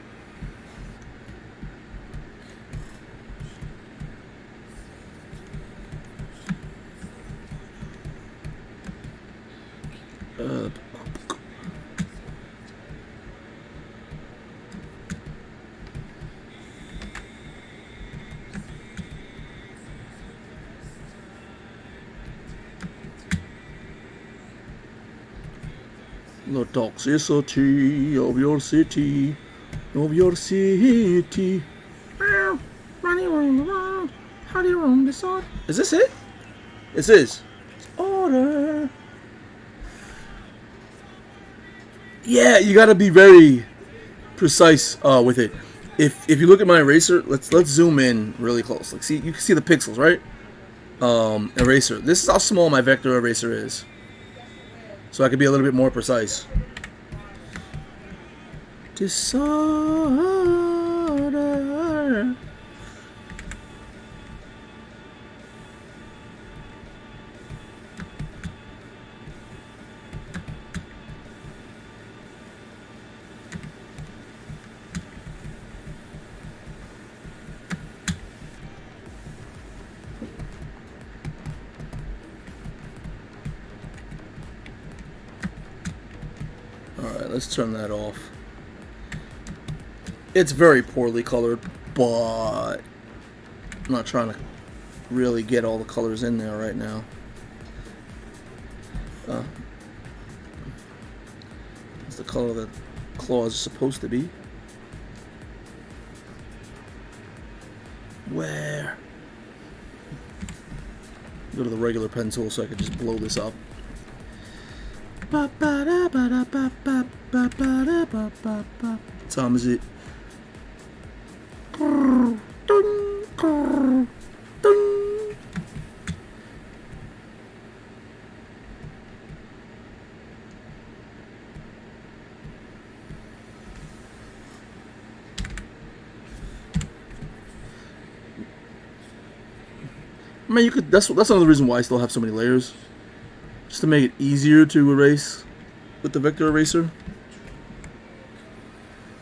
The toxicity of your city, Running around the world, how do you roam this order? Is this it? This is. Order. Yeah, you gotta be very precise with it. If you look at my eraser, let's zoom in really close. Like, see, you can see the pixels, right? Eraser. This is how small my vector eraser is. So I could be a little bit more precise. Disorder. Alright, let's turn that off. It's very poorly colored, but I'm not trying to really get all the colors in there right now. That's the color that claw is supposed to be. Where? Go to the regular pen tool so I can just blow this up. What time is it? I mean, you could. That's another reason why I still have so many layers, just to make it easier to erase with the vector eraser.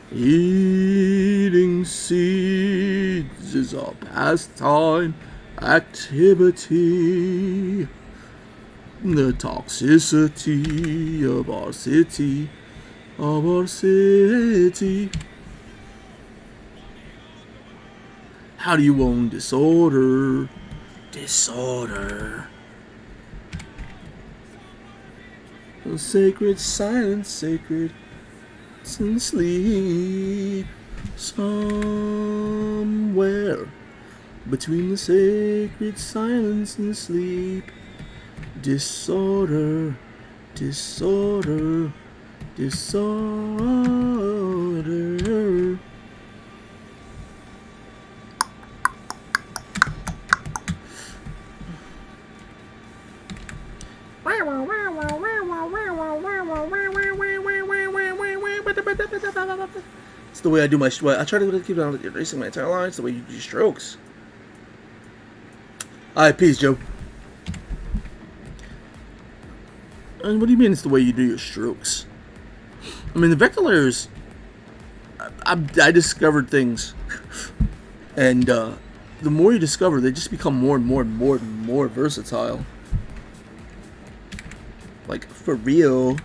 Eating seeds is a pastime activity. The toxicity of our city, How do you own disorder? Disorder. The sacred silence, sacred and sleep. Somewhere between the sacred silence and sleep. Disorder Disorder. Disorder. It's the way I do my. I try to keep on erasing my entire line. It's the way you do strokes. Alright, peace, Joe. And what do you mean it's the way you do your strokes? I mean, the vector layers. I discovered things, and the more you discover, they just become more and more and more and more versatile. Like, for real.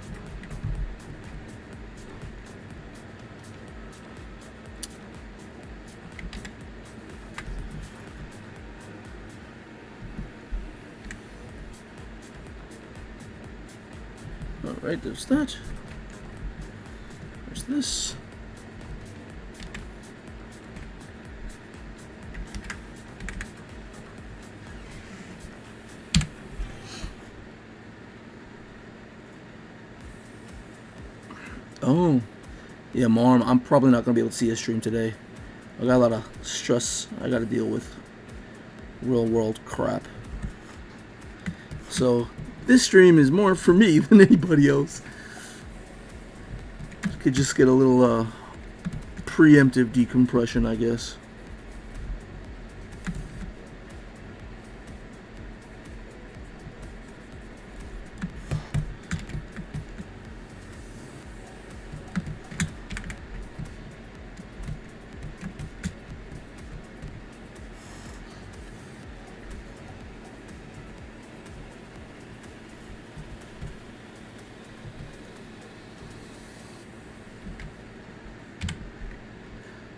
Alright, there's that. There's this. Oh, yeah, Mom, I'm probably not going to be able to see a stream today. I got a lot of stress I got to deal with. Real world crap. So, this stream is more for me than anybody else. Could just get a little preemptive decompression, I guess.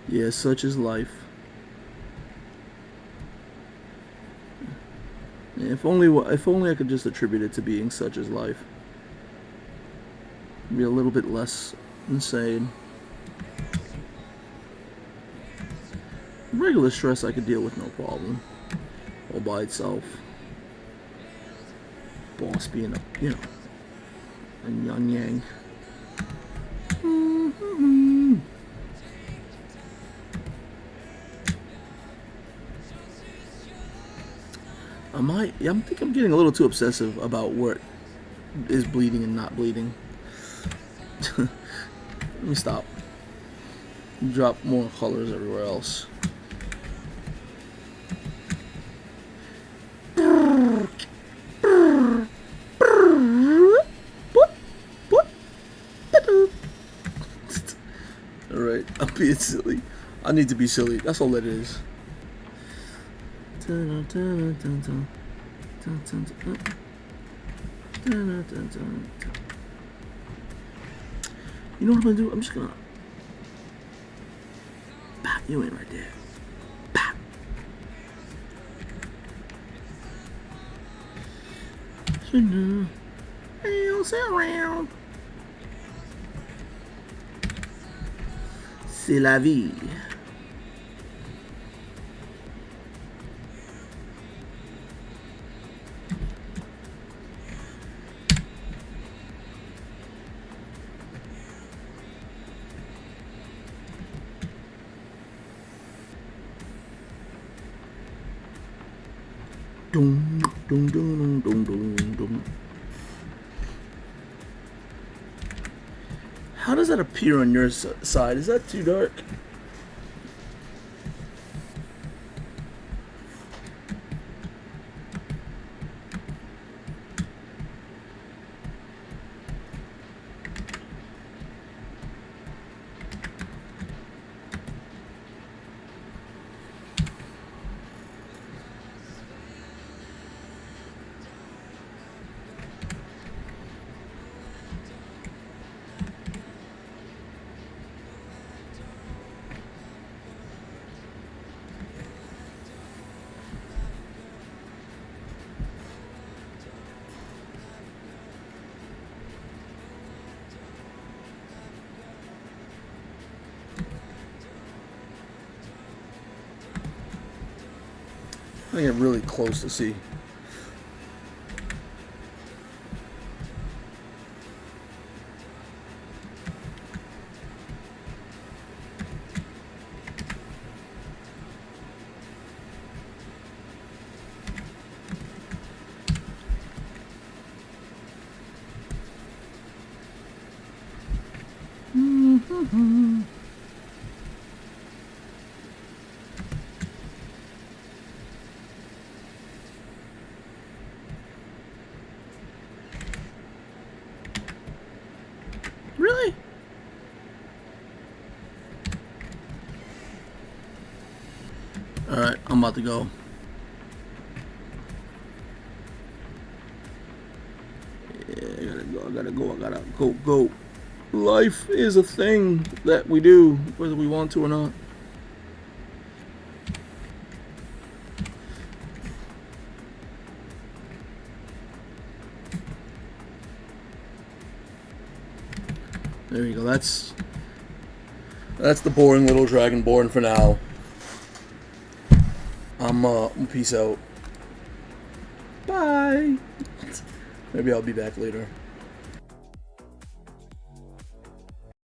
Yeah, such is life. Yeah, if only I could just attribute it to being such is life. Be a little bit less insane. Regular stress I could deal with no problem. All by itself. Boss being a, you know, a yin yang. I think I'm getting a little too obsessive about what is bleeding and not bleeding. Let me stop. Drop more colors everywhere else. Alright, I'm being silly. I need to be silly. That's all it is. You know what I'm gonna do? I'm just gonna pop you in right there. Pop. Hey, I'll sit around. C'est la vie. Dum, dum, dum, dum, dum, dum. How does that appear on your side? Is that too dark? I get really close to see. Really? Alright, I'm about to go. Yeah, I gotta go. Life is a thing that we do, whether we want to or not. There you go, that's the boring little Dragonborn for now. Peace out. Bye. Maybe I'll be back later.